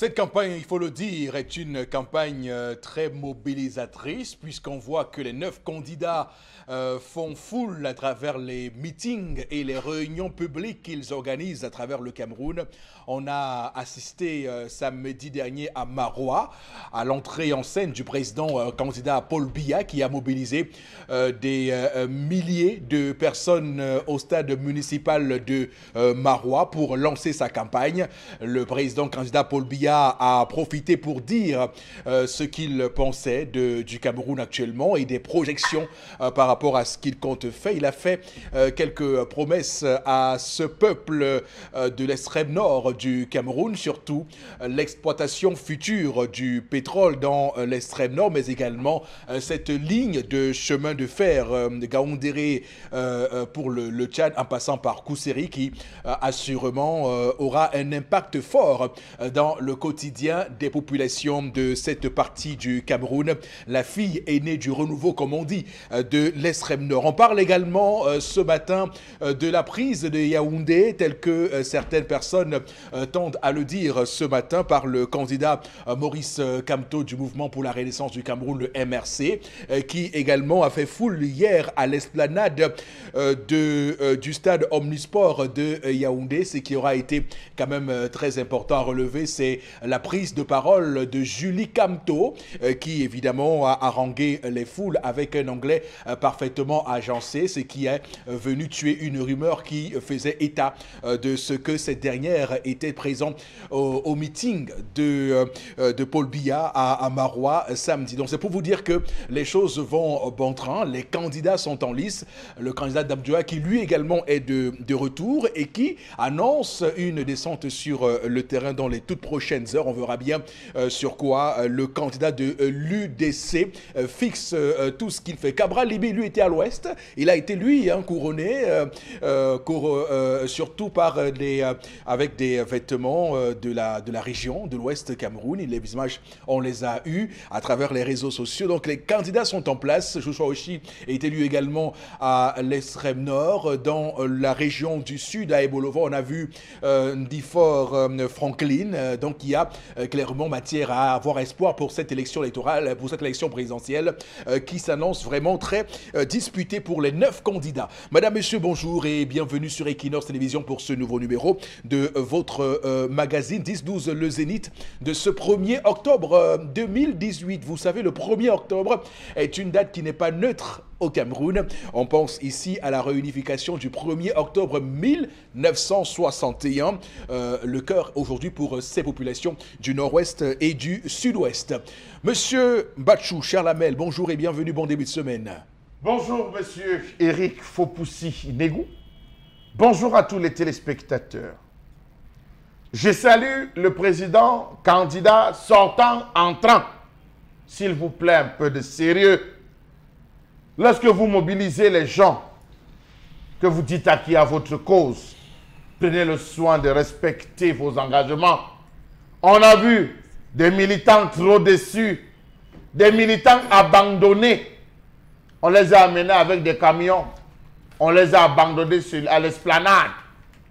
Cette campagne, il faut le dire, est une campagne très mobilisatrice puisqu'on voit que les 9 candidats font foule à travers les meetings et les réunions publiques qu'ils organisent à travers le Cameroun. On a assisté samedi dernier à Maroua, à l'entrée en scène du président candidat Paul Biya qui a mobilisé des milliers de personnes au stade municipal de Maroua pour lancer sa campagne. Le président candidat Paul Biya a profité pour dire ce qu'il pensait du Cameroun actuellement et des projections par rapport à ce qu'il compte faire. Il a fait quelques promesses à ce peuple de l'extrême nord du Cameroun, surtout l'exploitation future du pétrole dans l'extrême nord, mais également cette ligne de chemin de fer de Gaoundéré pour le Tchad en passant par Kousséri qui assurément aura un impact fort dans le quotidien des populations de cette partie du Cameroun. La fille aînée du renouveau, comme on dit, de l'extrême nord. On parle également ce matin de la prise de Yaoundé, telle que certaines personnes tendent à le dire ce matin par le candidat Maurice Kamto du Mouvement pour la Renaissance du Cameroun, le MRC, qui également a fait foule hier à l'esplanade du stade Omnisport de Yaoundé. Ce qui aura été quand même très important à relever, c'est la prise de parole de Julie Kamto, qui évidemment a harangué les foules avec un anglais parfaitement agencé, ce qui est venu tuer une rumeur qui faisait état de ce que cette dernière était présente au meeting de Paul Biya à Maroua samedi. Donc c'est pour vous dire que les choses vont bon train, les candidats sont en lice, le candidat d'Abdoua qui lui également est de retour et qui annonce une descente sur le terrain dans les toutes prochaines heures. On verra bien sur quoi le candidat de l'UDC fixe tout ce qu'il fait. Cabral Libé, lui, était à l'ouest. Il a été, lui, couronné, surtout avec des vêtements de la région, de l'ouest Cameroun. Les images, on les a eues à travers les réseaux sociaux. Donc, les candidats sont en place. Joshua Oshi est élu également à l'extrême nord. Dans la région du sud, à Ebolova, on a vu Ndifor Franklin. Donc, il y a clairement matière à avoir espoir pour cette élection électorale, pour cette élection présidentielle qui s'annonce vraiment très disputée pour les 9 candidats. Madame, Monsieur, bonjour et bienvenue sur Equinox Télévision pour ce nouveau numéro de votre magazine 10-12 Le Zénith de ce 1er octobre 2018. Vous savez, le 1er octobre est une date qui n'est pas neutre au Cameroun. On pense ici à la réunification du 1er octobre 1961. Le cœur aujourd'hui pour ces populations du nord-ouest et du sud-ouest. Monsieur Batchou, Charles Hamel, bonjour et bienvenue, bon début de semaine. Bonjour monsieur Eric Fopoussi-Negou. Bonjour à tous les téléspectateurs. Je salue le président candidat sortant, entrant. S'il vous plaît, un peu de sérieux. Lorsque vous mobilisez les gens, que vous dites à qui à votre cause, prenez le soin de respecter vos engagements. On a vu des militants trop déçus, des militants abandonnés. On les a amenés avec des camions. On les a abandonnés à l'esplanade.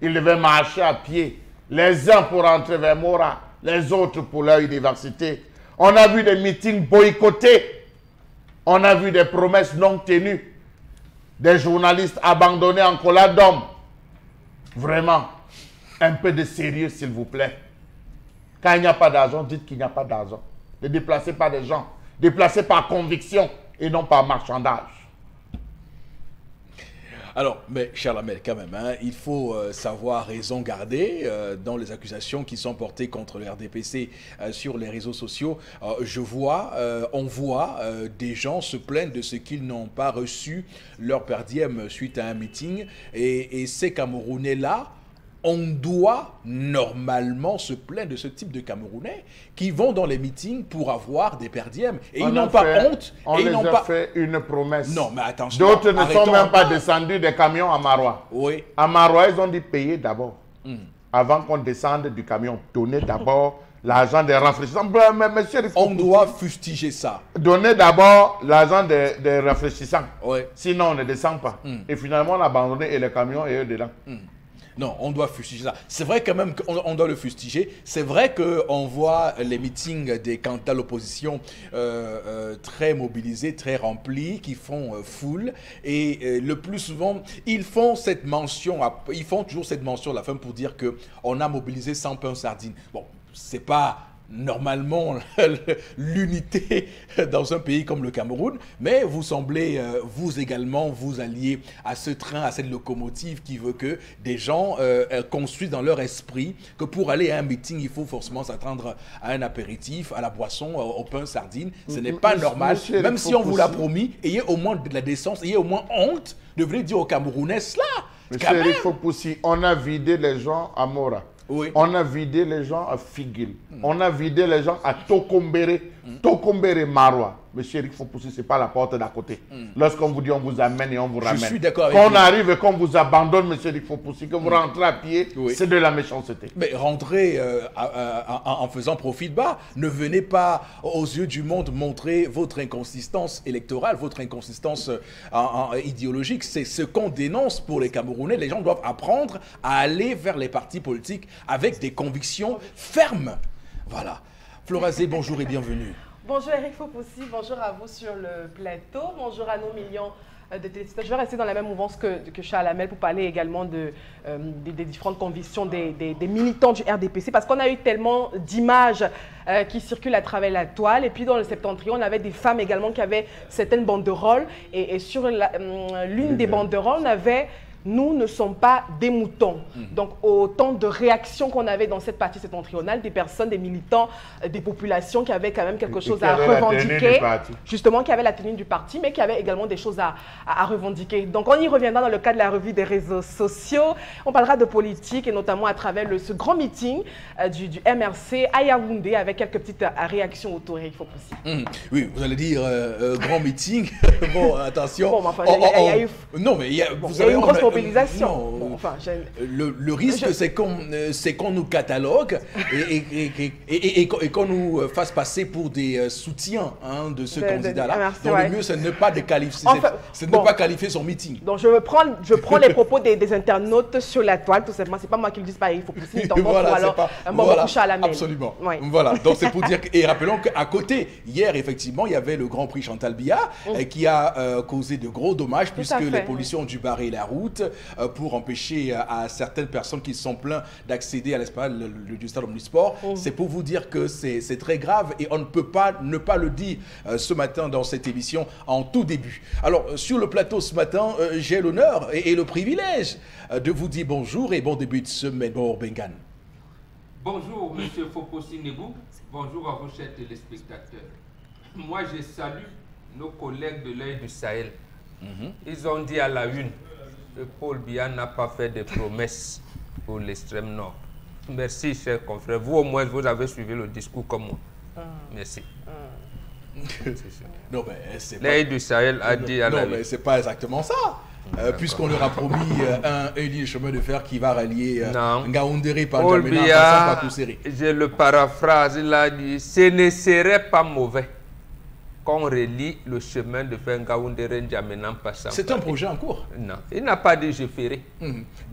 Ils devaient marcher à pied. Les uns pour entrer vers Mora, les autres pour leur université. On a vu des meetings boycottés. On a vu des promesses non tenues. Des journalistes abandonnés en colère d'hommes. Vraiment, un peu de sérieux, s'il vous plaît. Quand il n'y a pas d'argent, dites qu'il n'y a pas d'argent. Ne déplacez pas des gens. Déplacez par conviction et non par marchandage. Alors, mais Charles Hamel, quand même, il faut savoir raison garder dans les accusations qui sont portées contre le RDPC sur les réseaux sociaux. On voit des gens se plaindre de ce qu'ils n'ont pas reçu leur per diem suite à un meeting. Et ces Camerounais-là, on doit normalement se plaindre de ce type de Camerounais qui vont dans les meetings pour avoir des per diem. Et ils n'ont pas honte. On les a fait une promesse. Non, mais attention. D'autres ne sont même pas descendus des camions à Maroua. Oui. À Maroua, ils ont dit payer d'abord. Avant qu'on descende du camion. Donnez d'abord l'argent des rafraîchissants. Mais monsieur, on doit fustiger ça. Donnez d'abord l'argent des rafraîchissants. Oui. Sinon, on ne descend pas. Et finalement, on a abandonné et les camions et eux dedans. Non, on doit fustiger ça. C'est vrai quand même qu'on doit le fustiger. C'est vrai qu'on voit les meetings des candidats de l'opposition très mobilisés, très remplis, qui font foule. Et le plus souvent, ils font toujours cette mention à la fin pour dire qu'on a mobilisé sans pain sardine. Bon, c'est pas normalement l'unité dans un pays comme le Cameroun, mais vous semblez, vous également, vous allier à ce train, à cette locomotive qui veut que des gens construisent dans leur esprit que pour aller à un meeting, il faut forcément s'attendre à un apéritif, à la boisson, au pain sardine. Ce n'est pas normal, même si on vous l'a promis. Ayez au moins de la décence, ayez au moins honte de venir dire aux Camerounais cela. Monsieur Eric Fopoussi, on a vidé les gens à Mora. Oui. On a vidé les gens à Figuil. On a vidé les gens à Tokombere. Tokombere Marois. Monsieur Eric Fopoussi, ce n'est pas la porte d'à côté. Lorsqu'on vous dit on vous amène et on vous ramène. Je suis d'accord avec vous. Qu'on vous. Arrive et qu'on vous abandonne, monsieur Eric Fopoussi, que vous rentrez à pied, c'est de la méchanceté. Mais rentrez en faisant profil bas. Ne venez pas aux yeux du monde montrer votre inconsistance électorale, votre inconsistance idéologique. C'est ce qu'on dénonce pour les Camerounais. Les gens doivent apprendre à aller vers les partis politiques avec des convictions fermes. Voilà. Florazé, bonjour et bienvenue. Bonjour Eric Fopoussi, bonjour à vous sur le plateau, bonjour à nos millions de téléspectateurs. Je vais rester dans la même mouvance que Charles Hamel pour parler également des différentes convictions des militants du RDPC, parce qu'on a eu tellement d'images qui circulent à travers la toile. Et puis dans le septentrion, on avait des femmes également qui avaient certaines banderoles. Et sur l'une des banderoles, on avait « Nous ne sommes pas des moutons ». Donc autant de réactions qu'on avait dans cette partie septentrionale, des personnes, des militants, des populations qui avaient quand même quelque chose à revendiquer, justement qui avaient la tenue du parti, mais qui avaient également des choses à revendiquer. Donc on y reviendra dans le cadre de la revue des réseaux sociaux. On parlera de politique et notamment à travers ce grand meeting du MRC à Yaoundé avec quelques petites réactions autour. Il faut possible. Oui, vous allez dire grand meeting. Bon, attention. Bon, enfin, non, mais il y a une grosse mobilisation. Non, enfin, le risque, c'est qu'on nous catalogue et qu'on nous fasse passer pour des soutiens de ce candidat-là. Donc le mieux, c'est de ne pas pas qualifier son meeting. Donc je prends les propos des internautes sur la toile, tout simplement. C'est pas moi qui le dis, pas il faut pousser une tendance voilà, ou alors un bon coucher à la main. Absolument. Ouais. Voilà. Donc c'est pour dire et rappelons qu'à côté, hier, effectivement, il y avait le Grand Prix Chantal Biya qui a causé de gros dommages puisque les policiers ont dû barrer la route pour empêcher à certaines personnes qui se sont plaintes d'accéder à l'espace du stade Omnisport. C'est pour vous dire que c'est très grave et on ne peut pas ne pas le dire ce matin dans cette émission en tout début. Alors, sur le plateau ce matin, j'ai l'honneur et le privilège de vous dire bonjour et bon début de semaine. Bon, Bengan. Bonjour, monsieur Fopoussi Negou. Bonjour à vos chers téléspectateurs. Moi, je salue nos collègues de l'œil du Sahel. Ils ont dit à la une que Paul Biya n'a pas fait de promesses pour l'extrême nord. Merci, chers confrères. Vous, au moins, vous avez suivi le discours comme moi. Merci. Non, mais c'est l'œil du Sahel a dit à la une. Non, mais c'est pas exactement ça. Puisqu'on leur a promis un ligne de chemin de fer qui va rallier Ngaoundéré par N'Djamena en passant par Kousséri. Je le paraphrase, il a dit, ce ne serait pas mauvais qu'on relie le chemin de fer Ngaoundéré N'Djamena en passant. C'est un projet en cours. Non, il n'a pas dit je ferai.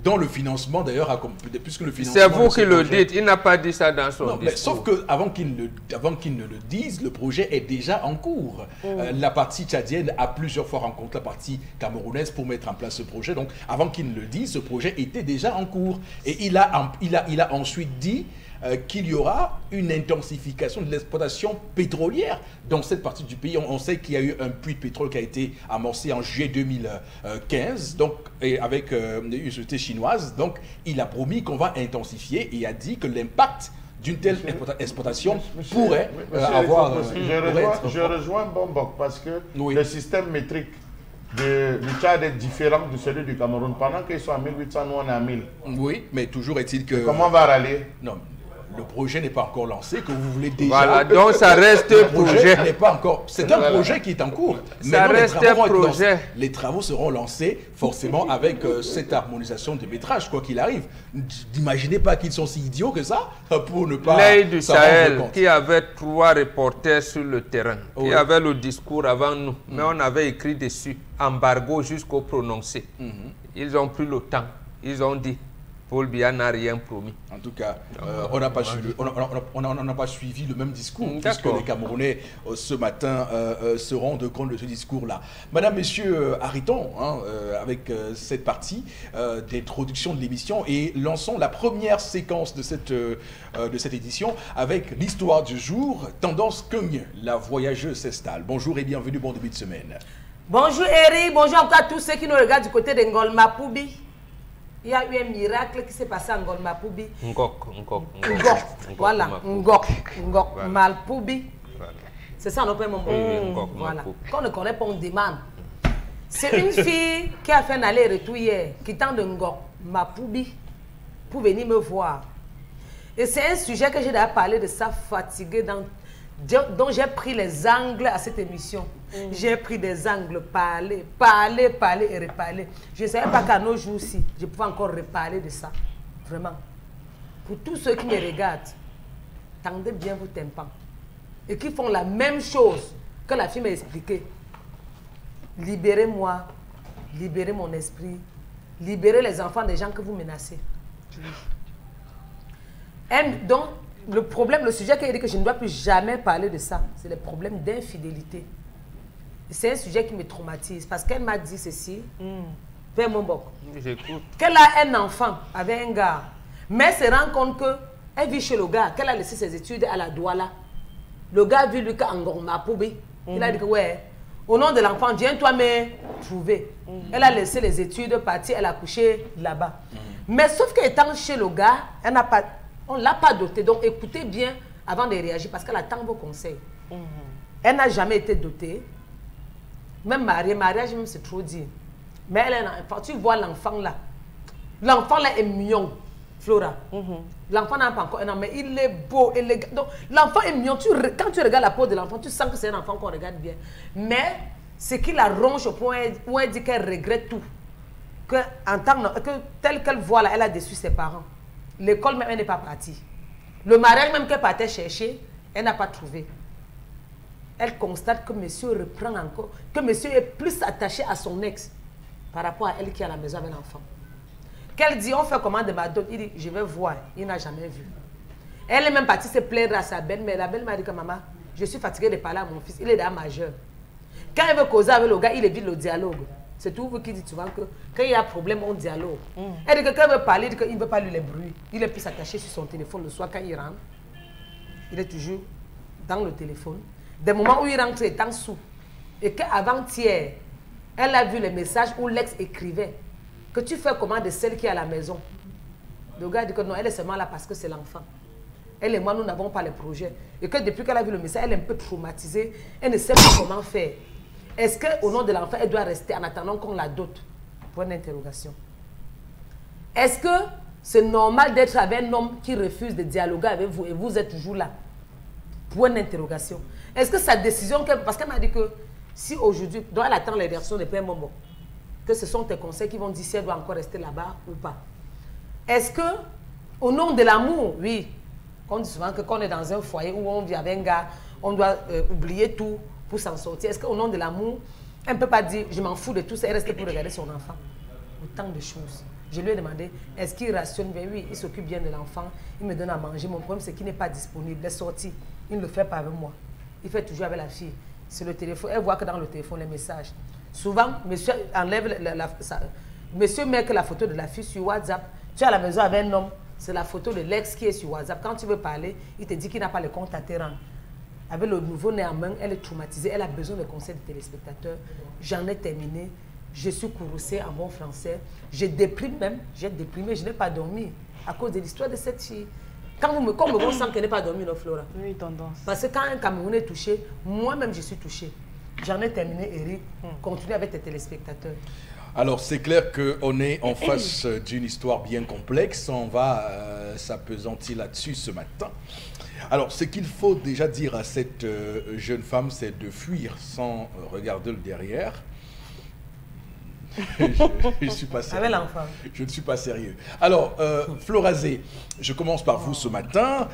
Dont le financement d'ailleurs, puisque le financement... C'est vous qui le dites, il n'a pas dit ça dans son discours. Mais sauf qu'avant qu'il ne le dise, le projet est déjà en cours. La partie tchadienne a plusieurs fois rencontré la partie camerounaise pour mettre en place ce projet. Donc avant qu'il ne le dise, ce projet était déjà en cours. Et il a ensuite dit qu'il y aura une intensification de l'exploitation pétrolière dans cette partie du pays. On sait qu'il y a eu un puits de pétrole qui a été amorcé en juillet 2015 donc, et avec une société chinoise. Donc, il a promis qu'on va intensifier et a dit que l'impact d'une telle exploitation pourrait avoir... Je rejoins Bombok parce que le système métrique du Tchad est différent de celui du Cameroun. Pendant qu'ils sont à 1800, nous on est à 1000. Oui, mais toujours est-il que... Comment on va rallier? Non. Le projet n'est pas encore lancé, que vous voulez déjà... Voilà, donc ça reste un projet. N'est pas encore... C'est un projet qui est en cours. Ça reste un projet. Les travaux seront lancés forcément avec cette harmonisation des métrages, quoi qu'il arrive. N'imaginez pas qu'ils sont si idiots que ça pour ne pas... L'œil du Sahel, qui avait 3 reporters sur le terrain, qui avait le discours avant nous, mais on avait écrit dessus, embargo jusqu'au prononcé. Ils ont pris le temps, ils ont dit, Paul Biya n'a rien promis. En tout cas, on n'a pas suivi le même discours, puisque les Camerounais, ce matin, se rendent compte de ce discours-là. Madame, Messieurs, arrêtons avec cette partie d'introduction de l'émission et lançons la première séquence de cette édition avec l'histoire du jour, Tendance Cogne, la voyageuse s'installe. Bonjour et bienvenue, bon début de semaine. Bonjour Eric, bonjour encore à tous ceux qui nous regardent du côté de Ngolma Poubi. Il y a eu un miracle qui s'est passé à Ngolma Poubi. Ngok. Voilà, Ngok Malpoubi. C'est ça, on peut voilà. Quand on ne connaît pas, on demande. C'est une fille qui a fait un aller-retour hier, quittant de Ngok Malpoubi pour venir me voir. Et c'est un sujet que j'ai déjà parlé de ça, fatigué, dont j'ai pris les angles à cette émission. J'ai pris des angles, parler et reparler. Je ne savais pas qu'à nos jours-ci, je pouvais encore reparler de ça. Vraiment. Pour tous ceux qui me regardent, tendez bien vos tympans. Et qui font la même chose que la fille m'a expliqué. Libérez-moi, libérez mon esprit, libérez les enfants des gens que vous menacez. Donc, le problème, le sujet qu'il a dit que je ne dois plus jamais parler de ça, c'est le problème d'infidélité. C'est un sujet qui me traumatise parce qu'elle m'a dit ceci, Père Mombok, qu'elle a un enfant avec un gars, mais elle se rend compte qu'elle vit chez le gars, qu'elle a laissé ses études à la Douala. Le gars a vu lui qu'en Ngorma Poubi. Il a dit que ouais, au nom de l'enfant, viens-toi me trouver. Elle a laissé les études, partie, elle a couché là-bas. Mais sauf qu'étant chez le gars, on ne l'a pas dotée. Donc écoutez bien avant de réagir parce qu'elle attend vos conseils. Elle n'a jamais été dotée. Même mariage, même c'est trop dit. Mais elle a un enfant. Tu vois l'enfant là. L'enfant là est mignon, Flora. L'enfant n'a pas encore un an, mais il est beau, élégant. Donc l'enfant est mignon. Quand tu regardes la peau de l'enfant, tu sens que c'est un enfant qu'on regarde bien. Mais ce qui la ronge au point où elle dit qu'elle regrette tout. Que tel qu'elle voit là, elle a déçu ses parents. L'école même, elle n'est pas partie. Le mariage même qu'elle partait chercher, elle n'a pas trouvé. Elle constate que monsieur reprend encore, que monsieur est plus attaché à son ex par rapport à elle qui est à la maison avec l'enfant. Qu'elle dit, on fait comment de ma dot? Il dit, je vais voir. Il n'a jamais vu. Elle est même partie se plaindre à sa belle, mais la belle m'a dit que maman, je suis fatiguée de parler à mon fils, il est déjà majeur. Quand elle veut causer avec le gars, il évite le dialogue. C'est tout vous qui dites souvent que quand il y a un problème, on dialogue. Elle dit que quand elle veut parler, il dit qu'il ne veut pas lui les bruits. Il est plus attaché sur son téléphone le soir quand il rentre. Il est toujours dans le téléphone. Des moments où il rentre, il est en sous. Et qu'avant-hier, elle a vu les messages où l'ex écrivait que tu fais comment de celle qui est à la maison. Le gars dit que non, elle est seulement là parce que c'est l'enfant. Elle et moi, nous n'avons pas les projets. Et que depuis qu'elle a vu le message, elle est un peu traumatisée. Elle ne sait pas comment faire. Est-ce qu'au nom de l'enfant, elle doit rester en attendant qu'on la dote? Point d'interrogation. Est-ce que c'est normal d'être avec un homme qui refuse de dialoguer avec vous et vous êtes toujours là? Point d'interrogation. Est-ce que sa décision, parce qu'elle m'a dit que si aujourd'hui, doit elle attendre les réactions de Père Momo, que ce sont tes conseils qui vont dire si elle doit encore rester là-bas ou pas. Est-ce que, au nom de l'amour, oui, on dit souvent que quand on est dans un foyer où on vit avec un gars, on doit oublier tout pour s'en sortir. Est-ce qu'au nom de l'amour, elle ne peut pas dire je m'en fous de tout ça et rester pour regarder son enfant? Autant de choses. Je lui ai demandé, est-ce qu'il rationne bien? Oui, il s'occupe bien de l'enfant, il me donne à manger. Mon problème, c'est qu'il n'est pas disponible. Il est sorti, il ne le fait pas avec moi. Il fait toujours avec la fille. C'est le téléphone. Elle voit que dans le téléphone, les messages. Souvent, monsieur enlève monsieur met que la photo de la fille sur WhatsApp. Tu es à la maison avec un homme, c'est la photo de l'ex qui est sur WhatsApp. Quand tu veux parler, il te dit qu'il n'a pas le compte à te rendre. Avec le nouveau-né en main, elle est traumatisée. Elle a besoin de conseils de téléspectateurs. J'en ai terminé. Je suis courroucée en bon français. Je déprime même. J'ai déprimé. Je n'ai pas dormi à cause de l'histoire de cette fille. Quand on me sent qu'elle n'est pas dormi, non, Flora. Oui, tendance. Parce que quand un Camerounais est touché, moi-même, je suis touchée. J'en ai terminé, Eric. Continue avec tes téléspectateurs. Alors, c'est clair qu'on est en face d'une histoire bien complexe. On va s'appesantir là-dessus ce matin. Alors, ce qu'il faut déjà dire à cette jeune femme, c'est de fuir sans regarder le derrière. Je ne suis pas sérieux. Avec l'enfant. Je ne suis pas sérieux. Alors, Florazé, je commence par vous ce matin.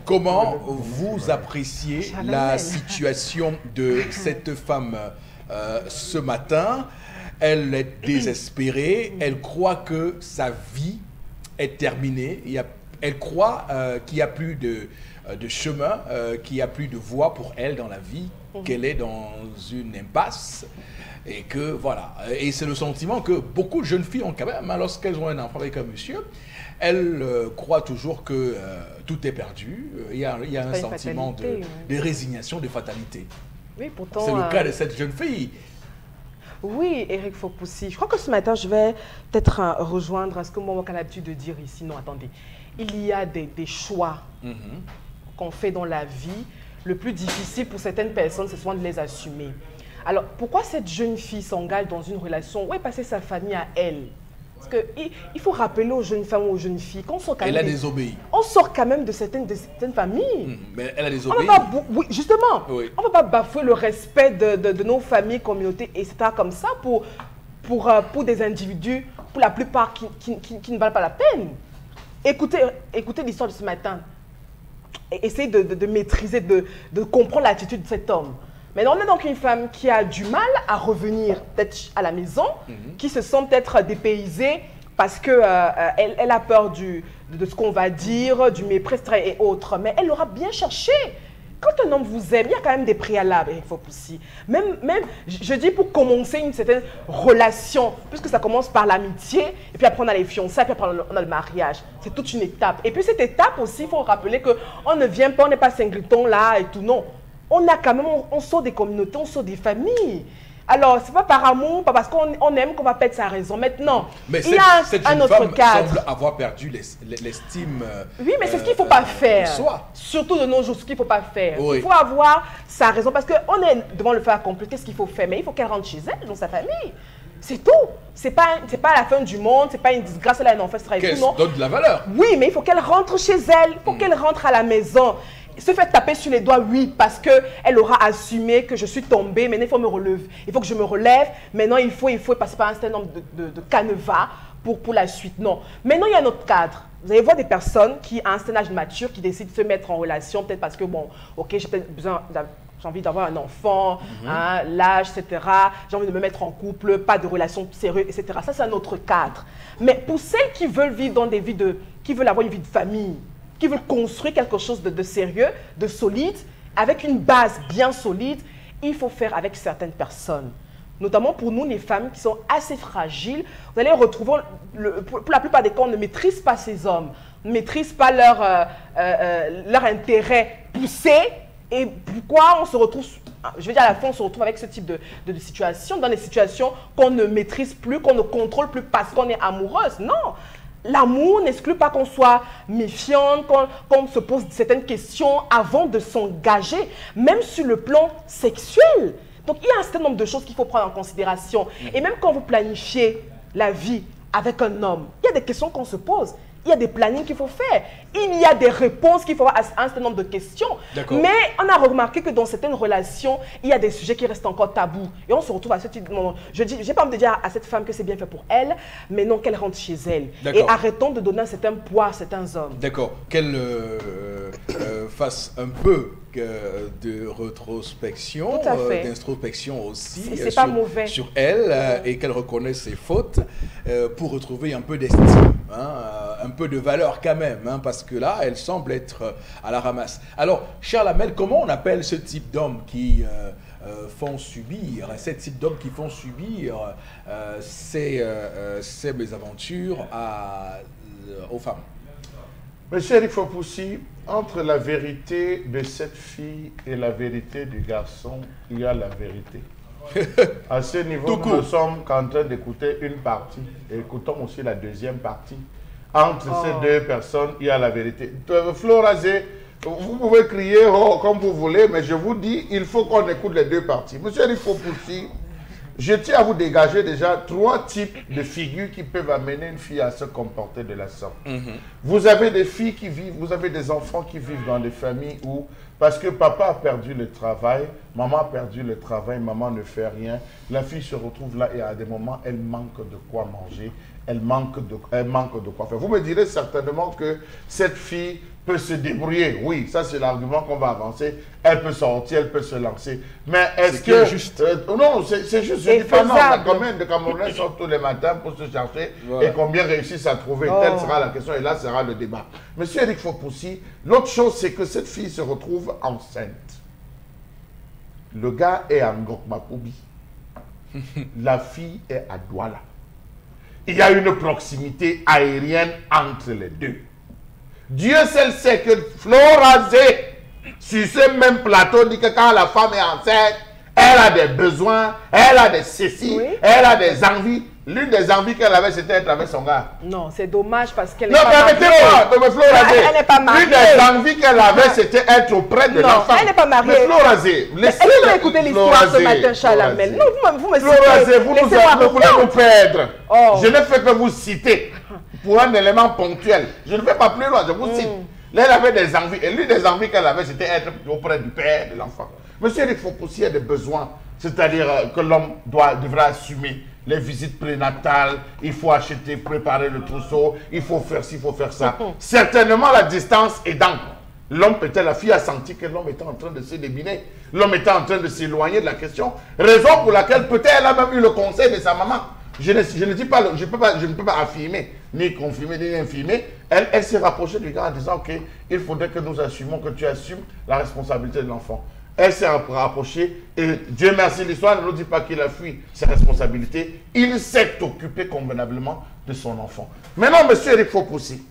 Comment vous appréciez la situation de cette femme ce matin? Elle est désespérée. Elle croit que sa vie est terminée. Elle croit qu'il n'y a plus de chemin, qu'il n'y a plus de voie pour elle dans la vie, qu'elle est dans une impasse. Et que voilà, et c'est le sentiment que beaucoup de jeunes filles ont quand même, hein, lorsqu'elles ont un enfant avec un monsieur, elles croient toujours que tout est perdu. Il y a un sentiment de résignation, de fatalité. Oui, pourtant. C'est le cas de cette jeune fille. Oui, Eric Fopoussi. Je crois que ce matin, je vais peut-être rejoindre ce que moi, j'ai l'habitude de dire ici. Non, attendez. Il y a des choix qu'on fait dans la vie. Le plus difficile pour certaines personnes, c'est souvent de les assumer. Alors, pourquoi cette jeune fille s'engage dans une relation? Où est passée sa famille à elle? Parce qu'il faut rappeler aux jeunes femmes ou aux jeunes filles qu'on sort quand même. Elle a désobéi. On sort quand même de certaines familles. Mais elle a désobéi. Oui, justement. Oui. On ne peut pas bafouer le respect de nos familles, communautés, etc. comme ça pour des individus, pour la plupart, qui ne valent pas la peine. Écoutez l'histoire de ce matin. Essayez de maîtriser, de comprendre l'attitude de cet homme. Maintenant, on est donc une femme qui a du mal à revenir peut-être à la maison, qui se sent peut-être dépaysée parce qu'elle a peur de ce qu'on va dire, du mépris et autres. Mais elle l'aura bien cherché. Quand un homme vous aime, il y a quand même des préalables, il faut aussi. Même, je dis pour commencer une certaine relation, puisque ça commence par l'amitié, et puis après on a les fiançailles, puis après on a le mariage. C'est toute une étape. Et puis cette étape aussi, il faut rappeler qu'on ne vient pas, on n'est pas singleton là et tout, non. On a quand même, on sort des communautés, on sort des familles. Alors, c'est pas par amour, pas parce qu'on aime qu'on va perdre sa raison. Maintenant, mais il y a un autre cadre. Semble avoir perdu l'estime. Oui, mais c'est ce qu'il ne faut pas faire. Surtout de nos jours, ce qu'il ne faut pas faire. Oui. Il faut avoir sa raison. Parce qu'on est devant le fait accompli, qu'est-ce qu'il faut faire? Mais il faut qu'elle rentre chez elle, dans sa famille. C'est tout. C'est pas la fin du monde, c'est pas une disgrâce, elle a un enfant, qu'elle se donne de la valeur. Oui, mais il faut qu'elle rentre chez elle, il faut qu'elle rentre à la maison. Se fait taper sur les doigts, oui, parce qu'elle aura assumé que je suis tombée, maintenant il faut me relever. Il faut que je me relève, maintenant il faut passer par un certain nombre de canevas pour la suite. Non. Maintenant, il y a un autre cadre. Vous allez voir des personnes qui, à un certain âge mature, qui décident de se mettre en relation, peut-être parce que, bon, ok, j'ai peut-être besoin j'ai envie d'avoir un enfant, hein, l'âge, etc. J'ai envie de me mettre en couple, pas de relation sérieuse, etc. Ça, c'est un autre cadre. Mais pour celles qui veulent vivre dans des vies qui veulent avoir une vie de famille, qui veulent construire quelque chose de sérieux, de solide, avec une base bien solide, il faut faire avec certaines personnes. Notamment pour nous, les femmes qui sont assez fragiles, vous allez retrouver, pour la plupart des cas, on ne maîtrise pas ces hommes, on ne maîtrise pas leur intérêt poussé. Et pourquoi on se retrouve, je veux dire à la fin, on se retrouve avec ce type de situation, dans des situations qu'on ne maîtrise plus, qu'on ne contrôle plus parce qu'on est amoureuse. Non. L'amour n'exclut pas qu'on soit méfiante, qu'on se pose certaines questions avant de s'engager, même sur le plan sexuel. Donc, il y a un certain nombre de choses qu'il faut prendre en considération. Et même quand vous planifiez la vie avec un homme, il y a des questions qu'on se pose. Il y a des plannings qu'il faut faire. Il y a des réponses qu'il faut avoir à un certain nombre de questions. Mais on a remarqué que dans certaines relations, il y a des sujets qui restent encore tabous. Et on se retrouve à ce type de moment. Je n'ai pas envie de dire à cette femme que c'est bien fait pour elle, mais non, qu'elle rentre chez elle. Et arrêtons de donner un certain poids à certains hommes. D'accord. Qu'elle fasse un peu de rétrospection, d'introspection aussi sur elle et qu'elle reconnaisse ses fautes pour retrouver un peu d'estime, un peu de valeur quand même, parce que là, elle semble être à la ramasse. Alors, cher Lamel, comment on appelle ce type d'hommes qui font subir, ces types d'hommes qui font subir ces mésaventures aux femmes? Monsieur Eric Fopoussi, entre la vérité de cette fille et la vérité du garçon, il y a la vérité. À ce niveau, nous ne sommes qu'en train d'écouter une partie. Et écoutons aussi la deuxième partie. Entre ces deux personnes, il y a la vérité. Florazé, vous pouvez crier comme vous voulez, mais je vous dis, il faut qu'on écoute les deux parties. Monsieur Eric Fopoussi, je tiens à vous dégager déjà 3 types de figures qui peuvent amener une fille à se comporter de la sorte. Vous avez des filles qui vivent, vous avez des enfants qui vivent dans des familles où, parce que papa a perdu le travail, maman a perdu le travail, maman ne fait rien, la fille se retrouve là et à des moments, elle manque de quoi manger, elle manque de quoi faire. Vous me direz certainement que cette fille peut se débrouiller. Oui, ça c'est l'argument qu'on va avancer. Elle peut sortir, elle peut se lancer. Mais est-ce que... juste. Non, c'est juste. Je dis pas non. Combien de Camerounais sortent tous les matins pour se chercher et combien réussissent à trouver? Telle sera la question et là sera le débat. Monsieur Eric Fopoussi, l'autre chose c'est que cette fille se retrouve enceinte. Le gars est à Ngokmakoubi. La fille est à Douala. Il y a une proximité aérienne entre les deux. Dieu seul sait que Florazé, sur ce même plateau, dit que quand la femme est enceinte, elle a des besoins, elle a des ceci, elle a des envies. L'une des envies qu'elle avait, c'était être avec son gars. Non, c'est dommage parce qu'elle n'est non, pas mariée. mais Florazé, Elle n'est pas mariée. l'une des envies qu'elle avait, c'était être auprès de l'enfant. Elle n'est pas mariée. Mais Florazé, laissez-moi écouter l'histoire ce matin, Charles Amel. Non, vous me citez. Florazé, vous voulez nous perdre. Oh. Je ne fais que vous citer pour un élément ponctuel. Je ne vais pas plus loin, je vous cite. Là, elle avait des envies. Et l'une des envies qu'elle avait, c'était être auprès du père de l'enfant. Monsieur Eric Fopoussi a des besoins. C'est-à-dire que l'homme devra assumer les visites prénatales, il faut acheter, préparer le trousseau, il faut faire ci, il faut faire ça. Certainement, la distance est dans. L'homme, peut-être la fille a senti que l'homme était en train de se débiner. L'homme était en train de s'éloigner de la question. Raison pour laquelle peut-être elle a même eu le conseil de sa maman. Je ne dis pas, je ne peux pas affirmer, ni confirmer, ni infirmer. Elle s'est rapprochée du gars en disant, ok, il faudrait que nous assumions, que tu assumes la responsabilité de l'enfant. Elle s'est rapprochée et Dieu merci, l'histoire ne nous dit pas qu'il a fui ses responsabilités. Il s'est occupé convenablement de son enfant. Maintenant, monsieur Eric Fopoussi,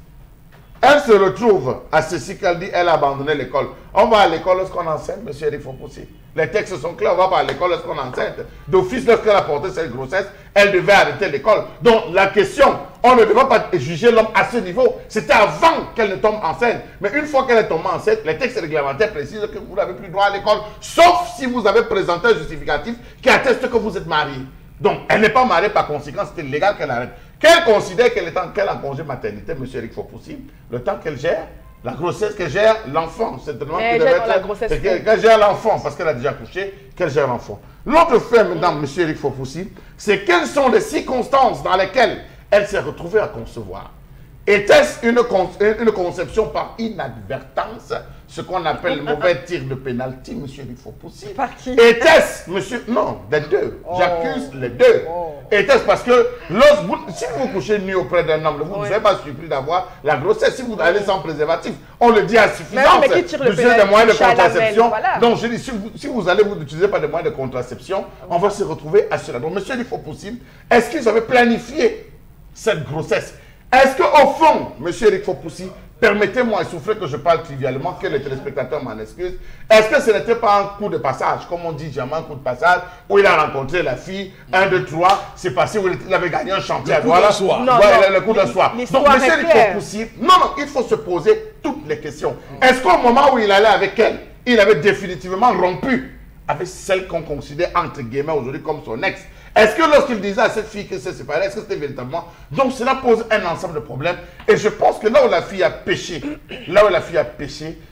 elle se retrouve à ceci qu'elle dit, elle a abandonné l'école. On va à l'école lorsqu'on est enceinte, monsieur Eric Fopoussi. Les textes sont clairs, on va pas à l'école lorsqu'on est enceinte. D'office, lorsqu'elle a porté cette grossesse, elle devait arrêter l'école. Donc la question, on ne devait pas juger l'homme à ce niveau. C'était avant qu'elle ne tombe enceinte. Mais une fois qu'elle est tombée enceinte, les textes réglementaires précisent que vous n'avez plus droit à l'école, sauf si vous avez présenté un justificatif qui atteste que vous êtes marié. Donc elle n'est pas mariée, par conséquent, c'était légal qu'elle arrête. Qu'elle considère qu'elle est en congé maternité, monsieur Eric Fopoussi, le temps qu'elle gère la grossesse, qu'elle gère l'enfant. C'est tellement qu'elle gère l'enfant, parce qu'elle a déjà couché, qu'elle gère l'enfant. L'autre fait maintenant, monsieur Eric Fopoussi, c'est quelles sont les circonstances dans lesquelles elle s'est retrouvée à concevoir. Était-ce une conception par inadvertance, ce qu'on appelle le mauvais tir de pénalty, monsieur Eric Fopoussi? Par qui? Était-ce, monsieur... Non, les deux. J'accuse les deux. Était-ce parce que si vous couchez nu auprès d'un homme, vous ne serez pas surpris d'avoir la grossesse. Si vous allez sans préservatif, on le dit à suffisance. Mais qui tire le des moyens de contraception. Voilà. Donc, je dis, si vous allez vous n'utilisez pas de moyens de contraception, on va se retrouver à cela. Donc, monsieur Eric Fopoussi, est-ce qu'ils avaient planifié cette grossesse? Est-ce qu'au fond, monsieur Eric Fopoussi, permettez-moi, il souffrait que je parle trivialement, que les téléspectateurs m'en excusent, est-ce que ce n'était pas un coup de passage, comme on dit jamais un coup de passage, où il a rencontré la fille, 1, 2, 3, c'est passé où il avait gagné un chantier à Douala. Le coup de soir. Donc, monsieur Eric Fopoussi, non, il faut se poser toutes les questions. Est-ce qu'au moment où il allait avec elle, il avait définitivement rompu avec celle qu'on considère, entre guillemets, aujourd'hui comme son ex? Est-ce que lorsqu'il disait à cette fille que c'est séparé, est-ce que c'était véritablement... Donc cela pose un ensemble de problèmes. Et je pense que là où la fille a péché,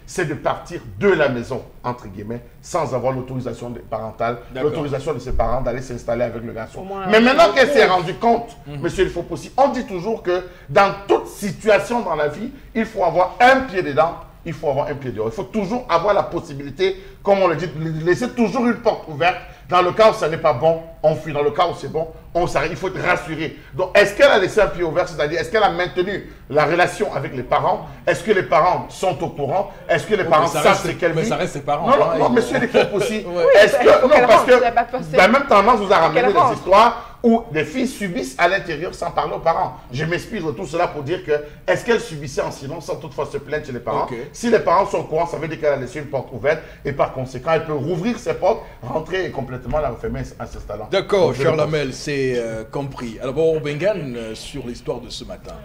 c'est de partir de la maison, entre guillemets, sans avoir l'autorisation parentale, l'autorisation de ses parents d'aller s'installer avec le garçon. Mais maintenant qu'elle s'est rendue compte, monsieur il faut aussi, on dit toujours que dans toute situation dans la vie, il faut avoir un pied dedans, il faut avoir un pied dehors. Il faut toujours avoir la possibilité, comme on le dit, de laisser toujours une porte ouverte. Dans le cas où ça n'est pas bon, on fuit. Dans le cas où c'est bon, on s'arrête. Il faut être rassuré. Donc, est-ce qu'elle a laissé un pied ouvert? C'est-à-dire, est-ce qu'elle a maintenu la relation avec les parents? Est-ce que les parents sont au courant? Est-ce que les parents savent ce qu'elle vit? Mais ça reste ses parents. Non, monsieur les pauvres aussi. Est-ce que... Non, parce que la même tendance vous a ramené des histoires où des filles subissent à l'intérieur sans parler aux parents. Je m'explique de tout cela pour dire que, est-ce qu'elle subissait en silence sans toutefois se plaindre chez les parents? Si les parents sont au courant, ça veut dire qu'elle a laissé une porte ouverte et par conséquent, elle peut rouvrir ses portes, rentrer et complètement la refermer en s'installant. D'accord, Charles Amel, c'est compris. Alors, bon, Bengan, sur l'histoire de ce matin.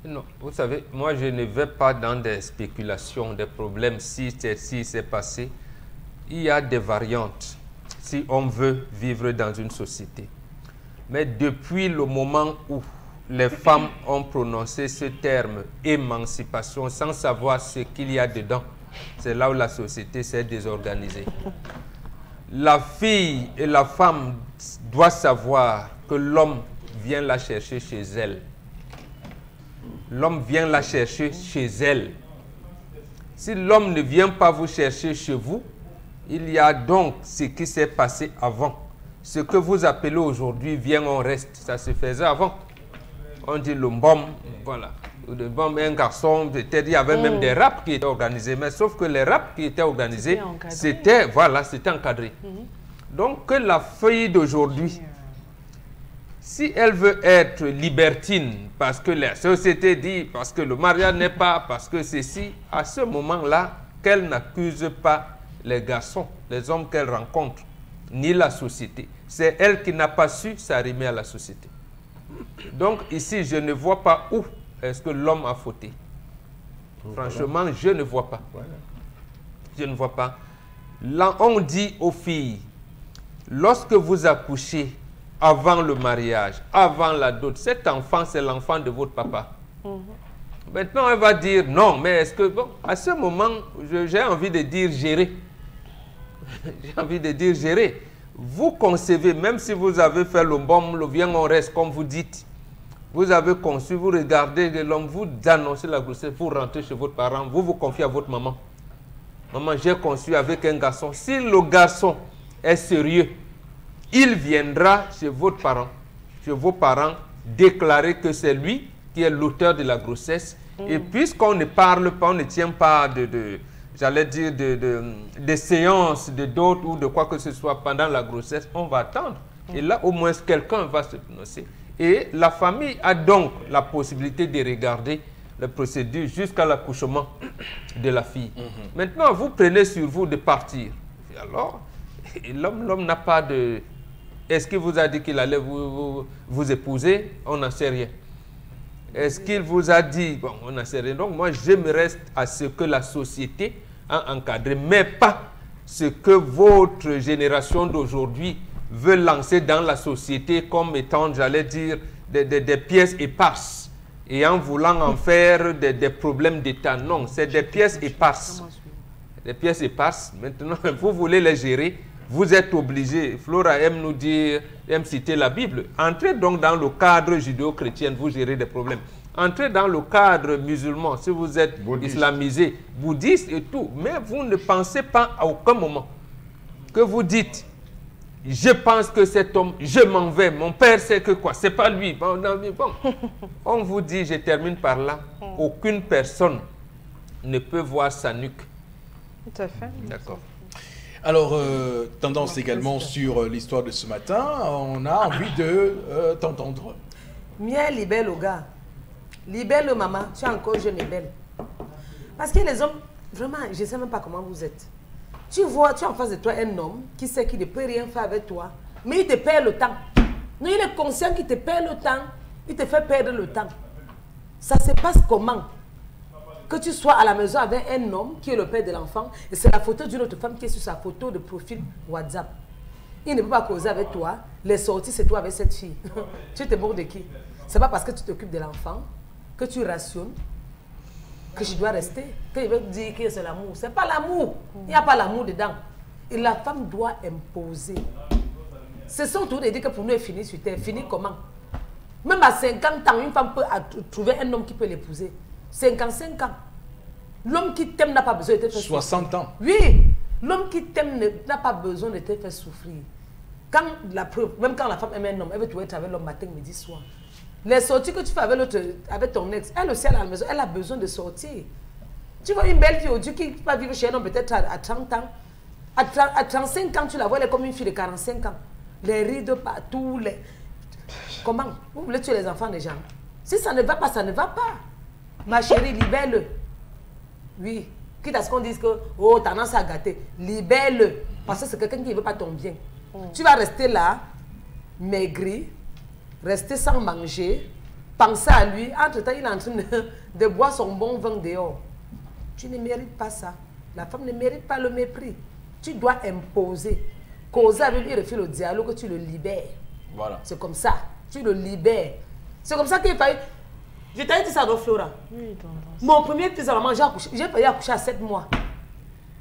Non, vous savez, moi je ne vais pas dans des spéculations, des problèmes, si c'est passé. Il y a des variantes si on veut vivre dans une société. Mais depuis le moment où les femmes ont prononcé ce terme émancipation sans savoir ce qu'il y a dedans, c'est là où la société s'est désorganisée. La fille et la femme doivent savoir que l'homme vient la chercher chez elle. L'homme vient la chercher chez elle. Si l'homme ne vient pas vous chercher chez vous, il y a donc ce qui s'est passé avant. Ce que vous appelez aujourd'hui, viens, on reste. Ça se faisait avant. On dit le mbom, voilà. Le mbom, un garçon, peut-être il y avait même des raps qui étaient organisés. Mais sauf que les raps qui étaient organisés, c'était encadré. Donc que la fille d'aujourd'hui, si elle veut être libertine, parce que la société dit, parce que le mariage n'est pas, parce que ceci, à ce moment-là, qu'elle n'accuse pas les garçons, les hommes qu'elle rencontre, ni la société. C'est elle qui n'a pas su s'arrimer à la société. Donc ici, je ne vois pas où est-ce que l'homme a fauté. Franchement, je ne vois pas. Je ne vois pas. Là, on dit aux filles, lorsque vous accouchez, avant le mariage, avant la dot, cet enfant, c'est l'enfant de votre papa. Maintenant, elle va dire non, mais est-ce que, bon, à ce moment, j'ai envie de dire gérer. J'ai envie de dire gérer. Vous concevez, même si vous avez fait le bon, le bien, on reste, comme vous dites. Vous avez conçu, vous regardez l'homme, vous annoncez la grossesse, vous rentrez chez votre parent, vous vous confiez à votre maman. Maman, j'ai conçu avec un garçon. Si le garçon est sérieux, il viendra chez votre parent, chez vos parents, déclarer que c'est lui qui est l'auteur de la grossesse. Et puisqu'on ne parle pas, on ne tient pas j'allais dire, de séances, de dot ou de quoi que ce soit pendant la grossesse, on va attendre. Et là, au moins, quelqu'un va se prononcer. Et la famille a donc la possibilité de regarder la procédure jusqu'à l'accouchement de la fille. Maintenant, vous prenez sur vous de partir. Et alors, l'homme n'a pas de... Est-ce qu'il vous a dit qu'il allait vous épouser? On n'en sait rien. Est-ce qu'il vous a dit... Bon, on n'en sait rien. Donc, moi, je me reste à ce que la société a encadré, mais pas ce que votre génération d'aujourd'hui veut lancer dans la société comme étant, j'allais dire, des pièces éparses. Et en voulant en faire des problèmes d'État. Non, c'est des pièces éparses. Des pièces éparses. Maintenant, vous voulez les gérer. Vous êtes obligé, Flora aime nous dire, aime citer la Bible. Entrez donc dans le cadre judéo-chrétien, vous gérez des problèmes. Entrez dans le cadre musulman, si vous êtes islamisé, bouddhiste et tout. Mais vous ne pensez pas à aucun moment que vous dites, je pense que cet homme, je m'en vais, mon père sait que quoi, c'est pas lui. Bon, non, mais bon. On vous dit, je termine par là, aucune personne ne peut voir sa nuque. Tout à fait. D'accord. Alors, tendance également sur l'histoire de ce matin, on a envie de t'entendre. Miel, libelle au gars. Libelle le maman, tu es encore jeune et belle. Parce que les hommes, vraiment, je ne sais même pas comment vous êtes. Tu vois, tu as en face de toi un homme qui sait qu'il ne peut rien faire avec toi, mais il te perd le temps. Non, il est conscient qu'il te perd le temps, il te fait perdre le temps. Ça se passe comment? Que tu sois à la maison avec un homme qui est le père de l'enfant et c'est la photo d'une autre femme qui est sur sa photo de profil WhatsApp. Il ne peut pas causer avec toi. Les sorties, c'est toi avec cette fille. Tu te moques de qui? C'est pas parce que tu t'occupes de l'enfant, que tu rationnes, que je dois rester. Que je vais te dire que c'est l'amour. C'est pas l'amour. Il n'y a pas l'amour dedans. Et la femme doit imposer. Ce sont tous les dire que pour nous, est fini sur terre. Fini comment? Même à 50 ans, une femme peut trouver un homme qui peut l'épouser. 55 ans. L'homme qui t'aime n'a pas besoin de te faire 60 souffrir. ans. Oui. L'homme qui t'aime n'a pas besoin de te faire souffrir. Même quand la femme aime un homme, elle veut toujours être avec l'homme matin, midi, soir. Les sorties que tu fais avec ton ex, elle aussi à la maison, elle a besoin de sortir. Tu vois une belle fille aujourd'hui qui va vivre chez un homme peut-être à 30 ans. À 35 ans, tu la vois, elle est comme une fille de 45 ans. Les rides partout. Comment? Vous voulez tuer les enfants des gens? Si ça ne va pas, ça ne va pas. Ma chérie, libère-le. Oui. Quitte à ce qu'on dise que, oh, tendance à gâter. Libère-le. Parce que c'est quelqu'un qui ne veut pas ton bien. Tu vas rester là, maigri, rester sans manger, penser à lui. Entre-temps, il est en train de boire son bon vin dehors. Tu ne mérites pas ça. La femme ne mérite pas le mépris. Tu dois imposer. Causer avec lui, il refuse le dialogue, tu le libères. Voilà. C'est comme ça. Tu le libères. C'est comme ça qu'il fallait... Je t'avais dit ça, Flora. Oui, mon premier fils à maman, j'ai failli accoucher à 7 mois.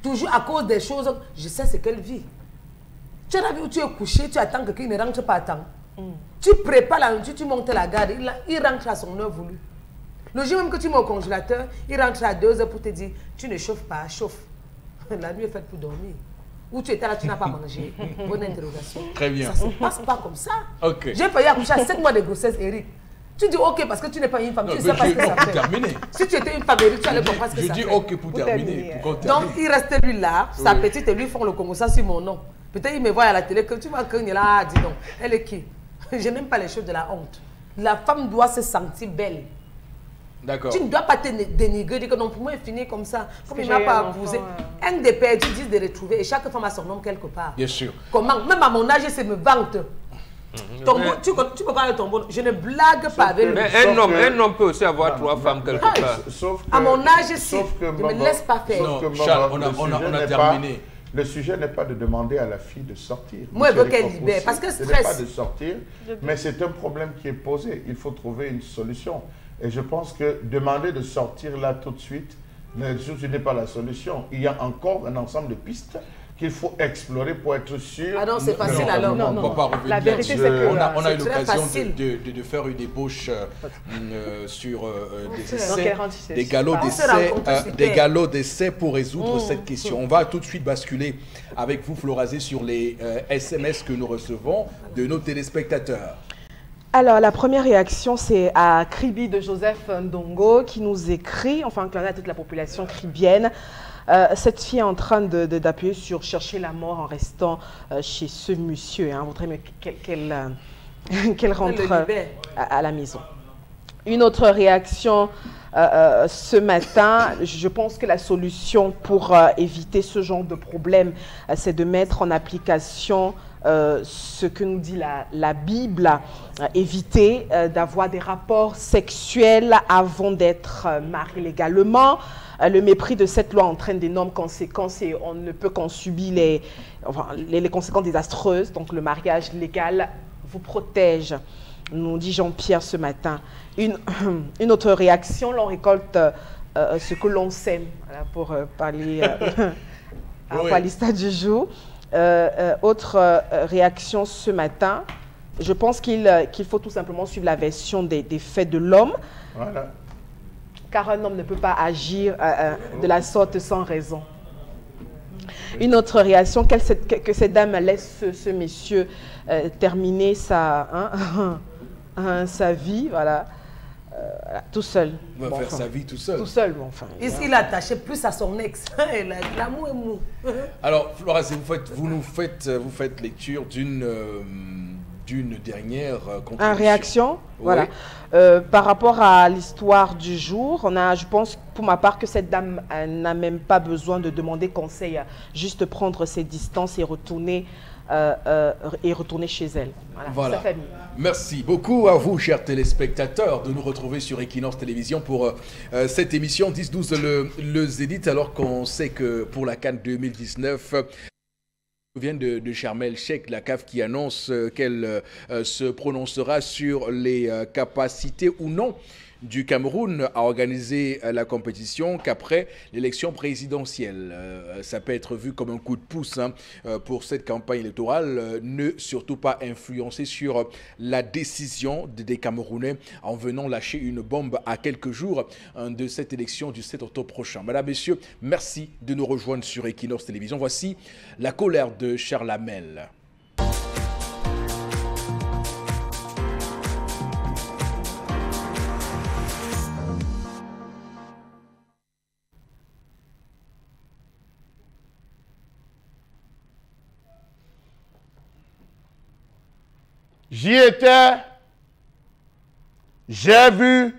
Toujours à cause des choses, je sais ce qu'elle vit. Tu as vu où tu es couché, tu attends que quelqu'un ne rentre pas à temps. Tu prépares la nourriture, tu montes la garde, il rentre à son heure voulue. Le jour même que tu mets au congélateur, il rentre à 2 heures pour te dire, tu ne chauffes pas, chauffe. La nuit est faite pour dormir. Ou tu étais là, tu n'as pas mangé. Bonne interrogation. Très bien. Ça ne se passe pas comme ça. Ok. J'ai failli accoucher à 7 mois de grossesse, Eric. Tu dis ok parce que tu n'es pas une femme, tu ne sais pas ce que ça fait. Terminer. Si tu étais une femme, Eric, tu allais comprendre ce que Je ça dis fait. ok pour terminer. Donc il restait lui là, sa petite et lui font le Congo ça sur mon nom. Peut-être il me voit à la télé que tu vois qu'il est là, dis donc, elle est qui? Je n'aime pas les choses de la honte. La femme doit se sentir belle. D'accord. Tu ne dois pas te dénigrer, dire que non, pour moi, il finit comme ça. Comme il ne m'a j'ai pas un épousé. enfant, Un des perdus disent de retrouver et chaque femme a son nom quelque part. Bien sûr. Comment? Même à mon âge, c'est me vante. Tu peux parler de ton bon. Je ne blague pas avec lui. Mais un homme peut aussi avoir 3 femmes quelque part. Sauf que, À mon âge, si, sauf que ne me Maman- laisse pas faire. Non, sauf que Charles, Maman, on a le sujet n'est terminé. Le sujet n'est pas de demander à la fille de sortir. Moi, je veux Michel qu'elle Fopussi, libère, parce que ce n'est stress. pas de sortir, mais c'est un problème qui est posé. Il faut trouver une solution. Et je pense que demander de sortir là tout de suite n'est pas la solution. Il y a encore un ensemble de pistes qu'il faut explorer pour être sûr. Ah non, c'est facile alors. On ne va pas revenir. La vérité, c'est que on a eu c'est très l'occasion facile. de faire une ébauche sur des Dans essais, quel rang tu sais, des je galops sais pas. d'essais, On se rencontre des super. galops d'essais pour résoudre cette question. On va tout de suite basculer avec vous, Florazé, sur les SMS que nous recevons de nos téléspectateurs. Alors, la première réaction, c'est à Kribi de Joseph Ndongo qui nous écrit, enfin, qui en a toute la population cribienne. Cette fille est en train d'appuyer sur chercher la mort en restant chez ce monsieur. Hein. Voudrait qu'elle rentre libère. à la maison. Une autre réaction ce matin, je pense que la solution pour éviter ce genre de problème, c'est de mettre en application ce que nous dit la Bible, éviter d'avoir des rapports sexuels avant d'être marié légalement. Le mépris de cette loi entraîne d'énormes conséquences et on ne peut qu'en subir les conséquences désastreuses. Donc le mariage légal vous protège, nous dit Jean-Pierre ce matin. Une autre réaction, l'on récolte ce que l'on sème, voilà, pour parler à Walista du jour. Autre réaction ce matin, je pense qu'il faut tout simplement suivre la version des faits de l'homme. Voilà. Car un homme ne peut pas agir de la sorte sans raison. Une autre réaction, que cette dame laisse ce monsieur terminer sa vie, voilà, tout seul. Il va faire sa vie tout seul. Tout seul, bon, enfin. Ici, il est attaché plus à son ex. L'amour est mou. Alors, Florazé, vous faites lecture d'une dernière contribution. En réaction, Oui. voilà. Par rapport à l'histoire du jour, je pense pour ma part que cette dame n'a même pas besoin de demander conseil, juste prendre ses distances et retourner chez elle. Voilà. Sa famille. Merci beaucoup à vous, chers téléspectateurs, de nous retrouver sur Equinox Télévision pour cette émission 10-12 le Zénith, alors qu'on sait que pour la CAN 2019, vient de Charmel Cheikh, la CAF, qui annonce qu'elle se prononcera sur les capacités ou non du Cameroun à organiser la compétition qu'après l'élection présidentielle. Ça peut être vu comme un coup de pouce pour cette campagne électorale, ne surtout pas influencer sur la décision des Camerounais en venant lâcher une bombe à quelques jours de cette élection du 7 octobre prochain. Madame, messieurs, merci de nous rejoindre sur Equinox Télévision. Voici la colère de Charles Hamel. J'y étais, j'ai vu,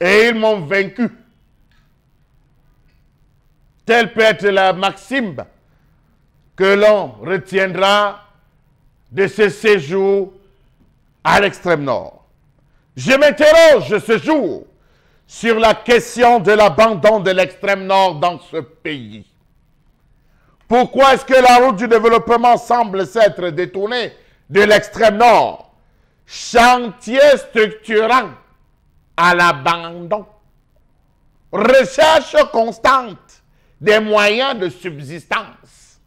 et ils m'ont vaincu. Telle peut être la maxime que l'on retiendra de ce séjour à l'extrême nord. Je m'interroge ce jour sur la question de l'abandon de l'extrême nord dans ce pays. Pourquoi est-ce que la route du développement semble s'être détournée de l'extrême nord? Chantier structurant à l'abandon. Recherche constante des moyens de subsistance.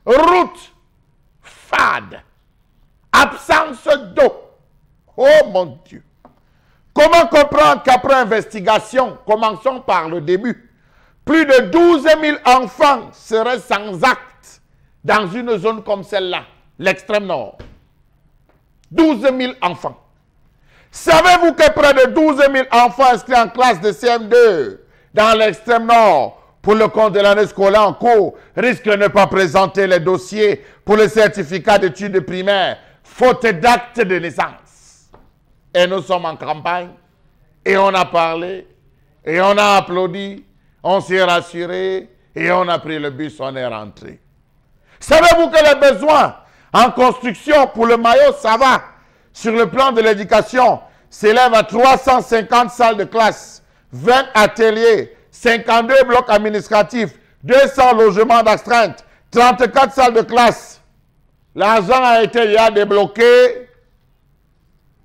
Route fade. Absence d'eau. Oh mon Dieu. Comment comprendre qu'après investigation, commençons par le début, plus de 12 000 enfants seraient sans acte dans une zone comme celle-là, l'extrême nord. 12 000 enfants. Savez-vous que près de 12 000 enfants inscrits en classe de CM2 dans l'extrême nord pour le compte de l'année scolaire en cours risquent de ne pas présenter les dossiers pour le certificat d'études primaires, faute d'acte de naissance? Et nous sommes en campagne, et on a parlé, et on a applaudi, on s'est rassuré, et on a pris le bus, on est rentré. Savez-vous que les besoins en construction pour le maillot, ça va, sur le plan de l'éducation, s'élèvent à 350 salles de classe, 20 ateliers, 52 blocs administratifs, 200 logements d'astreinte, 34 salles de classe. L'argent a été déjà débloqué,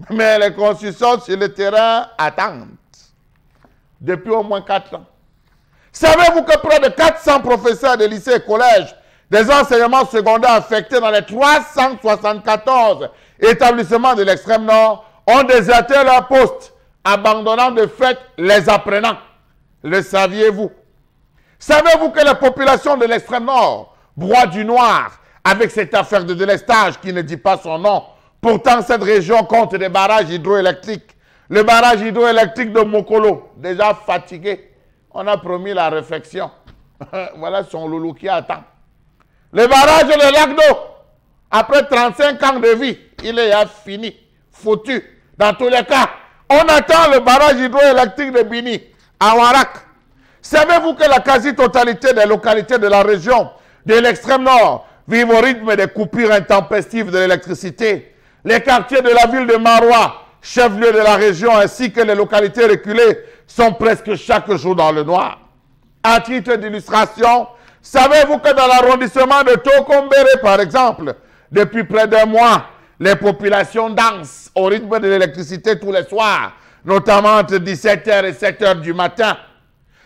mais les constructions sur le terrain attendent depuis au moins 4 ans. Savez-vous que près de 400 professeurs de lycées et collèges, des enseignements secondaires affectés dans les 374 établissements de l'extrême nord ont déserté leur poste, abandonnant de fait les apprenants? Le saviez-vous? Savez-vous que la population de l'extrême nord broie du noir avec cette affaire de délestage qui ne dit pas son nom? Pourtant, cette région compte des barrages hydroélectriques. Le barrage hydroélectrique de Mokolo, déjà fatigué, on a promis la réfection. Voilà son loulou qui attend. Le barrage de lac d'eau, après 35 ans de vie, il est fini, foutu. Dans tous les cas, on attend le barrage hydroélectrique de Bini, à Warak. Savez-vous que la quasi-totalité des localités de la région de l'extrême nord vivent au rythme des coupures intempestives de l'électricité? Les quartiers de la ville de Maroua, chef-lieu de la région, ainsi que les localités reculées, sont presque chaque jour dans le noir. À titre d'illustration, savez-vous que dans l'arrondissement de Tokombere, par exemple, depuis près d'un mois, les populations dansent au rythme de l'électricité tous les soirs, notamment entre 17h et 7h du matin?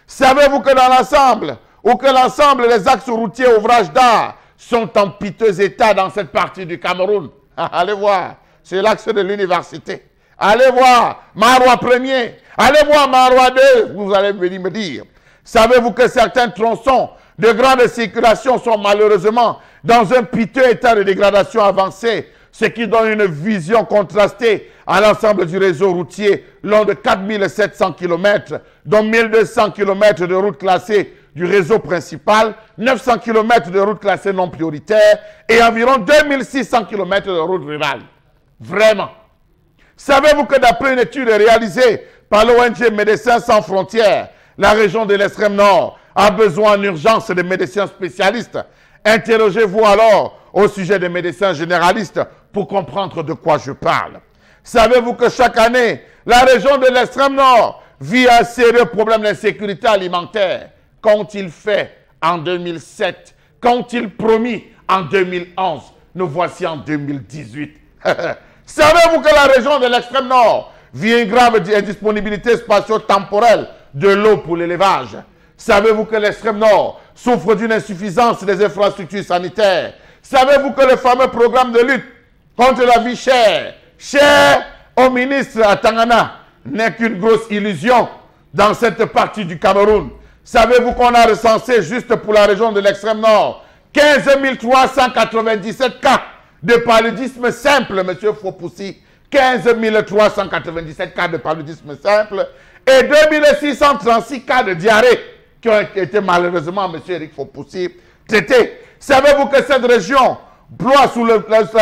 Savez-vous que dans l'ensemble, ou que l'ensemble des axes routiers ouvrages d'art sont en piteux état dans cette partie du Cameroun? Allez voir, c'est l'axe de l'université. Allez voir Maroua 1er, allez voir Maroua 2, vous allez venir me dire. Savez-vous que certains tronçons de grande circulation sont malheureusement dans un piteux état de dégradation avancée, ce qui donne une vision contrastée à l'ensemble du réseau routier long de 4700 km, dont 1200 km de routes classées du réseau principal, 900 km de routes classées non prioritaires et environ 2600 km de routes rurales. Vraiment. Savez-vous que d'après une étude réalisée par l'ONG Médecins sans frontières, la région de l'extrême nord a besoin en urgence de médecins spécialistes? Interrogez-vous alors au sujet des médecins généralistes pour comprendre de quoi je parle. Savez-vous que chaque année, la région de l'extrême nord vit un sérieux problème d'insécurité alimentaire? Qu'ont-ils fait en 2007? Qu'ont-ils promis en 2011? Nous voici en 2018. Savez-vous que la région de l'extrême nord vit une grave indisponibilité spatio-temporelle de l'eau pour l'élevage? Savez-vous que l'extrême nord souffre d'une insuffisance des infrastructures sanitaires? Savez-vous que le fameux programme de lutte contre la vie chère, cher au ministre à Tangana, n'est qu'une grosse illusion dans cette partie du Cameroun? Savez-vous qu'on a recensé juste pour la région de l'extrême nord 15 397 cas de paludisme simple, M. Fopoussi, 15 397 cas de paludisme simple et 2636 cas de diarrhée qui ont été malheureusement, M. Eric Fopoussi, traités. Savez-vous que cette région ploie sous la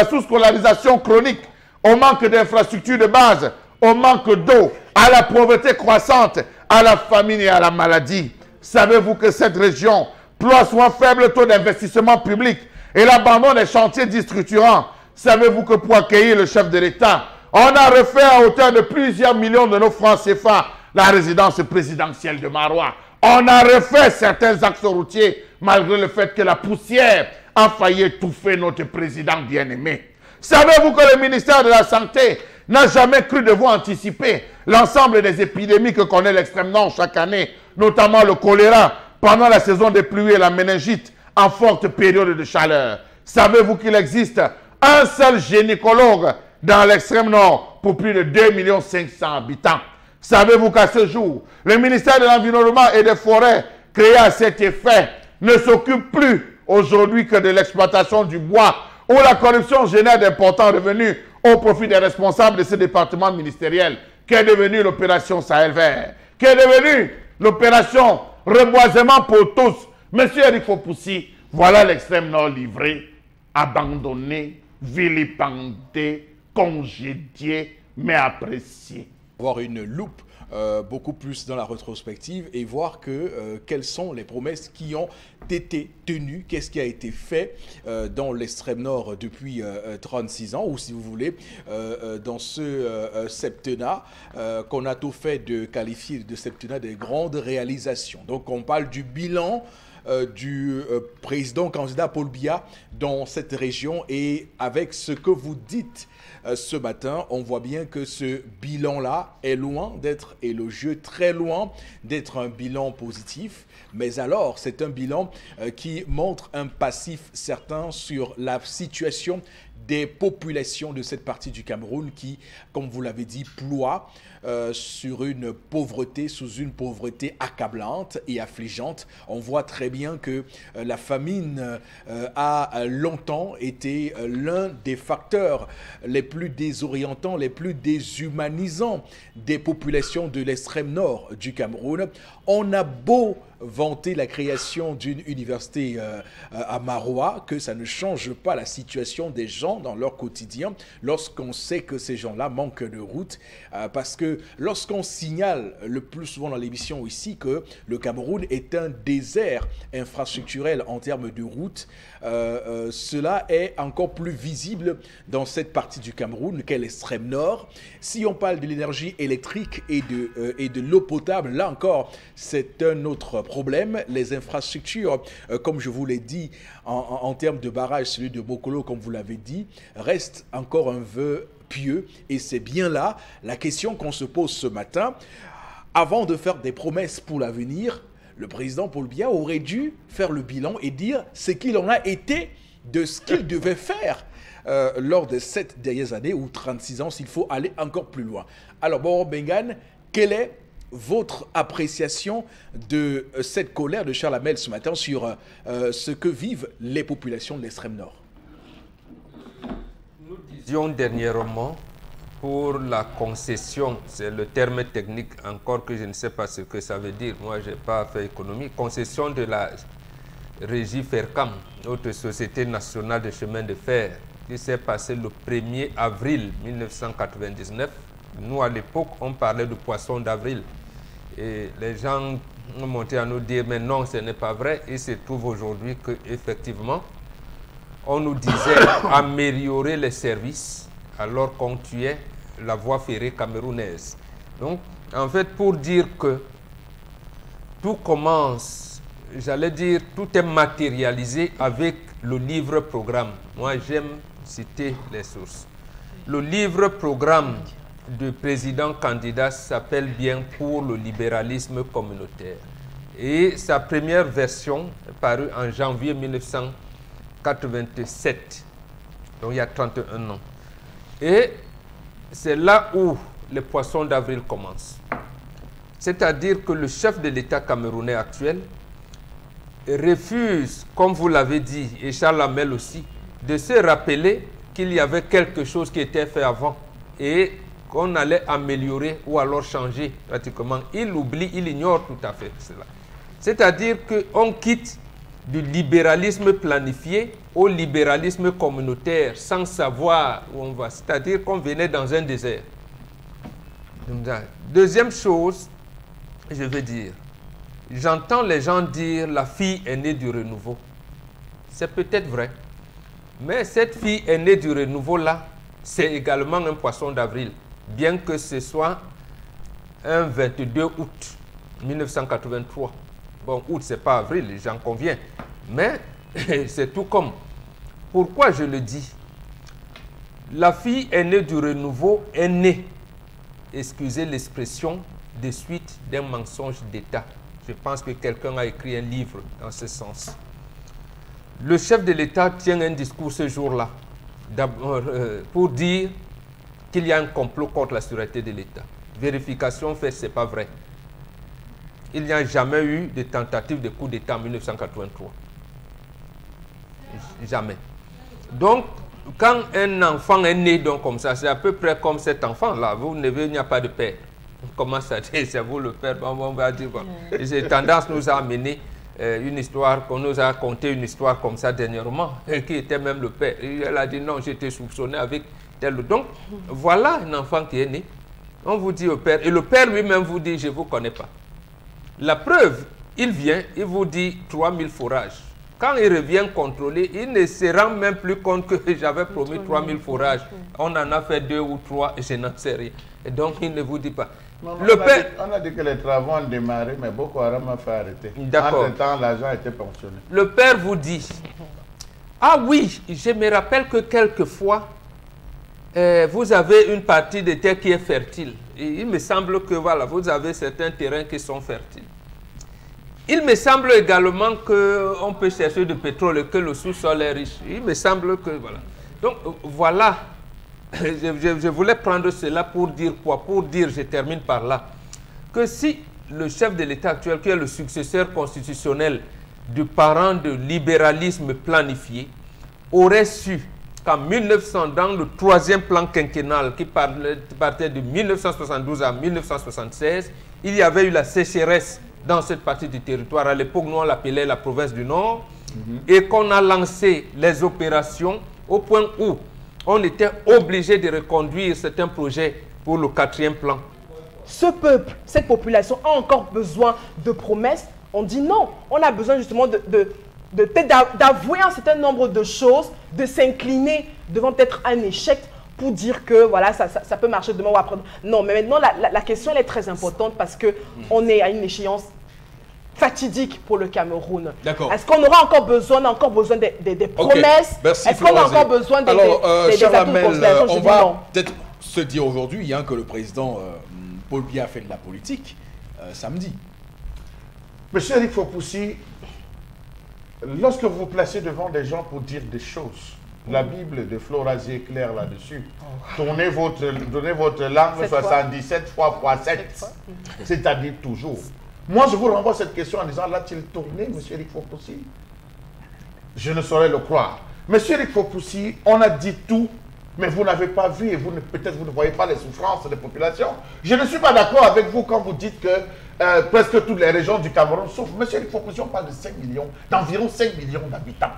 sous-scolarisation chronique, au manque d'infrastructures de base, au manque d'eau, à la pauvreté croissante, à la famine et à la maladie? Savez-vous que cette région ploie sous un faible taux d'investissement public et l'abandon des chantiers déstructurants? Savez-vous que pour accueillir le chef de l'État, on a refait à hauteur de plusieurs millions de nos francs CFA la résidence présidentielle de Maroua? On a refait certains axes routiers malgré le fait que la poussière a failli étouffer notre président bien-aimé. Savez-vous que le ministère de la Santé n'a jamais cru devoir anticiper l'ensemble des épidémies que connaît l'extrême nord chaque année, notamment le choléra pendant la saison des pluies et la méningite en forte période de chaleur? Savez-vous qu'il existe un seul gynécologue dans l'extrême nord pour plus de 2 500 000 habitants. Savez-vous qu'à ce jour, le ministère de l'Environnement et des Forêts, créé à cet effet, ne s'occupe plus aujourd'hui que de l'exploitation du bois, où la corruption génère d'importants revenus au profit des responsables de ce département ministériel, qu'est devenue l'opération Sahel Vert, qu'est devenue l'opération Reboisement pour tous. Monsieur Eric Fopoussi, voilà l'extrême nord livré, abandonné, vilipendé, congédié, mais apprécié. Avoir une loupe beaucoup plus dans la rétrospective et voir quelles sont les promesses qui ont été tenues, qu'est-ce qui a été fait dans l'extrême nord depuis 36 ans, ou si vous voulez, dans ce septennat qu'on a tout fait de qualifier de septennat des grandes réalisations. Donc on parle du bilan du président candidat Paul Biya dans cette région, et avec ce que vous dites ce matin, on voit bien que ce bilan-là est loin d'être élogieux, très loin d'être un bilan positif. Mais alors, c'est un bilan qui montre un passif certain sur la situation des populations de cette partie du Cameroun qui, comme vous l'avez dit, ploie sous une pauvreté accablante et affligeante. On voit très bien que la famine a longtemps été l'un des facteurs les plus désorientants, les plus déshumanisants des populations de l'extrême nord du Cameroun. On a beau vanter la création d'une université à Maroua, que ça ne change pas la situation des gens dans leur quotidien lorsqu'on sait que ces gens-là manquent de route, parce que lorsqu'on signale le plus souvent dans l'émission ici que le Cameroun est un désert infrastructurel en termes de route, cela est encore plus visible dans cette partie du Cameroun qu'est l'extrême nord. Si on parle de l'énergie électrique et de l'eau potable, là encore, c'est un autre problème. Les infrastructures, comme je vous l'ai dit, en termes de barrage, celui de Bokolo, comme vous l'avez dit, reste encore un vœu pieux. Et c'est bien là la question qu'on se pose ce matin. Avant de faire des promesses pour l'avenir, le président Paul Biya aurait dû faire le bilan et dire ce qu'il en a été de ce qu'il devait faire lors de 7 dernières années ou 36 ans, s'il faut aller encore plus loin. Alors, Boro Bengan, quelle est votre appréciation de cette colère de Charles Hamel ce matin sur ce que vivent les populations de l'extrême nord? Nous disions dernièrement, pour la concession, c'est le terme technique encore que je ne sais pas ce que ça veut dire, moi je n'ai pas fait économie, concession de la régie Fercam, notre Société nationale de chemin de fer, qui s'est passé le 1er avril 1999. Nous, à l'époque, on parlait de poisson d'avril. Et les gens ont monté à nous dire, mais non, ce n'est pas vrai. Il se trouve aujourd'hui qu'effectivement, on nous disait améliorer les services alors qu'on tuait la voie ferrée camerounaise. Donc, en fait, pour dire que tout commence, j'allais dire, tout est matérialisé avec le livre-programme. Moi, j'aime citer les sources. Le livre-programme du président candidat s'appelle bien Pour le libéralisme communautaire. Et sa première version est parue en janvier 1987, donc il y a 31 ans. Et c'est là où les poissons d'avril commencent. C'est-à-dire que le chef de l'État camerounais actuel refuse, comme vous l'avez dit, et Charles Hamel aussi, de se rappeler qu'il y avait quelque chose qui était fait avant et qu'on allait améliorer ou alors changer pratiquement. Il oublie, il ignore tout à fait cela. C'est-à-dire qu'on quitte du libéralisme planifié au libéralisme communautaire sans savoir où on va. C'est-à-dire qu'on venait dans un désert. Deuxième chose, je veux dire, j'entends les gens dire la fille est née du renouveau. C'est peut-être vrai. Mais cette fille est née du renouveau-là, c'est également un poisson d'avril. Bien que ce soit un 22 août 1983. Bon, août, ce n'est pas avril, j'en conviens. Mais c'est tout comme. Pourquoi je le dis? La fille est née du renouveau, est née, excusez l'expression, de suite d'un mensonge d'État. Je pense que quelqu'un a écrit un livre dans ce sens. Le chef de l'État tient un discours ce jour-là pour dire qu'il y a un complot contre la sûreté de l'État. Vérification faite, ce n'est pas vrai. Il n'y a jamais eu de tentative de coup d'État en 1983. Jamais. Donc, quand un enfant est né donc comme ça, c'est à peu près comme cet enfant-là. Vous ne il n'y a pas de père. Comment ça dit? C'est vous le père. On va dire quoi. Cette tendance nous a amené une histoire, qu'on nous a conté une histoire comme ça dernièrement, qui était même le père. Elle a dit non, j'étais soupçonné avec tel. Donc, voilà un enfant qui est né. On vous dit au père, et le père lui-même vous dit, je ne vous connais pas. La preuve, il vient, il vous dit 3000 fourrages. Quand il revient contrôler, il ne se rend même plus compte que j'avais promis 3000 fourrages. On en a fait 2 ou 3, je n'en sais rien. Et donc, il ne vous dit pas. Non, le père... on a dit que les travaux ont démarré, mais Boko Haram a fait arrêter. D'accord. Entre-temps, l'argent a été pensionné. Le père vous dit, ah oui, je me rappelle que quelquefois, vous avez une partie de terre qui est fertile. Et il me semble que voilà, vous avez certains terrains qui sont fertiles. Il me semble également qu'on peut chercher du pétrole et que le sous-sol est riche. Il me semble que voilà. Donc voilà, je voulais prendre cela pour dire quoi? Pour dire, je termine par là, que si le chef de l'État actuel, qui est le successeur constitutionnel du parent de libéralisme planifié, aurait su qu'en 1900, dans le 3e plan quinquennal qui partait de 1972 à 1976, il y avait eu la sécheresse dans cette partie du territoire. À l'époque, nous on l'appelait la province du Nord, et qu'on a lancé les opérations au point où on était obligé de reconduire certains projets pour le 4e plan. Ce peuple, cette population a encore besoin de promesses. On dit non. On a besoin justement d'avouer un certain nombre de choses, de s'incliner devant peut-être un échec pour dire que voilà, ça peut marcher demain ou après. Non, mais maintenant, la question elle est très importante parce qu'on est à une échéance fatidique pour le Cameroun. D'accord. Est-ce qu'on aura encore besoin des promesses? Merci, est-ce qu'on a encore besoin des cher atouts de Lamel, considération? on va peut-être se dire aujourd'hui que le président Paul Biya a fait de la politique samedi. Monsieur Eric Fopoussi, lorsque vous vous placez devant des gens pour dire des choses, la Bible de Florazier est claire là-dessus. Donnez votre langue 77 fois x 7, c'est-à-dire toujours. Moi, je vous renvoie cette question en disant, l'a-t-il tourné, monsieur Eric Fopoussi? Je ne saurais le croire. Monsieur Eric Fopoussi, on a dit tout, mais vous n'avez pas vu et peut-être vous ne voyez pas les souffrances des populations. Je ne suis pas d'accord avec vous quand vous dites que presque toutes les régions du Cameroun souffrent. Monsieur Eric Fopoussi, on parle de 5 millions, d'environ 5 millions d'habitants.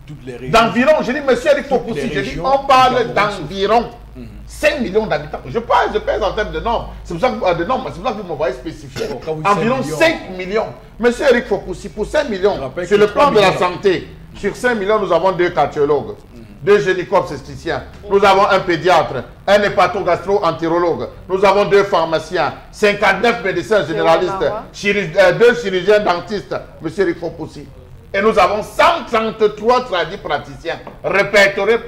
Toutes les régions. D'environ, je dis, monsieur Eric Fopoussi, je dis, on parle d'environ 5 millions d'habitants. Je pèse en termes de nombre. C'est pour ça que vous me voyez spécifier. Environ 5 millions. Monsieur Eric Fopoussi, pour 5 millions, sur le plan de la santé, sur 5 millions, nous avons 2 cardiologues, 2 gynéco-obstétriciens, nous avons un pédiatre, un hépatogastro-entérologue, nous avons 2 pharmaciens, 59 médecins généralistes, 2 chirurgiens dentistes, monsieur Eric Fopoussi. Et nous avons 133 tradis praticiens répertoriés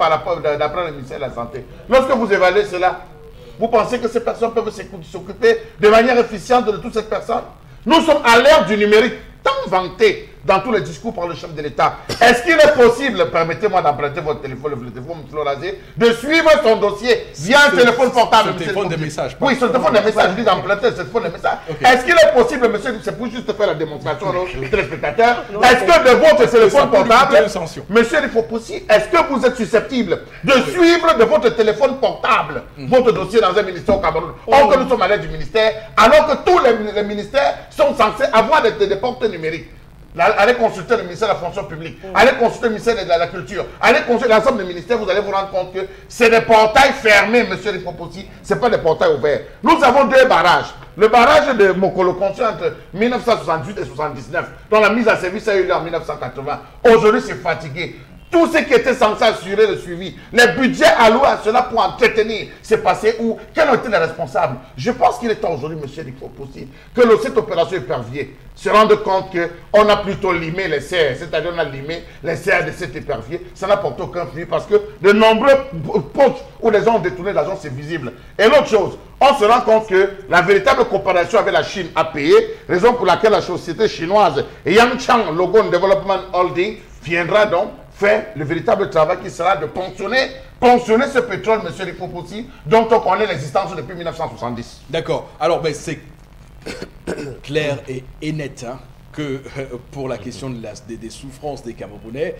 d'après le ministère de la Santé. Lorsque vous évaluez cela, vous pensez que ces personnes peuvent s'occuper de manière efficiente de toutes ces personnes? Nous sommes à l'ère du numérique, tant vanté dans tous les discours par le chef de l'État. Est-ce qu'il est possible, permettez-moi d'emprunter votre téléphone, le téléphone Florazier, de suivre son dossier via un téléphone portable? Ce téléphone de messages. Oui, ce téléphone de messages, je dis d'emprunter ce téléphone de messages. Est-ce qu'il est possible, monsieur, c'est pour juste faire la démonstration aux téléspectateurs, est-ce que de votre téléphone portable, monsieur il faut aussi, est-ce que vous êtes susceptible de suivre de votre téléphone portable votre dossier dans un ministère au Cameroun? Or que nous sommes à l'aide du ministère, alors que tous les ministères sont censés avoir des portes numériques. Allez consulter le ministère de la fonction publique, allez consulter le ministère de la culture, allez consulter l'ensemble des ministères, vous allez vous rendre compte que c'est des portails fermés, monsieur le Fopoussi, ce n'est pas des portails ouverts. Nous avons 2 barrages. Le barrage de Mokolo construit entre 1968 et 1979, dont la mise en service a eu lieu en 1980. Aujourd'hui, c'est fatigué. Tout ce qui était censé assurer le suivi, les budgets alloués à cela pour entretenir, c'est passé où? Quels ont été les responsables? Je pense qu'il est temps aujourd'hui, monsieur Eric Fopoussi, que cette opération épervier se rende compte qu'on a plutôt limé les serres, c'est-à-dire on a limé les serres de cet épervier. Ça n'apporte aucun fruit parce que de nombreux postes où les gens ont détourné l'argent, c'est visible. Et l'autre chose, on se rend compte que la véritable coopération avec la Chine a payé, raison pour laquelle la société chinoise Yangchang Logon Development Holding viendra donc faire le véritable travail qui sera de ponctionner ce pétrole, monsieur Eric Foposi, dont on connaît l'existence depuis 1970. D'accord. Alors, ben, c'est clair et net hein, que pour la question des souffrances des Camerounais,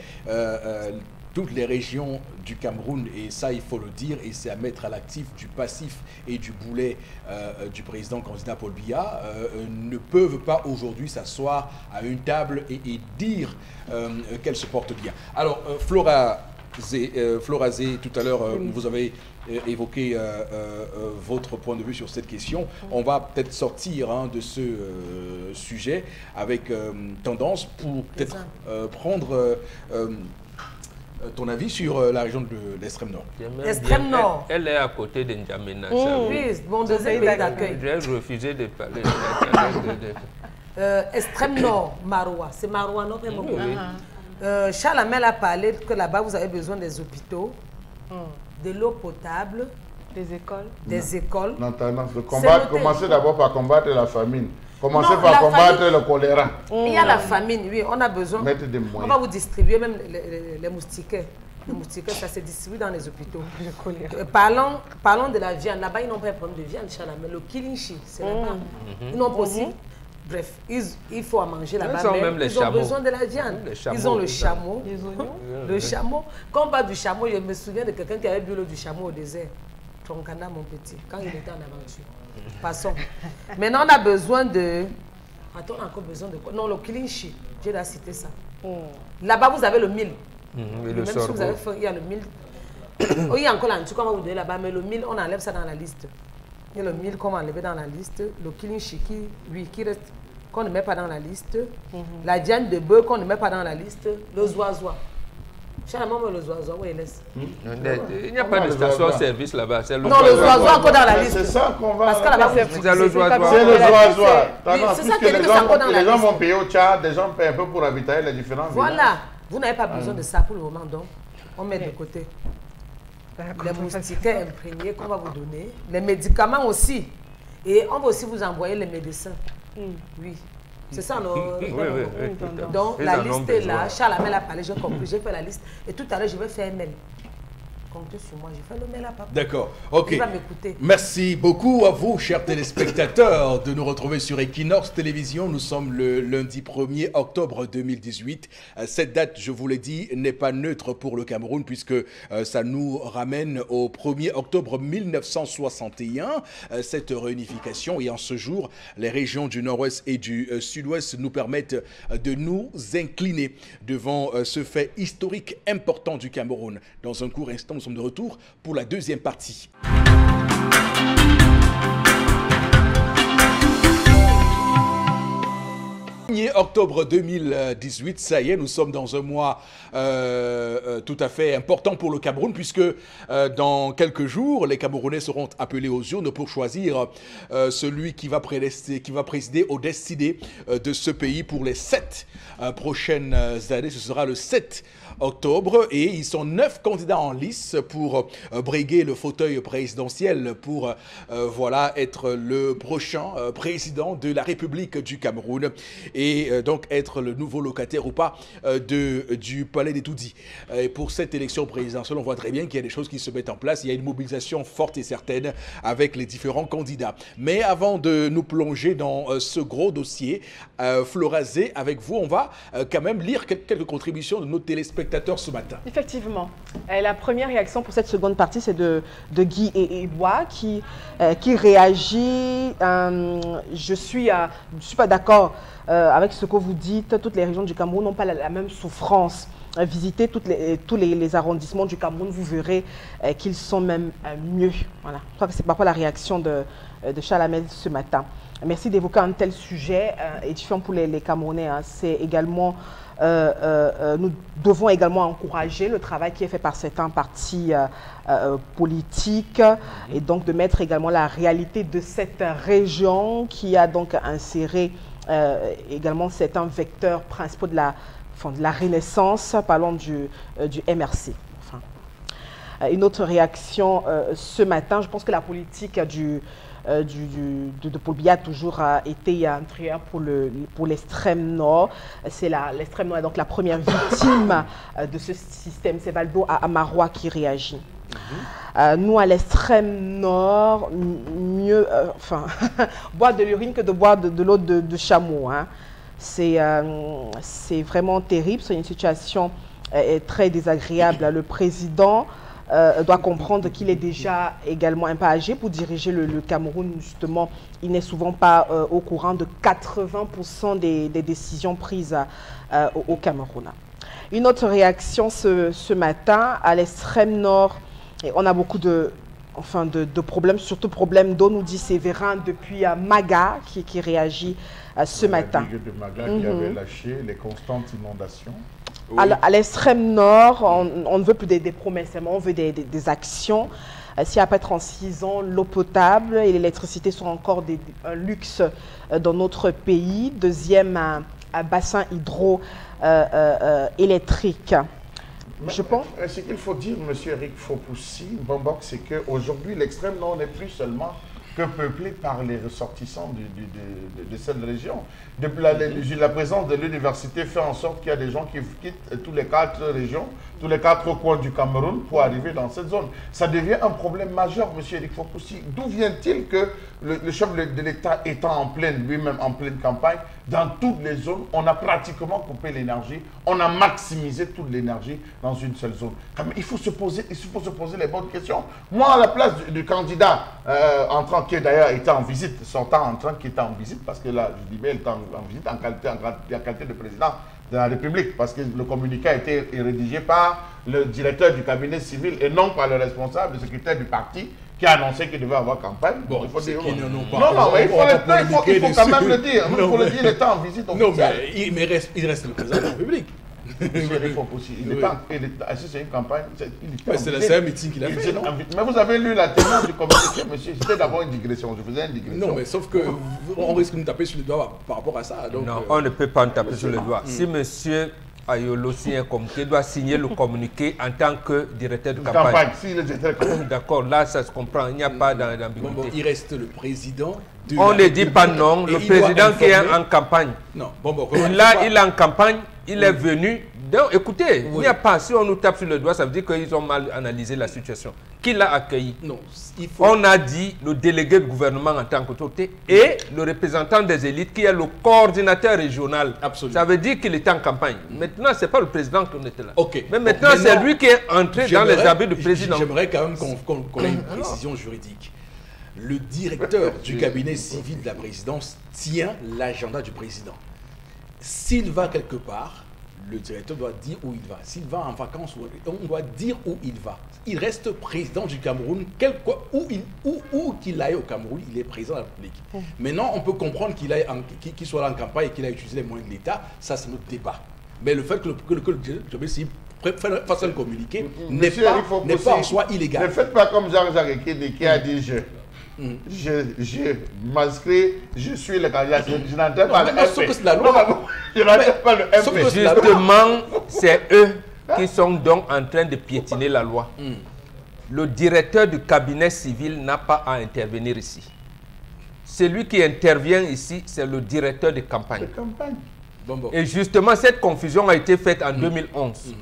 toutes les régions du Cameroun, et ça il faut le dire, et c'est à mettre à l'actif du passif et du boulet du président candidat Paul Biya, ne peuvent pas aujourd'hui s'asseoir à une table et dire qu'elle se porte bien. Alors, Flora Zé, tout à l'heure, vous avez évoqué votre point de vue sur cette question. On va peut-être sortir hein, de ce sujet avec tendance pour peut-être prendre ton avis sur la région de l'extrême nord. Extrême nord. Elle est à côté de N'Djamena. Oui, mon deuxième pays d'accueil. J'ai refusé de parler Extrême nord, Maroua. C'est Maroua, non? Charles Amel a parlé que là-bas, vous avez besoin des hôpitaux, de l'eau potable, des écoles. Des écoles. Non, tendance de combattre. Commencez d'abord par combattre la famine. Commencez Non, par la combattre famine- le choléra. Il y a la famine, oui, on a besoin. Mettre des On moyens. va vous distribuer même les moustiquaires. Les moustiquaires, ça se distribue dans les hôpitaux. Parlons de la viande. Là-bas, ils n'ont pas un problème de viande, Charles, mais le kilinchi, c'est là-bas. Ils n'ont pas aussi. Bref, il faut à manger là-bas. Ils ont mais même les ils ont chameaux. besoin de la viande. Les chameaux, Ils ont le c'est ça. chameau. Le chameau. Quand on parle du chameau, je me souviens de quelqu'un qui avait bu l'eau du chameau au désert. Troncana, mon petit, quand il était en aventure. Passons. Maintenant, on a besoin de... Attends, on a encore besoin de quoi? Non, le kilinchi. J'ai déjà cité ça. Là-bas, vous avez le mil. Même si vous avez fait, il y a le mil. Oh, il y a encore là, on va vous donner là-bas, mais le mil, on enlève ça dans la liste. Il y a le mil qu'on va enlever dans la liste. Le kilinchi qui reste, qu'on ne met pas dans la liste. La viande de bœuf qu'on ne met pas dans la liste. Le zoazoa. Charles, le zoazoa, où il laisse? Il n'y a pas de station-service là-bas. Non, le zoazoa encore dans la liste. C'est ça qu'on va... Parce que là-bas, C'est le zoazoa. C'est le zoazoa. Oui, c'est ça qui est dit que ça compte dans la Les gens liste. vont payer au Tchad, des gens paient un peu pour habiter les différents villages. Voilà. Vous n'avez pas besoin de ça pour le moment, donc on met de côté. Les moustiquaires imprégnés qu'on va vous donner. Les médicaments aussi. Et on va aussi vous envoyer les médecins. Oui. C'est ça, non? Oui. Donc, Ils la en ont liste est là. besoin. Charles Amel a parlé, j'ai compris, j'ai fait la liste. Et tout à l'heure, je vais faire un mail. Comptez sur moi, j'ai fait le mail à papa. D'accord, ok. Il va m'écouter. Merci beaucoup à vous, chers téléspectateurs, de nous retrouver sur Equinox Télévision. Nous sommes le lundi 1er octobre 2018. Cette date, je vous l'ai dit, n'est pas neutre pour le Cameroun puisque ça nous ramène au 1er octobre 1961, cette réunification. Et en ce jour, les régions du nord-ouest et du sud-ouest nous permettent de nous incliner devant ce fait historique important du Cameroun. Dans un court instant, nous sommes de retour pour la deuxième partie. 1er octobre 2018, ça y est, nous sommes dans un mois tout à fait important pour le Cameroun puisque dans quelques jours, les Camerounais seront appelés aux urnes pour choisir celui qui va présider aux destinées de ce pays pour les 7 prochaines années. Ce sera le 7 octobre et ils sont 9 candidats en lice pour briguer le fauteuil présidentiel pour voilà, être le prochain président de la République du Cameroun et donc être le nouveau locataire ou pas du palais des Toudis. Et pour cette élection présidentielle, on voit très bien qu'il y a des choses qui se mettent en place. Il y a une mobilisation forte et certaine avec les différents candidats. Mais avant de nous plonger dans ce gros dossier, Flora Zé, avec vous, on va quand même lire quelques contributions de nos téléspectateurs ce matin. Effectivement. La première réaction pour cette seconde partie, c'est de Guy et Bois qui réagit. Je suis pas d'accord avec ce que vous dites. Toutes les régions du Cameroun n'ont pas la même souffrance. Visitez tous les arrondissements du Cameroun, vous verrez qu'ils sont même mieux. Voilà. Je crois que c'est parfois la réaction de Charles Amel ce matin. Merci d'évoquer un tel sujet édifiant pour les Camerounais. Hein. C'est également, nous devons également encourager le travail qui est fait par certains partis politiques et donc de mettre également la réalité de cette région qui a donc inséré également certains vecteurs principaux de la Renaissance, parlons du MRC. Enfin, une autre réaction ce matin, je pense que la politique de Paul Biya a toujours été un triomphe pour l'extrême nord. C'est l'extrême nord est donc la première victime de ce système. C'est Valdo Amarois qui réagit. Nous, à l'extrême nord, mieux, boire de l'urine que de boire de l'eau de chameau. Hein. C'est vraiment terrible. C'est une situation très désagréable. Le président doit comprendre qu'il est déjà également un peu âgé pour diriger le Cameroun. Justement, il n'est souvent pas au courant de 80% des décisions prises au Cameroun. Une autre réaction ce matin, à l'extrême nord, et on a beaucoup de problèmes, surtout problèmes d'eau, nous dit Séverin depuis Maga qui réagit ce matin. La digue de Maga qui avait lâché les constantes inondations. Oui. À l'extrême nord, on ne veut plus des promesses, on veut des actions. Si après 36 ans, l'eau potable et l'électricité sont encore un luxe dans notre pays. Deuxième, un bassin hydroélectrique. Je pense. Ce qu'il faut dire, M. Eric Fopoussi, Bombok, c'est qu'aujourd'hui, l'extrême nord n'est plus seulement que peuplé par les ressortissants de cette région. Depuis la présence de l'université fait en sorte qu'il y a des gens qui quittent tous les 4 régions, tous les 4 coins du Cameroun pour arriver dans cette zone. Ça devient un problème majeur, M. Eric Fopoussi. D'où vient-il que le chef de l'État étant lui-même en pleine campagne, dans toutes les zones, on a pratiquement coupé l'énergie, on a maximisé toute l'énergie dans une seule zone. Il faut se poser les bonnes questions. Moi, à la place du candidat entrant, qui d'ailleurs était en visite, sortant entrant, qui était en visite, parce que là, je dis bien, il était en visite en qualité de président de la République, parce que le communiqué a été rédigé par le directeur du cabinet civil et non par le responsable, le secrétaire du parti, qui a annoncé qu'il devait avoir campagne. Bon, il faut dire, non, mais il faut quand même le dire. Il faut le dire, il était en visite officielle. Non, mais il reste le président de la République. C'est une campagne. C'est un meeting qu'il a fait, non? Mais vous avez lu la témoin du communiqué, monsieur. C'était d'abord une digression. Je faisais une digression. Non, mais sauf qu'on risque de nous taper sur le doigt par rapport à ça. Donc, non, on ne peut pas nous taper sur le doigt. Si monsieur Ayolo signe un communiqué, doit signer le communiqué en tant que directeur de campagne. D'accord, là ça se comprend, il n'y a pas d'ambiguïté. Bon, il reste le président. On ne dit pas non, le président qui est en campagne. Non, là, il est en campagne, il est venu. Donc, écoutez, il n'y a pas, si on nous tape sur le doigt, ça veut dire qu'ils ont mal analysé la situation. Qui l'a accueilli? Non, il faut... On a dit le délégué de gouvernement en tant qu'autorité et le représentant des élites qui est le coordinateur régional. Absolument. Ça veut dire qu'il était en campagne. Maintenant, ce n'est pas le président qui était là. Okay. Mais maintenant, c'est lui qui est entré dans les habits du président. J'aimerais quand même qu'on ait une précision juridique. Le directeur du cabinet civil de la présidence tient l'agenda du président. S'il va quelque part, le directeur doit dire où il va. S'il va en vacances, on doit dire où il va. Il reste président du Cameroun, où qu'il aille au Cameroun, il est président de la République. Maintenant, on peut comprendre qu'il soit là en campagne et qu'il a utilisé les moyens de l'État, ça c'est notre débat. Mais le fait que le cabinet civil fasse un communiqué n'est pas en soi illégal. Ne faites pas comme Jean-Jacques Ekene qui a dit je m'inscris, je suis le candidat. Je n'entends pas le MP. C'est la loi. Je n'entends pas le MP. Justement, c'est eux qui sont donc en train de piétiner la loi. Le directeur du cabinet civil n'a pas à intervenir ici. Celui qui intervient ici, c'est le directeur de campagne. Et justement, cette confusion a été faite en 2011.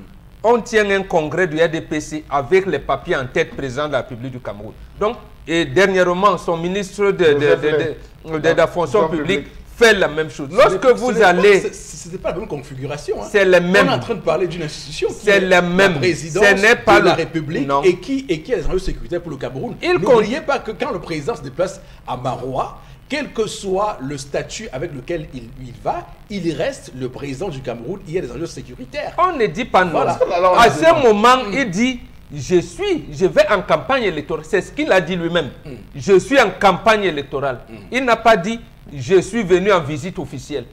On tient un congrès du RDPC avec les papiers en tête président de la République du Cameroun. Donc, et dernièrement, son ministre de la fonction publique fait la même chose. Lorsque vous allez... Ce n'est pas la même configuration. Hein. C'est le même. On est en train de parler d'une institution qui est la présidence de la République et qui a des enjeux sécuritaires pour le Cameroun. N'oubliez pas que quand le président se déplace à Maroua, quel que soit le statut avec lequel il va, il reste le président du Cameroun. Il y a des enjeux sécuritaires. On ne dit pas non. Voilà. À ce moment, il dit... Je vais en campagne électorale. C'est ce qu'il a dit lui-même. Je suis en campagne électorale. Il n'a pas dit, je suis venu en visite officielle.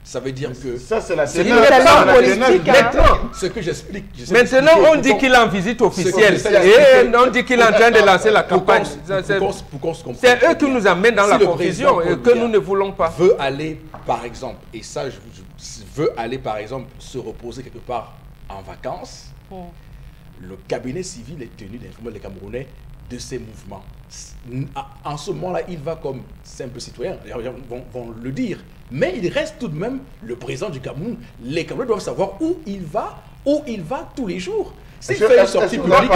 Ça veut dire que... Ça, c'est la politique. Ce que j'explique... Maintenant, on dit qu'il est en visite officielle. Et on dit qu'il est en train de lancer la campagne. C'est eux qui nous amènent dans la confusion et que nous ne voulons pas. Veut aller, par exemple, et ça, veut aller, par exemple, se reposer quelque part en vacances. Le cabinet civil est tenu d'informer les Camerounais de ces mouvements. En ce moment-là, il va comme simple citoyen, les gens vont le dire, mais il reste tout de même le président du Cameroun. Les Camerounais doivent savoir où il va tous les jours. S'il fait une sortie publique,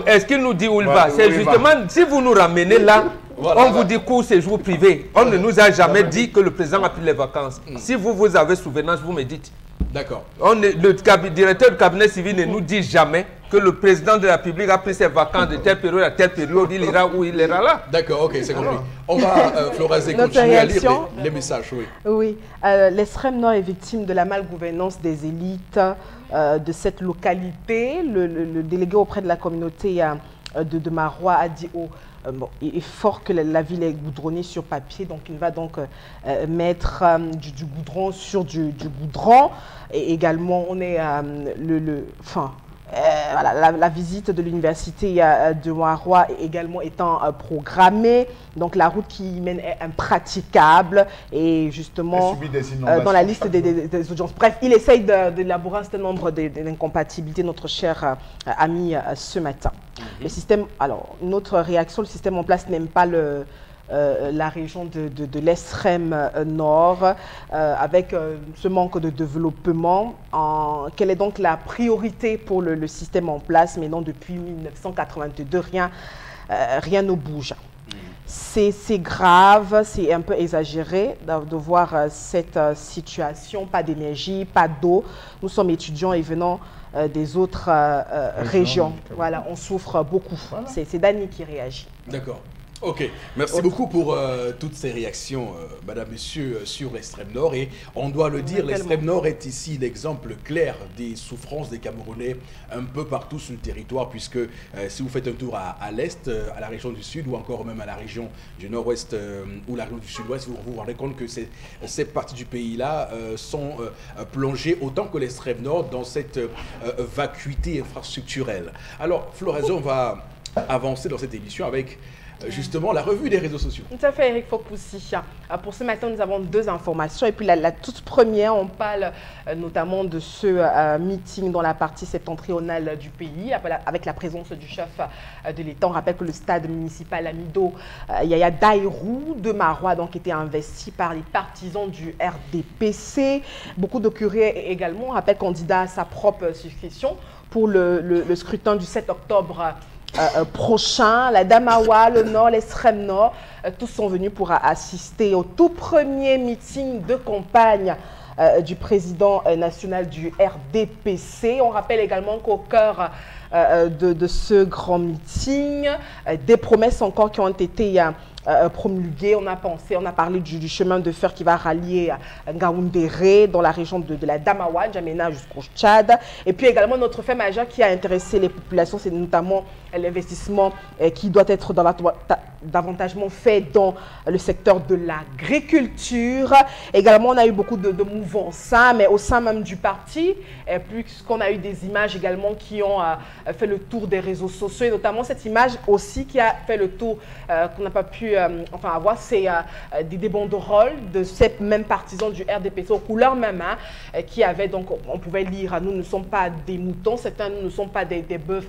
est-ce qu'il nous dit où il va? C'est justement, si vous nous ramenez là, on vous dit court séjour privé. On ne nous a jamais dit que le président a pris les vacances. Si vous avez souvenance, vous me dites. D'accord. Le directeur du cabinet civil ne nous dit jamais que le président de la République a pris ses vacances de telle période à telle période, il ira où il ira là. D'accord, ok, c'est compris. On va, Florazé, continuer à lire les messages. Oui, oui. L'extrême nord est victime de la malgouvernance des élites de cette localité. Le délégué auprès de la communauté de Marois a dit bon, il est fort que la ville est goudronnée sur papier, donc il va donc mettre du goudron sur du goudron. Et également, on est voilà, la visite de l'université de Marois également étant programmée. Donc la route qui y mène est impraticable et justement dans la liste des audiences. Bref, il essaye d'élaborer un certain nombre d'incompatibilités, notre cher ami, ce matin. Le système, alors, notre réaction, le système en place n'aime pas la région de l'extrême nord, avec ce manque de développement. Quelle est donc la priorité pour le système en place? Mais non, depuis 1982, rien ne bouge. C'est grave, c'est un peu exagéré de voir cette situation, pas d'énergie, pas d'eau. Nous sommes étudiants et venant des autres régions. Voilà, on souffre beaucoup. Voilà. C'est Dani qui réagit. D'accord. Ok, merci beaucoup pour toutes ces réactions, madame, monsieur, sur l'extrême nord. Et on doit le dire, l'extrême nord est ici l'exemple clair des souffrances des Camerounais un peu partout sur le territoire, puisque si vous faites un tour à l'est, à la région du sud, ou encore même à la région du nord-ouest ou la région du sud-ouest, vous vous rendez compte que ces parties du pays-là sont plongées autant que l'extrême nord dans cette vacuité infrastructurelle. Alors, Florazé, on va avancer dans cette émission avec justement la revue des réseaux sociaux. Tout à fait, Eric Fopoussi. Pour ce matin, nous avons deux informations. Et puis la toute première, on parle notamment de ce meeting dans la partie septentrionale du pays, avec la présence du chef de l'État. On rappelle que le stade municipal Amido Yaya Daïrou de Marois donc était investi par les partisans du RDPC. Beaucoup de curés également, on rappelle, candidat à sa propre succession pour le scrutin du 7 octobre prochain. La Damawa, le Nord, l'extrême Nord, tous sont venus pour assister au tout premier meeting de campagne du président national du RDPC. On rappelle également qu'au cœur de ce grand meeting, des promesses encore qui ont été promulguées. On a parlé du chemin de fer qui va rallier Ngaoundéré dans la région de la Damawa, N'Djamena jusqu'au Tchad. Et puis également notre fait majeur qui a intéressé les populations, c'est notamment l'investissement qui doit être davantage fait dans le secteur de l'agriculture. Également, on a eu beaucoup de mouvances, mais au sein même du parti, puisqu'on a eu des images également qui ont fait le tour des réseaux sociaux, et notamment cette image aussi qui a fait le tour, qu'on n'a pas pu avoir, c'est des banderoles de ces mêmes partisans du RDPC aux couleurs même, qui avaient donc, on pouvait lire, nous ne sommes pas des moutons, certains nous ne sommes pas des bœufs,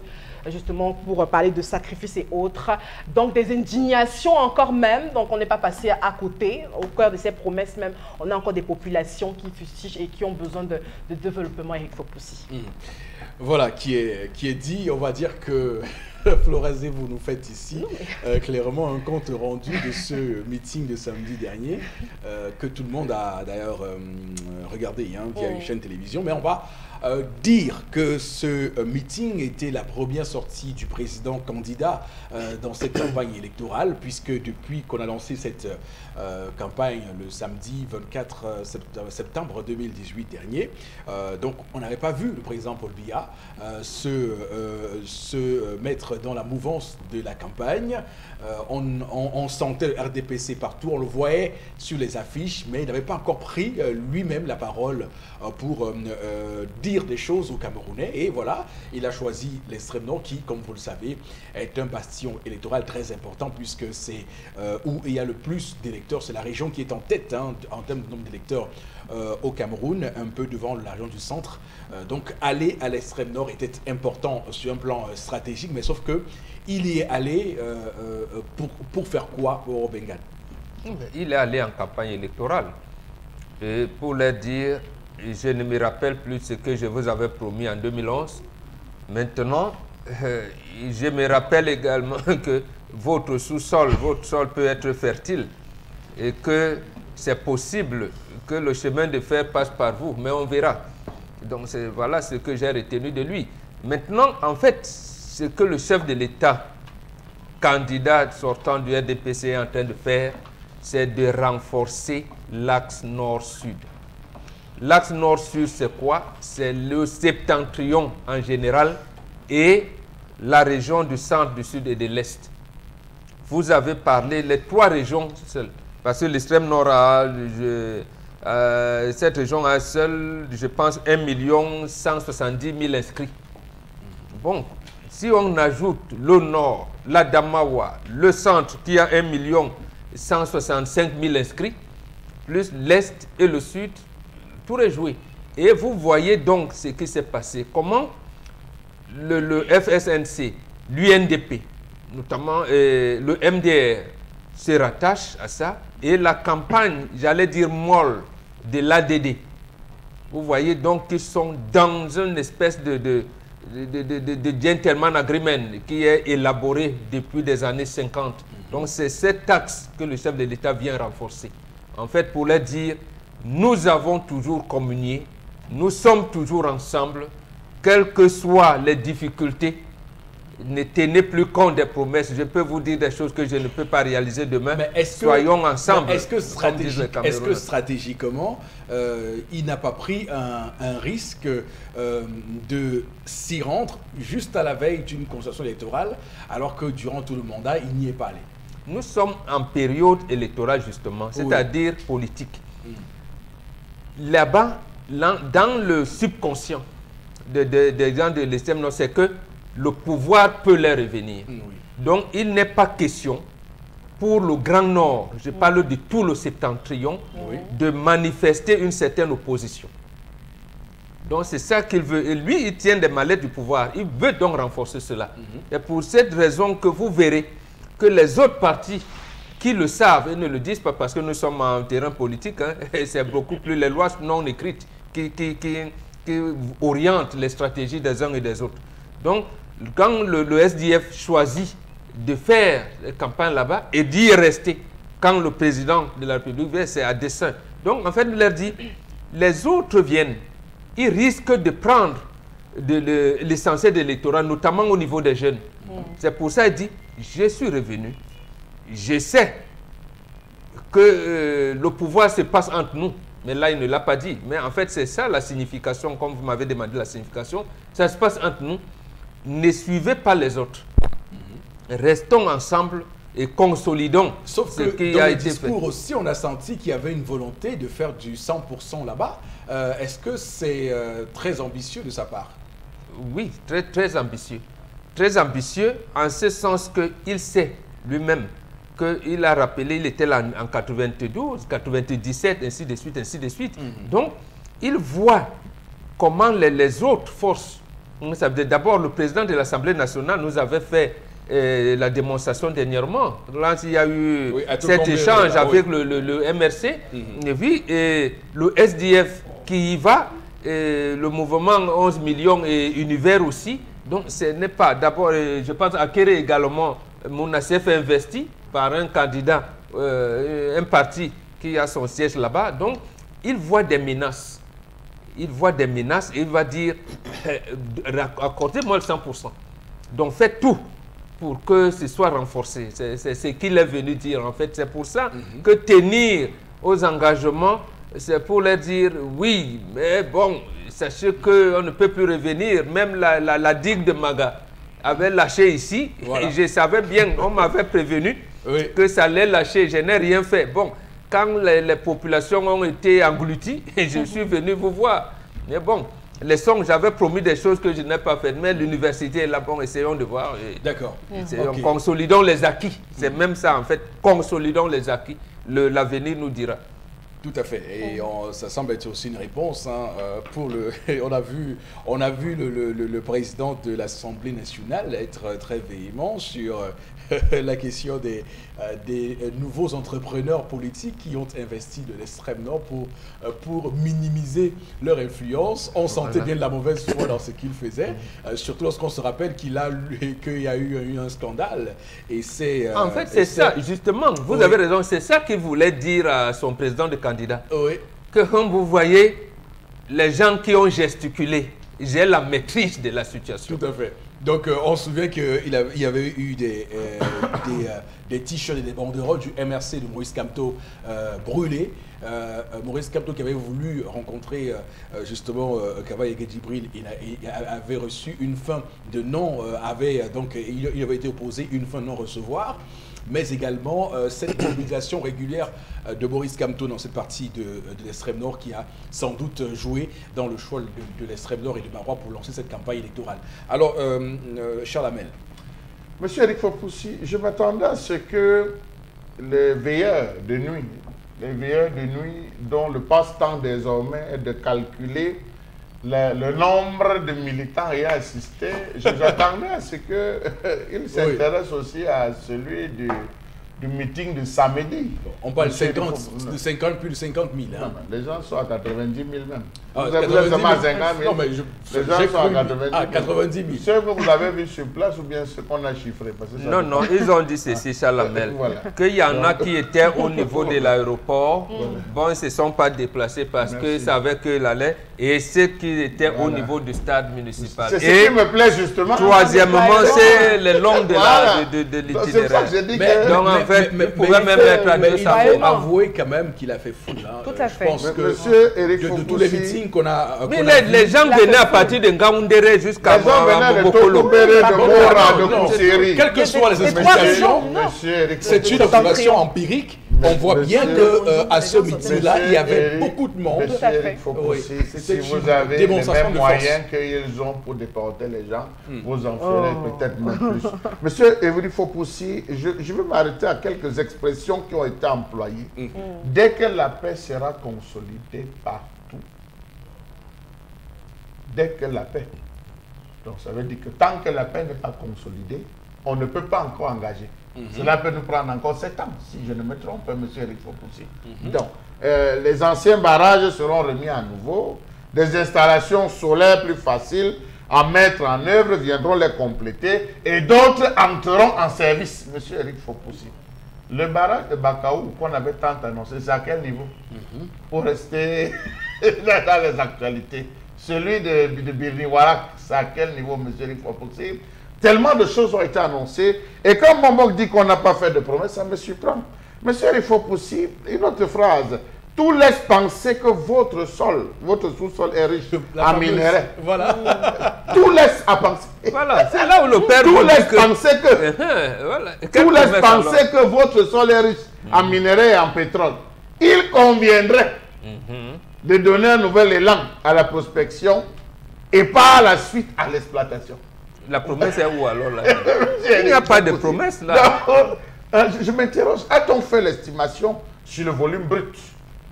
justement pour parler de sacrifices et autres. Donc des indignations encore même, donc on n'est pas passé à côté. Au cœur de ces promesses même, on a encore des populations qui fustigent et qui ont besoin de développement, Eric Fopoussi. Voilà, qui est dit. On va dire que Florazé, vous nous faites ici clairement un compte rendu de ce meeting de samedi dernier, que tout le monde a d'ailleurs regardé via une chaîne télévision. Mais on va dire que ce meeting était la première sortie du président candidat dans cette campagne électorale, puisque depuis qu'on a lancé cette campagne le samedi 24 septembre 2018 dernier, donc on n'avait pas vu le président Paul Biya se mettre dans la mouvance de la campagne. On sentait le RDPC partout, on le voyait sur les affiches, mais il n'avait pas encore pris lui-même la parole pour dire des choses aux Camerounais. Et voilà, il a choisi l'extrême nord qui, comme vous le savez, est un bastion électoral très important puisque c'est où il y a le plus d'électeurs. C'est la région qui est en tête hein, en termes de nombre d'électeurs au Cameroun, un peu devant la région du centre. Donc aller à l'extrême nord était important sur un plan stratégique, mais sauf que il y est allé pour faire quoi au Bengale? Il est allé en campagne électorale. Et pour leur dire, je ne me rappelle plus ce que je vous avais promis en 2011. Maintenant, je me rappelle également que votre sous-sol, votre sol peut être fertile et que c'est possible que le chemin de fer passe par vous, mais on verra. Donc voilà ce que j'ai retenu de lui. Maintenant, en fait, ce que le chef de l'État, candidat sortant du RDPC, est en train de faire, c'est de renforcer l'axe nord-sud. L'axe nord-sud, c'est quoi? C'est le septentrion en général et la région du centre, du sud et de l'est. Vous avez parlé les trois régions seules. Parce que l'extrême nord a, cette région a seul, je pense, 1 170 000 inscrits. Bon, si on ajoute le nord, l'Adamawa, le centre qui a 1 165 000 inscrits, plus l'est et le sud, tout est joué. Et vous voyez donc ce qui s'est passé. Comment le FSNC, l'UNDP, notamment le MDR, se rattache à ça. Et la campagne, j'allais dire molle, de l'ADD. Vous voyez donc qu'ils sont dans une espèce de gentleman agreement qui est élaboré depuis des années 50. Donc c'est cet axe que le chef de l'État vient renforcer. En fait, pour leur dire, nous avons toujours communié, nous sommes toujours ensemble, quelles que soient les difficultés, ne tenez plus compte des promesses. Je peux vous dire des choses que je ne peux pas réaliser demain. Soyons ensemble. Est-ce que stratégiquement, il n'a pas pris un risque de s'y rendre juste à la veille d'une consultation électorale, alors que durant tout le mandat, il n'y est pas allé? Nous sommes en période électorale, justement, c'est-à-dire politique. Là-bas, dans le subconscient des gens de l'extrême nord, c'est que le pouvoir peut leur revenir. Donc, il n'est pas question pour le Grand Nord, je parle de tout le septentrion, de manifester une certaine opposition. Donc, c'est ça qu'il veut. Et lui, il tient des mallettes du pouvoir. Il veut donc renforcer cela. Et pour cette raison que vous verrez que les autres partis qui le savent et ne le disent pas parce que nous sommes en terrain politique, hein, et c'est beaucoup plus les lois non écrites qui orientent les stratégies des uns et des autres. Donc, quand le SDF choisit de faire campagne là-bas et d'y rester, quand le président de la République vient, c'est à dessein. Donc, en fait, il leur dit, les autres viennent, ils risquent de prendre l'essentiel de l'électorat, notamment au niveau des jeunes. C'est pour ça qu'il dit, je suis revenu, je sais que le pouvoir se passe entre nous. Mais là, il ne l'a pas dit. Mais en fait, c'est ça la signification, comme vous m'avez demandé la signification. Ça se passe entre nous. Ne suivez pas les autres. Restons ensemble et consolidons Sauf ce que qui dans a le été discours fait. aussi, on a senti qu'il y avait une volonté de faire du 100% là-bas. Est-ce que c'est très ambitieux de sa part? Oui, très, très ambitieux. Très ambitieux en ce sens qu'il sait lui-même qu'il a rappelé, il était là en 92, 97, ainsi de suite, ainsi de suite. Donc, il voit comment les autres forces, d'abord le président de l'Assemblée nationale nous avait fait la démonstration dernièrement. Là, il y a eu cet échange avec le MRC, et le SDF qui y va, le mouvement 11 millions et Univers aussi. Donc, ce n'est pas, d'abord, je pense à Kéré également, Mounacef investi par un candidat, un parti qui a son siège là-bas. Donc, il voit des menaces. Il voit des menaces et il va dire, accordez-moi le 100%. Donc, faites tout pour que ce soit renforcé. C'est ce qu'il est venu dire, en fait. C'est pour ça que tenir aux engagements, c'est pour leur dire, oui, mais bon, sachez qu'on ne peut plus revenir. Même la digue de Maga avait lâché ici. Voilà. Et je savais bien, on m'avait prévenu que ça allait lâcher. Je n'ai rien fait. Bon, quand les populations ont été englouties, je suis venu vous voir. Mais bon, les songs, j'avais promis des choses que je n'ai pas faites, mais l'université est là, bon, essayons de voir. D'accord. Okay. Consolidons les acquis. C'est même ça, en fait. Consolidons les acquis. L'avenir nous dira. Tout à fait. Et ça semble être aussi une réponse. Hein, pour on a vu le président de l'Assemblée nationale être très véhément sur la question des nouveaux entrepreneurs politiques qui ont investi de l'extrême nord pour minimiser leur influence. On sentait bien de la mauvaise foi dans ce qu'il faisait, surtout lorsqu'on se rappelle qu'il y a eu un scandale. Et c'est en fait, c'est ça, justement. Vous avez raison, c'est ça qu'il voulait dire à son président de candidat. Oui. Que comme vous voyez, les gens qui ont gesticulé, j'ai la maîtrise de la situation. Tout à fait. Donc, on se souvient qu'il y avait eu des t-shirts et des banderoles du MRC de Maurice Kamto brûlés. Maurice Kamto qui avait voulu rencontrer justement Kaba Yegué Djibril, il avait reçu une fin de non, il avait été opposé une fin de non-recevoir. Mais également cette mobilisation régulière de Maurice Kamto dans cette partie de l'extrême nord qui a sans doute joué dans le choix de l'extrême nord et de Marois pour lancer cette campagne électorale. Alors, Charles Hamel. Monsieur Eric Fopoussi, je m'attendais à ce que les veilleurs de nuit dont le passe-temps désormais est de calculer le nombre de militants ayant assisté, j'attendais à ce qu'il s'intéresse aussi à celui du meeting de samedi. On parle de 50, plus de 50 000. Hein. Non, les gens sont à 90 000 même. Ah, vous êtes seulement à 50 000. Non, mais les gens sont à 90 000. Ah, 90 000. Ceux que vous avez vus sur place ou bien ceux qu'on a chiffrés? Non, ils ont dit ceci, Charles Hamel, qu'il y en a qui étaient au niveau de l'aéroport. Bon, ils ne se sont pas déplacés parce que savaient qu'ils allaient. Et ceux qui étaient au niveau du stade municipal. C'est ce qui me plaît justement. Troisièmement, c'est le long de l'itinéraire. Donc en fait, vous pouvez même être à 200. Il faut avouer quand même qu'il a fait fou. Tout à fait. Je pense que Monsieur Eric de tous les meetings qu'on a... Mais les gens venaient à partir de Ngaoundéré jusqu'à Mokolo. Quelles que soient les explications, c'est une observation empirique. On voit bien qu'à ce meeting-là, il y avait beaucoup de monde. Si vous avez les mêmes moyens qu'ils ont pour déporter les gens, vous en ferez peut-être même plus. Monsieur Evry Fopoussi, je veux m'arrêter à quelques expressions qui ont été employées. Dès que la paix sera consolidée partout, dès que la paix. Donc ça veut dire que tant que la paix n'est pas consolidée, on ne peut pas encore engager. Cela peut nous prendre encore 7 ans, si je ne me trompe, M. Eric Fopoussi. Donc, les anciens barrages seront remis à nouveau. Des installations solaires plus faciles à mettre en œuvre viendront les compléter et d'autres entreront en service, M. Eric Fopoussi. Le barrage de Bakaou qu'on avait tant annoncé, c'est à quel niveau? Pour rester dans les actualités. Celui de Birni-Warak, c'est à quel niveau, M. Eric Fopoussi? Tellement de choses ont été annoncées. Et quand Momok dit qu'on n'a pas fait de promesses, ça me surprend. Monsieur Eric Fopoussi, une autre phrase. Tout laisse penser que votre sous-sol est riche en minerais. Voilà. Tout laisse à penser. Voilà, c'est là où le père... Tout laisse penser que... Tout laisse penser que votre sol est riche en minerais et en pétrole. Il conviendrait de donner un nouvel élan à la prospection et par la suite à l'exploitation. La promesse est où alors là? Il n'y a pas de promesse là. Je m'interroge, a-t-on fait l'estimation sur le volume brut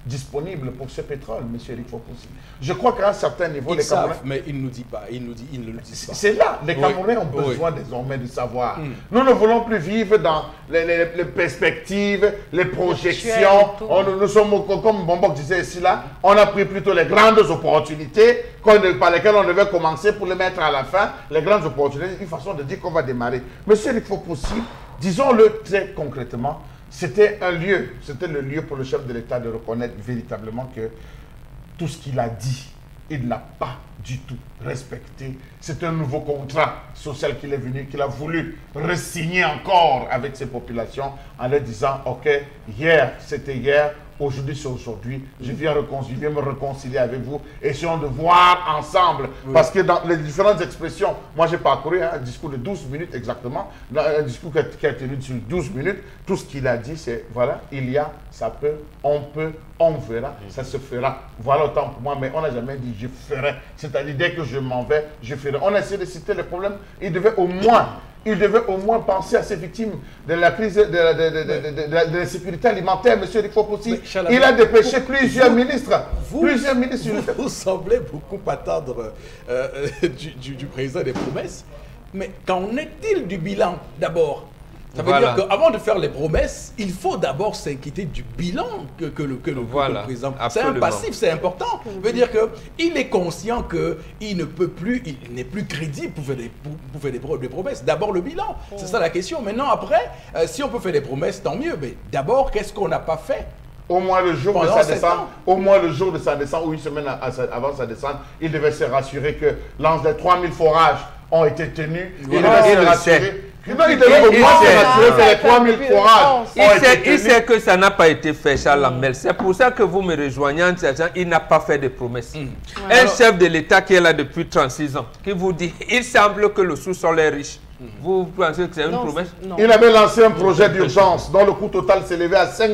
disponible pour ce pétrole, M. Eric Fopoussi? Je crois qu'à un certain niveau, les Camerounais... mais ils ne nous disent pas. Ils ne le disent pas. C'est là, les Camerounais ont besoin désormais de savoir. Nous ne voulons plus vivre dans les perspectives, les projections. Nous sommes, comme Bombok disait ici, là, on a pris plutôt les grandes opportunités par lesquelles on devait commencer pour les mettre à la fin. Les grandes opportunités, une façon de dire qu'on va démarrer. M. Eric Fopoussi, disons-le très concrètement, c'était le lieu pour le chef de l'État de reconnaître véritablement que tout ce qu'il a dit, il ne l'a pas du tout respecté. C'est un nouveau contrat social qu'il a voulu re-signer encore avec ses populations en leur disant, ok, hier, c'était hier, Aujourd'hui, c'est aujourd'hui. Je viens me réconcilier avec vous. Essayons de voir ensemble. Parce que dans les différentes expressions, moi j'ai parcouru un discours de 12 minutes exactement. Un discours qui a tenu sur 12 minutes. Tout ce qu'il a dit, c'est voilà, il y a, ça peut, on verra, ça se fera. Voilà autant pour moi, mais on n'a jamais dit je ferai. C'est-à-dire, dès que je m'en vais, je ferai. On a essayé de citer les problèmes. Il devait au moins penser à ces victimes de la crise de la sécurité alimentaire, M. Rifo-Poussi. Il a dépêché plusieurs ministres. Vous semblez beaucoup attendre du président des promesses. Mais qu'en est-il du bilan d'abord? Ça veut dire qu'avant de faire les promesses, il faut d'abord s'inquiéter du bilan que le président. C'est un passif, c'est important. Ça veut dire qu'il est conscient qu'il ne peut plus, il n'est plus crédible pour faire des promesses. D'abord le bilan, c'est ça la question. Maintenant après, si on peut faire des promesses, tant mieux. Mais d'abord, qu'est-ce qu'on n'a pas fait? Au moins le jour de sa descente, ou une semaine avant sa descente, il devait se rassurer que les 3000 forages ont été tenus. Il devait se rassurer. Il devait au moins se rassurer que les 3000 forages ont été tenus. Il sait que ça n'a pas été fait, Charles Lamel. C'est pour ça que vous me rejoignez en disant il n'a pas fait de promesses. Un chef de l'État qui est là depuis 36 ans, qui vous dit il semble que le sous-sol est riche. Vous pensez que c'est une promesse? Il avait lancé un projet d'urgence dont le coût total s'élevait à 5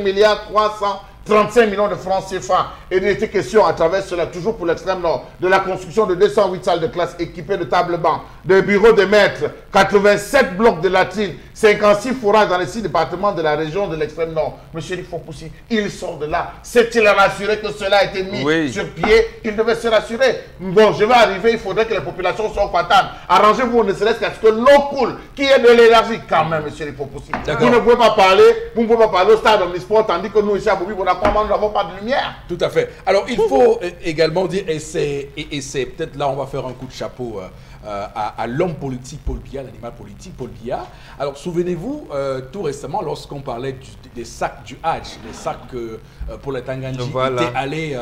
335 millions de francs CFA. Et il était question à travers cela, toujours pour l'extrême nord, de la construction de 208 salles de classe équipées de tables-bancs, de bureaux de maîtres, 87 blocs de latrines, 56 forages dans les 6 départements de la région de l'extrême nord. Monsieur Rifo-Poussi, il sort de là. S'est-il rassuré que cela a été mis sur pied? Il devait se rassurer. Bon, je vais arriver, il faudrait que les populations soient contentes. Arrangez-vous ne serait-ce qu'à ce que l'eau coule, qui est de l'énergie quand même, monsieur Rifo-Poussi. Vous ne pouvez pas parler, vous ne pouvez pas parler au stade omnisport, tandis que nous ici à Bobi, nous n'avons pas de lumière. Tout à fait. Alors, il faut également dire, et c'est peut-être là, on va faire un coup de chapeau à l'homme politique Paul Biya, l'animal politique Paul Biya. Alors, souvenez-vous, tout récemment, lorsqu'on parlait des sacs du Hajj, les sacs pour les Tanganji étaient allés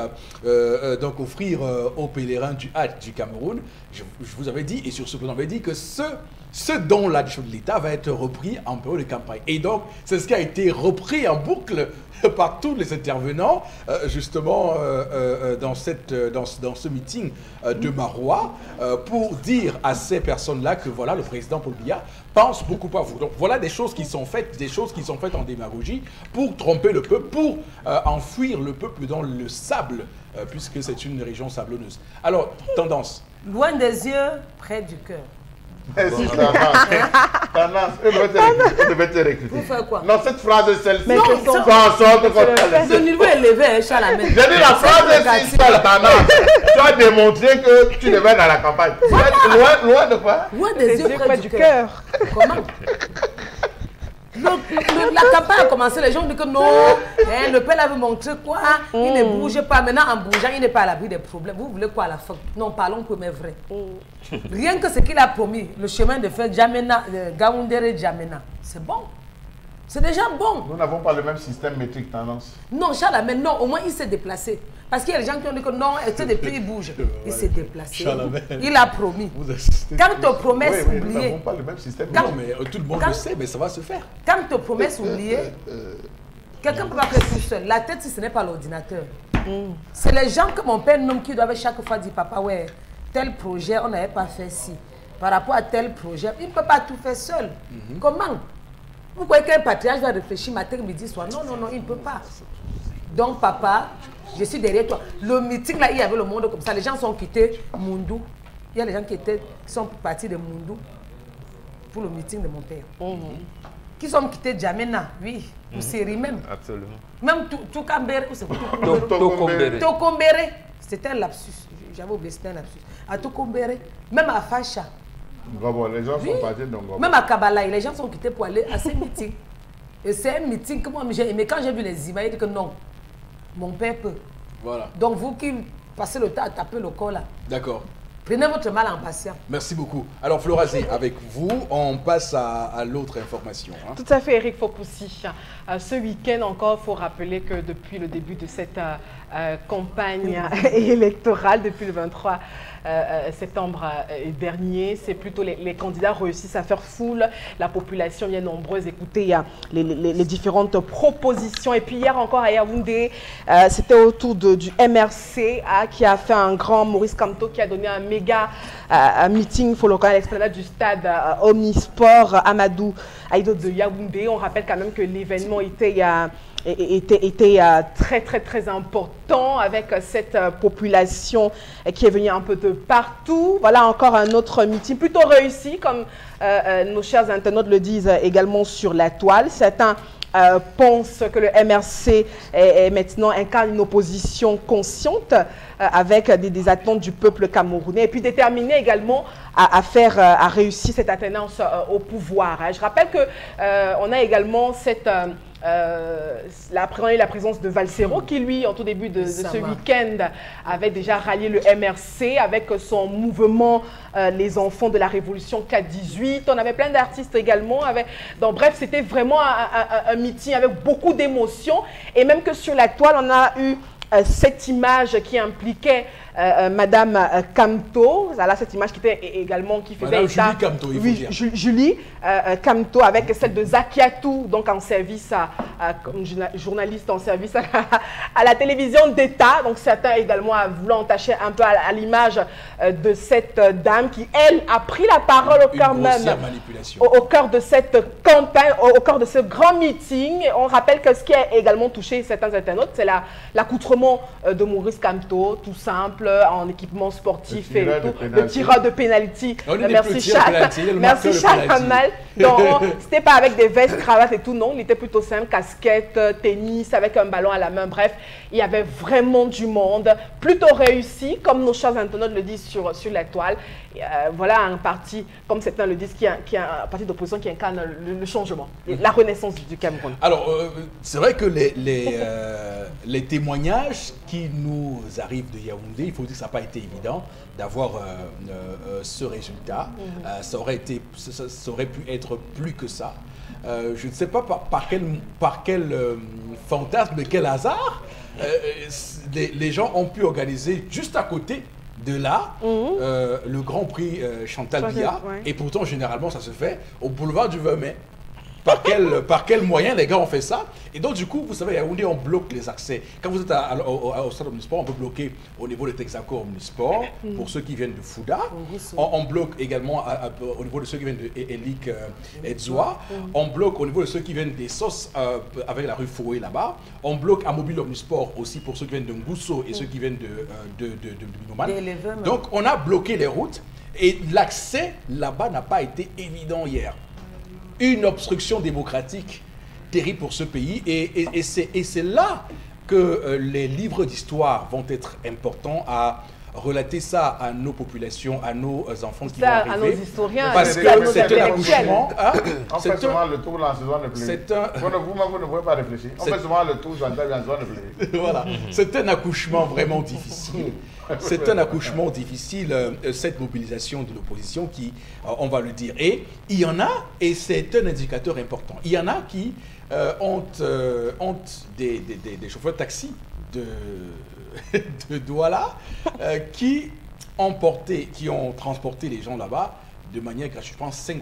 donc offrir aux pèlerins du Hajj du Cameroun, je vous avais dit, et sur ce que vous avez dit, que ce dont l'État va être repris en période de campagne. Et donc, c'est ce qui a été repris en boucle par tous les intervenants, justement, dans ce meeting de Marois, pour dire à ces personnes-là que voilà, le président Paul Biya pense beaucoup à vous. Donc voilà des choses qui sont faites, en démagogie pour tromper le peuple, pour enfouir le peuple dans le sable, puisque c'est une région sablonneuse. Alors, tendance. Loin des yeux, près du cœur. Merci, Tendance, elle devait te recruter. Vous faites quoi? Non, cette phrase est celle-ci. Non, ce niveau est élevé, Charles. J'ai dit la phrase est si seule, Tendance. Tu as démontré que tu devais être dans la campagne. Loin de quoi? Loin des yeux, près du cœur. Comment? La campagne a commencé, les gens disent que non, le père avait montré quoi, il ne bouge pas. Maintenant, en bougeant, il n'est pas à l'abri des problèmes. Vous voulez quoi à la fin? Non, parlons peu, mais vrai. Rien que ce qu'il a promis, le chemin de fer Gaoundéré Djamena, c'est bon. C'est déjà bon. Nous n'avons pas le même système métrique, Tendance. Non, Charles, mais non, au moins il s'est déplacé. Parce qu'il y a des gens qui ont dit que non, depuis il bouge. Il s'est déplacé. Il a promis. Quand te promesses oubliées. Nous n'avons pas le même système. Non, mais tout le monde le sait, mais ça va se faire. Quand te promesses oubliées, quelqu'un ne peut pas faire tout seul. La tête, si ce n'est pas l'ordinateur. C'est les gens que mon père nomme qui doivent chaque fois dire, papa, ouais, tel projet, on n'avait pas fait ci. Par rapport à tel projet, il ne peut pas tout faire seul. Comment? Vous croyez qu'un patriarche va réfléchir matin, midi, soir? Non, non, non, il ne peut pas. Donc, papa, je suis derrière toi. Le meeting, là, il y avait le monde comme ça. Les gens sont quittés Mundou. Il y a des gens qui sont partis de Mundou pour le meeting de mon père. Qui sont quittés Djamena, oui. Ou Série même. Absolument. Même Toukambéré. Tokombéré. C'était un lapsus. J'avais oublié, c'était un lapsus. À Tokombéré. Même à Facha. Gobo, les gens sont partis dans Gobo. Même à Kabalaï, les gens sont quittés pour aller à ces meetings. Et c'est un meeting que moi j'ai aimé. Quand j'ai vu les images, j'ai dit que non, mon père peut. Voilà. Donc vous qui passez le temps à taper le corps là. D'accord. Prenez votre mal en patience. Merci beaucoup. Alors Florazé, avec vous, on passe à l'autre information. Tout à fait, Eric Fopoussi. Ce week-end encore, il faut rappeler que depuis le début de cette campagne électorale, depuis le 23 septembre dernier. C'est plutôt les candidats réussissent à faire foule. La population est nombreuse. Écoutez, il y a les différentes propositions. Et puis hier encore à Yaoundé, c'était autour du MRC qui a fait un grand Maurice Kamto qui a donné un méga meeting pour local à l'esplanade du stade Omnisport Amadou Aïdo de Yaoundé. On rappelle quand même que l'événement était très important avec cette population qui est venue un peu de partout. Voilà encore un autre meeting plutôt réussi, comme nos chers internautes le disent également sur la toile. Certains pensent que le MRC maintenant incarne une opposition consciente avec des attentes du peuple camerounais et puis déterminé également à réussir cette alternance au pouvoir. Je rappelle qu'on a également la présence de Valsero qui, lui, en tout début de ce week-end, avait déjà rallié le MRC avec son mouvement Les Enfants de la Révolution 4-18. On avait plein d'artistes également. Donc, bref, c'était vraiment un meeting avec beaucoup d'émotions. Et même que sur la toile, on a eu cette image qui impliquait Madame Kamto, voilà cette image qui était également qui faisait Madame Julie Kamto, il faut dire. Julie Kamto avec celle de Zakiatou, donc en service comme journaliste en service à la télévision d'État. Donc certains également a voulu entacher un peu à l'image de cette dame qui, elle, a pris la parole au cœur même, au cœur de cette campagne, au cœur de ce grand meeting. On rappelle que ce qui a également touché certains internautes, c'est l'accoutrement de Maurice Kamto, tout simple, en équipement sportif et tout, le tireur de pénalty. Merci Charles. Merci Charles Kamal. Donc, c'était pas avec des vestes, cravates et tout, non. Il était plutôt simple, casquette, tennis, avec un ballon à la main. Bref, il y avait vraiment du monde, plutôt réussi, comme nos chers internautes le disent sur la toile. Voilà un parti, comme certains le disent, qui est un parti d'opposition qui incarne le changement, la renaissance du Cameroun. Alors, c'est vrai que les témoignages qui nous arrivent de Yaoundé, il faut dire que ça n'a pas été évident d'avoir ce résultat. Ça aurait pu être plus que ça. Je ne sais pas par quel fantasme, quel hasard, les gens ont pu organiser juste à côté de là, le Grand Prix Chantal Biya, et pourtant généralement ça se fait au boulevard du 20 mai. Par quel moyen les gars ont fait ça? Et donc du coup, vous savez, à Yaoundé, on bloque les accès. Quand vous êtes au stade Omnisport, on peut bloquer au niveau de Texaco Omnisport pour ceux qui viennent de Fouda. On bloque également au niveau de ceux qui viennent de Elik Edzoa. On bloque au niveau de ceux qui viennent des Sos avec la rue Foué là-bas. On bloque à Mobile Omnisport aussi pour ceux qui viennent de Ngousso et ceux qui viennent de Binoman. Donc on a bloqué les routes et l'accès là-bas n'a pas été évident hier. Une obstruction démocratique terrible pour ce pays et c'est là que les livres d'histoire vont être importants à relater ça à nos populations, à nos enfants qui vont arriver. À nos historiens, parce que c'est un accouchement. On fait souvent le tour dans la saison de pluie. Vous ne pouvez pas réfléchir. On fait souvent le tour dans la saison de pluie. Voilà. C'est un accouchement vraiment difficile. C'est un accouchement difficile, cette mobilisation de l'opposition qui, on va le dire. Et il y en a, et c'est un indicateur important, il y en a qui ont des chauffeurs de taxi de Douala qui ont transporté les gens là-bas de manière gratuite. Je pense 5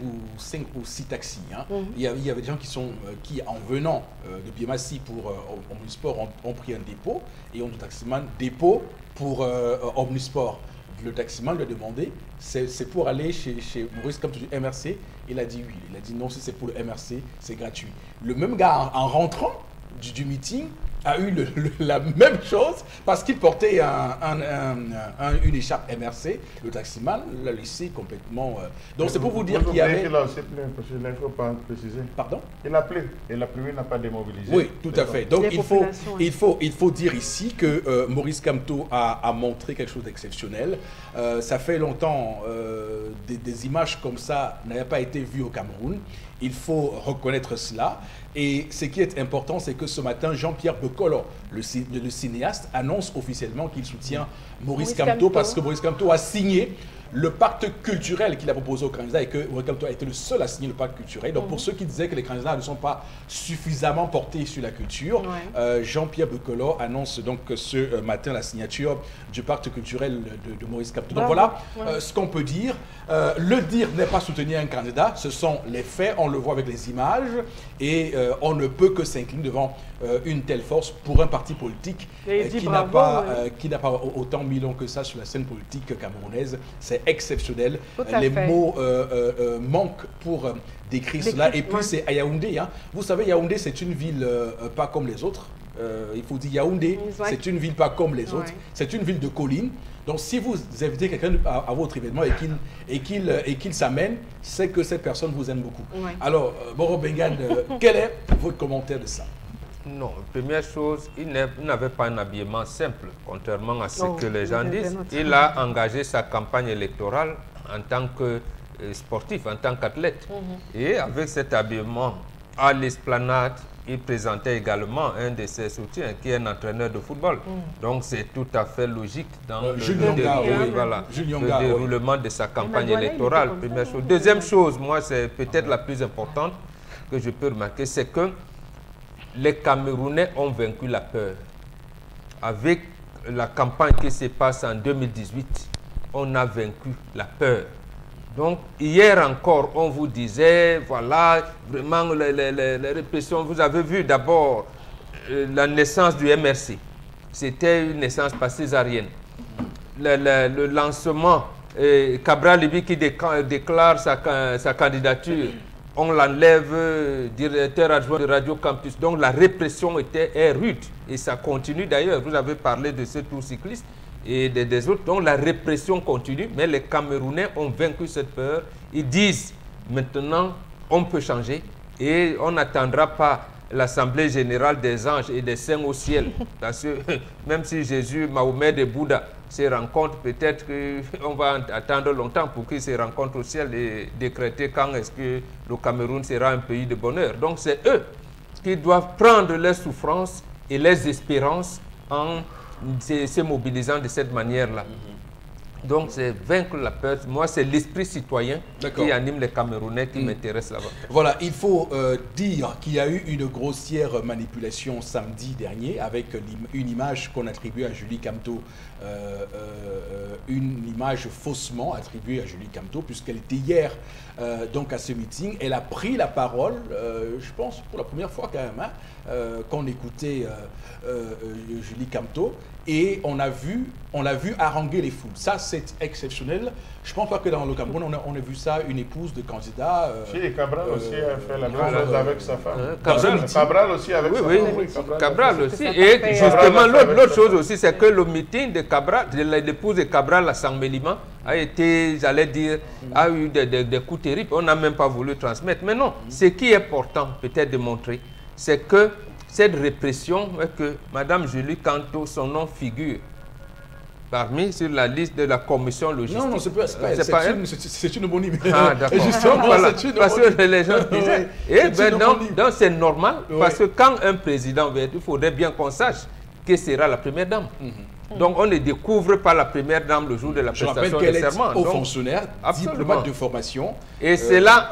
ou 6 taxis. Hein. Il y avait des gens qui en venant de Biemassi pour Omnisport, ont pris un dépôt et ont dit taximan dépôt pour Omnisport. Le taximan lui a demandé, c'est pour aller chez Maurice Kamto du MRC. Il a dit oui. Il a dit non, si c'est pour le MRC, c'est gratuit. Le même gars, en rentrant du meeting, a eu la même chose parce qu'il portait une écharpe MRC. Le taximan l'a laissé complètement. Donc c'est pour vous dire qu'il y avait. Il a aussi plu, parce qu'il ne faut pas préciser. Pardon? Il a plu et la pluie n'a pas démobilisé. Oui, tout à fait. Donc il faut dire ici que Maurice Kamto a montré quelque chose d'exceptionnel. Ça fait longtemps des images comme ça n'avaient pas été vues au Cameroun. Il faut reconnaître cela. Et ce qui est important, c'est que ce matin, Jean-Pierre Bekolo, le cinéaste, annonce officiellement qu'il soutient Maurice Kamto parce que Maurice Kamto a signé le pacte culturel qu'il a proposé aux candidats et que Maurice Kamto a été le seul à signer le pacte culturel. Donc pour ceux qui disaient que les candidats ne sont pas suffisamment portés sur la culture, Jean-Pierre Bekolo annonce donc ce matin la signature du pacte culturel de Maurice Kamto. Donc voilà ce qu'on peut dire. Le dire n'est pas soutenir un candidat, ce sont les faits, on le voit avec les images et on ne peut que s'incliner devant une telle force pour un parti politique qui n'a pas autant mis long que ça sur la scène politique camerounaise. C'est exceptionnel. Les mots manquent pour décrire cela. Et puis c'est à Yaoundé. Hein. Vous savez, Yaoundé, c'est une ville pas comme les autres. Il faut dire Yaoundé, c'est une ville pas comme les autres. C'est une ville de collines. Donc si vous invitez quelqu'un à votre événement et qu'il s'amène, c'est que cette personne vous aime beaucoup. Alors, Boro Bengane, quel est votre commentaire de ça? Non, première chose, il n'avait pas un habillement simple, contrairement à ce que les gens disent. Il a engagé sa campagne électorale en tant que sportif, en tant qu'athlète. Et avec cet habillement à l'esplanade, il présentait également un de ses soutiens, qui est un entraîneur de football. Donc c'est tout à fait logique dans le déroulement de sa campagne électorale. Première chose. Deuxième chose, moi c'est peut-être la plus importante que je peux remarquer, c'est que les Camerounais ont vaincu la peur. Avec la campagne qui se passe en 2018, on a vaincu la peur. Donc, hier encore, on vous disait, voilà, vraiment, les répressions. Vous avez vu d'abord la naissance du MRC. C'était une naissance pas césarienne. Le lancement, Cabral Libi qui déclare sa candidature, on l'enlève directeur adjoint de Radio Campus. Donc la répression est rude et ça continue d'ailleurs. Vous avez parlé de ce tour cycliste et des autres. Donc la répression continue, mais les Camerounais ont vaincu cette peur. Ils disent maintenant on peut changer et on n'attendra pas l'Assemblée générale des anges et des saints au ciel. Parce que même si Jésus, Mahomet et Bouddha se rencontrent, peut-être qu'on va attendre longtemps pour qu'ils se rencontrent au ciel et décréter quand est-ce que le Cameroun sera un pays de bonheur. Donc c'est eux qui doivent prendre leurs souffrances et leurs espérances en se mobilisant de cette manière-là. Donc, c'est vaincre la peur. Moi, c'est l'esprit citoyen qui anime les Camerounais qui m'intéresse là-bas. Voilà, il faut dire qu'il y a eu une grossière manipulation samedi dernier avec une image qu'on attribuait à Julie Kamto, une image faussement attribuée à Julie Kamto, puisqu'elle était hier donc à ce meeting. Elle a pris la parole, je pense pour la première fois quand même, hein, qu'on écoutait Julie Kamto. Et on l'a vu haranguer les foules. Ça, c'est exceptionnel. Je ne pense pas que dans le Cameroun, on a vu ça, une épouse de candidat. Cabral aussi a fait la même chose avec sa femme. Cabral aussi avec sa femme. Oui, Cabral aussi. Et justement, l'autre chose aussi, c'est que le meeting de Cabral, de l'épouse de Cabral à Saint-Méliment, a été, j'allais dire, a eu des coups terribles. On n'a même pas voulu transmettre. Mais non, ce qui est important peut-être de montrer, c'est que cette répression, que Mme Julie Kamto, son nom figure parmi sur la liste de la commission logistique. Non, c'est une homonyme. Ah, d'accord. Voilà, parce que les gens disaient. Et ben donc c'est normal, parce que quand un président veut être, il faudrait bien qu'on sache qui sera la première dame. Donc on ne découvre pas la première dame le jour de la prestation de serment. Haut fonctionnaire, diplomate de formation. Et cela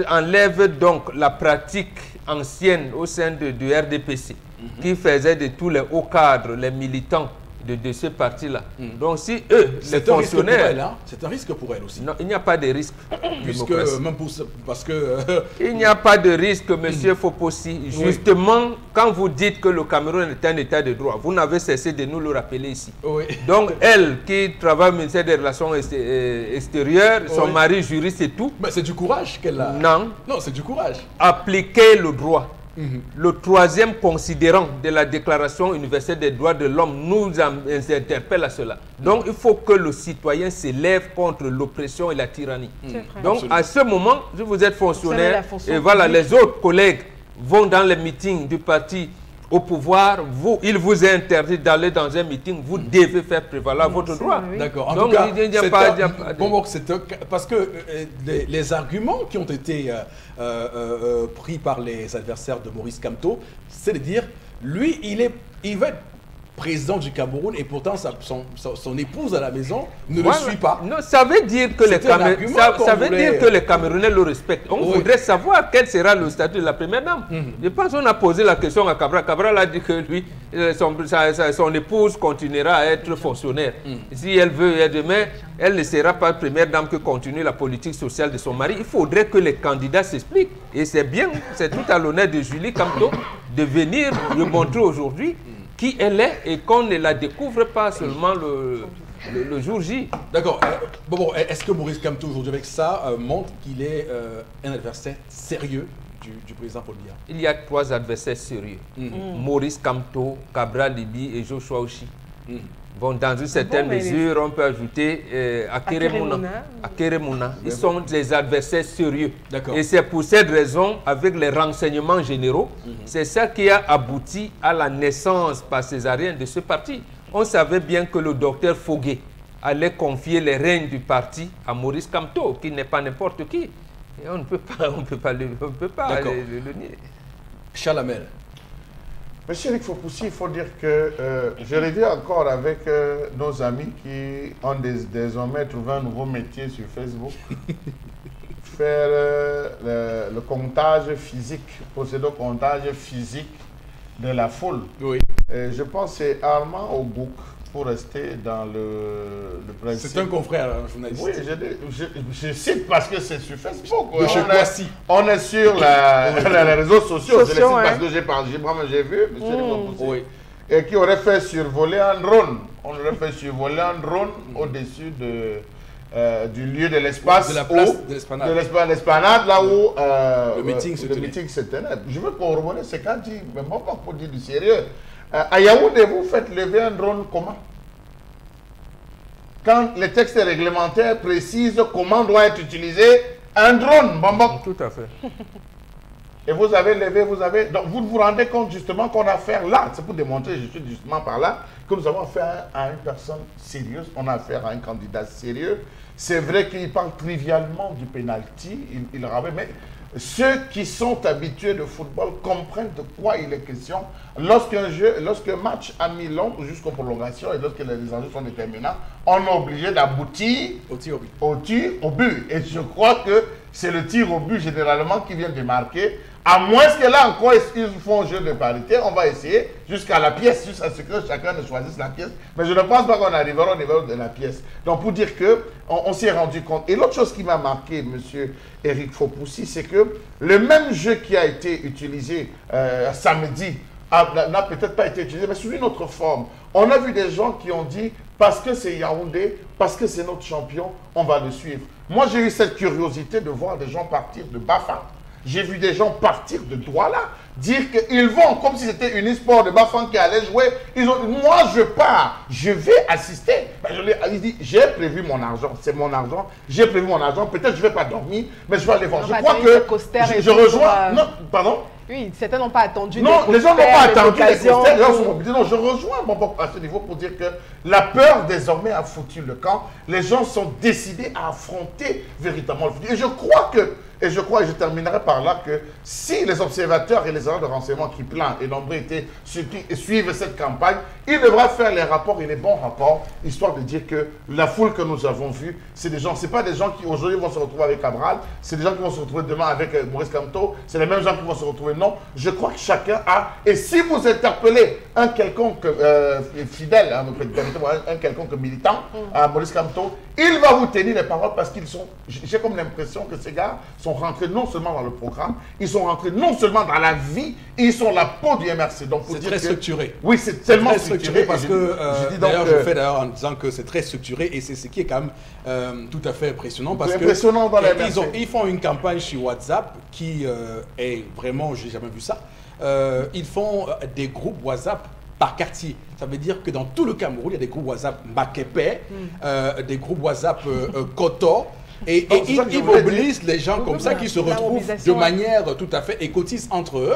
enlève donc la pratique ancienne au sein du RDPC, qui faisait de tous les hauts cadres, les militants de ce parti-là. Donc si eux, les fonctionnaires... C'est un risque pour elle aussi. Non, il n'y a pas de risque. Il n'y a pas de risque, monsieur Fopossi. Justement, quand vous dites que le Cameroun est un état de droit, vous n'avez cessé de nous le rappeler ici. Donc elle, qui travaille au ministère des Relations extérieures, son mari juriste et tout... Mais c'est du courage qu'elle a. Non, c'est du courage. Appliquer le droit. Le troisième considérant de la Déclaration universelle des droits de l'homme nous interpelle à cela. Donc, il faut que le citoyen s'élève contre l'oppression et la tyrannie. Donc, à ce moment, si vous êtes fonctionnaire, et voilà, les autres collègues vont dans les meetings du parti au pouvoir, il vous est interdit d'aller dans un meeting, vous devez faire prévaloir votre droit. D'accord. En tout cas, parce que les arguments qui ont été pris par les adversaires de Maurice Kamto, c'est de dire, lui, il va être président du Cameroun et pourtant son épouse à la maison ne le suit pas. Non, ça veut dire que, les Camerounais le respectent. On voudrait savoir quel sera le statut de la première dame. Je pense qu'on a posé la question à Cabral. Cabral a dit que lui, son épouse continuera à être fonctionnaire. Si elle veut, demain, elle ne sera pas première dame que continue la politique sociale de son mari. Il faudrait que les candidats s'expliquent. Et c'est bien, c'est tout à l'honneur de Julie Camto de venir le montrer aujourd'hui qui elle est et qu'on ne la découvre pas seulement le jour J. D'accord. Bon, est-ce que Maurice Kamto aujourd'hui avec ça montre qu'il est un adversaire sérieux du président Paul Biya? Il y a 3 adversaires sérieux. Maurice Kamto, Cabral Libi et Joshua Oshi. Bon, dans une certaine mesure, on peut ajouter Akere Mouna. Ils sont des adversaires sérieux. Et c'est pour cette raison, avec les renseignements généraux, c'est ça qui a abouti à la naissance par césarienne de ce parti. On savait bien que le docteur Foguet allait confier les rênes du parti à Maurice Kamto, qui n'est pas n'importe qui. Et on ne peut pas le nier. Charles Hamel. Monsieur Eric Fopoussi, il faut dire que je reviens encore avec nos amis qui ont désormais trouvé un nouveau métier sur Facebook. Faire le comptage physique, procéder au comptage physique de la foule. Oui. Je pense que c'est Armand Ogouk, pour rester dans le principe. C'est un confrère, un journaliste. Oui, je cite parce que c'est sur Facebook. On est sur les réseaux sociaux. Je le cite parce que moi-même j'ai vu, monsieur et qui aurait fait survoler un drone. On aurait fait survoler un drone au-dessus du lieu de l'espace. De la place de l'esplanade. De l'esplanade, là où le meeting se tenait. Je veux corroborer ce qu'a dit, mais moi, pas pour dire du sérieux. À Yaoundé, vous faites lever un drone comment? Quand les textes réglementaires précisent comment doit être utilisé un drone, Tout à fait. Et vous avez levé, donc vous vous rendez compte justement qu'on a affaire là, c'est pour démontrer justement par là que nous avons affaire à une personne sérieuse, on a affaire à un candidat sérieux. C'est vrai qu'il parle trivialement du penalty, il ramène, mais ceux qui sont habitués de football comprennent de quoi il est question. Lorsqu'un match a mis long jusqu'aux prolongations et lorsque les enjeux sont déterminants, on est obligé d'aboutir au tir au but. Et je crois que c'est le tir au but généralement qui vient de marquer. À moins que là encore, ils font un jeu de parité, on va essayer jusqu'à la pièce, jusqu'à ce que chacun ne choisisse la pièce. Mais je ne pense pas qu'on arrivera au niveau de la pièce. Donc pour dire qu'on s'est rendu compte. Et l'autre chose qui m'a marqué, monsieur Eric Fopoussi, c'est que le même jeu qui a été utilisé samedi n'a peut-être pas été utilisé, mais sous une autre forme. On a vu des gens qui ont dit, parce que c'est Yaoundé, parce que c'est notre champion, on va le suivre. Moi, j'ai eu cette curiosité de voir des gens partir de Bafang. J'ai vu des gens partir de Douala, dire qu'ils vont, comme si c'était une e-sport de Bafang qui allait jouer. Moi, je pars, je vais assister. Il dit, j'ai prévu mon argent, c'est mon argent, j'ai prévu mon argent, peut-être je ne vais pas dormir, mais je vais aller voir. Je crois que je rejoins... Non, pardon? Oui, certains n'ont pas attendu. Non, les gens n'ont pas attendu les coasters. Non, je rejoins à ce niveau pour dire que la peur désormais a foutu le camp. Les gens sont décidés à affronter véritablement le futur. Et je crois, et je terminerai par là, que si les observateurs et les agents de renseignement qui planent et nombreux étaient ceux qui suivent cette campagne, ils devraient faire les rapports et les bons rapports, histoire de dire que la foule que nous avons vue, c'est des gens, c'est pas des gens qui aujourd'hui vont se retrouver avec Cabral, c'est des gens qui vont se retrouver demain avec Maurice Kamto, c'est les mêmes gens qui vont se retrouver. Non, je crois que chacun a, et si vous interpellez un quelconque fidèle, un quelconque militant à Maurice Kamto, il va vous tenir les paroles parce qu'ils sont, j'ai comme l'impression que ces gars sont rentrés non seulement dans le programme, ils sont rentrés non seulement dans la vie, ils sont la peau du MRC. Donc c'est très structuré. Oui, c'est tellement structuré parce que, d'ailleurs, je fais d'ailleurs en disant que c'est très structuré et c'est ce qui est quand même tout à fait impressionnant parce que ils font une campagne sur WhatsApp qui est vraiment, je n'ai jamais vu ça, ils font des groupes WhatsApp par quartier. Ça veut dire que dans tout le Cameroun, il y a des groupes WhatsApp Makepe, des groupes WhatsApp Koto, Et Donc, c'est ça que je ils voulais mobilisent les gens comme ça qui se La retrouvent de mobilisation, manière tout à fait et cotisent entre eux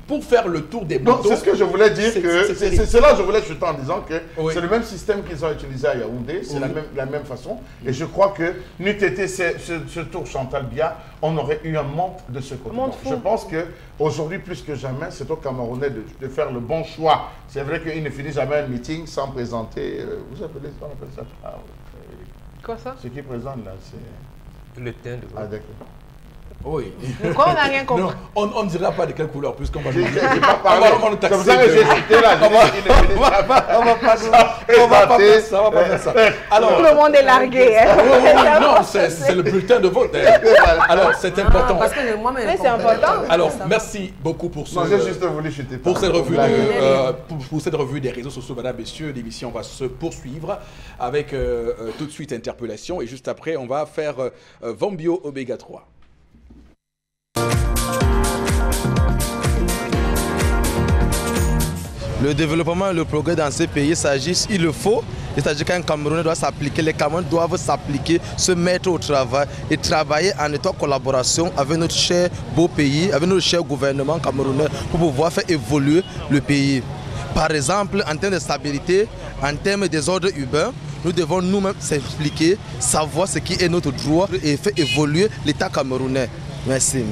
pour faire le tour des Donc, bateaux. c'est ce que je voulais dire, c'est là que je voulais chuter en disant que Oui. c'est le même système qu'ils ont utilisé à Yaoundé, c'est la même façon. Et je crois que n'eût été ce tour Chantal Biya, on aurait eu un manque de ce côté. Monde Donc, fou. je pense qu'aujourd'hui, plus que jamais, c'est aux Camerounais de faire le bon choix. C'est vrai qu'ils ne finissent jamais un meeting sans présenter, vous appelez ça, on appelle ça Quoi ça? ce qui présente là, c'est... Le teint de Ah, d'accord. Oui. Mais quoi, on n'a rien compris. Non, on ne dira pas de quelle couleur, puisqu'on va J'ai nous pas parlé. on va nous taxer Comme ça que de- j'ai cité là. On va pas faire ça. Alors, Tout le monde est largué. oui, Hein. oui, oui, non, c'est le bulletin de vote. Alors, c'est important. Parce que moi-même. Mais c'est important. Alors, merci beaucoup pour Non, j'ai ce... juste voulu chuter. Pour cette, revue Blague. pour cette revue des réseaux sociaux, mesdames, messieurs, l'émission va se poursuivre avec tout de suite interpellation et juste après, on va faire Vombio Oméga 3. Le développement et le progrès dans ces pays s'agit, il le faut. Il s'agit qu'un Camerounais doit s'appliquer, les Camerounais doivent s'appliquer, se mettre au travail et travailler en étroite collaboration avec notre cher beau pays, avec notre cher gouvernement camerounais pour pouvoir faire évoluer le pays. Par exemple, en termes de stabilité, en termes des ordres urbains, nous devons nous-mêmes s'expliquer, savoir ce qui est notre droit et faire évoluer l'État camerounais. Merci.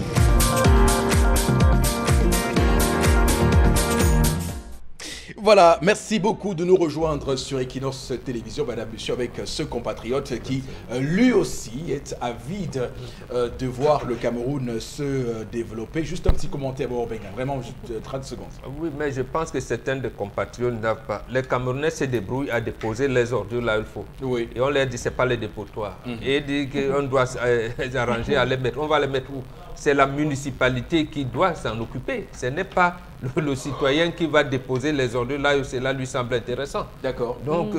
Voilà, merci beaucoup de nous rejoindre sur Equinox Télévision, madame, monsieur, avec ce compatriote qui, lui aussi, est avide de voir le Cameroun se développer. Juste un petit commentaire, Benga, vraiment juste 30 secondes. Oui, mais je pense que certains des compatriotes n'avent pas. Les Camerounais se débrouillent à déposer les ordures là où il faut. Oui. Et on leur dit, ce n'est pas les dépotoirs. Et ils disent qu'on doit les arranger à les mettre. On va les mettre où? C'est la municipalité qui doit s'en occuper. Ce n'est pas le citoyen qui va déposer les ordures là où cela lui semble intéressant. D'accord. Donc,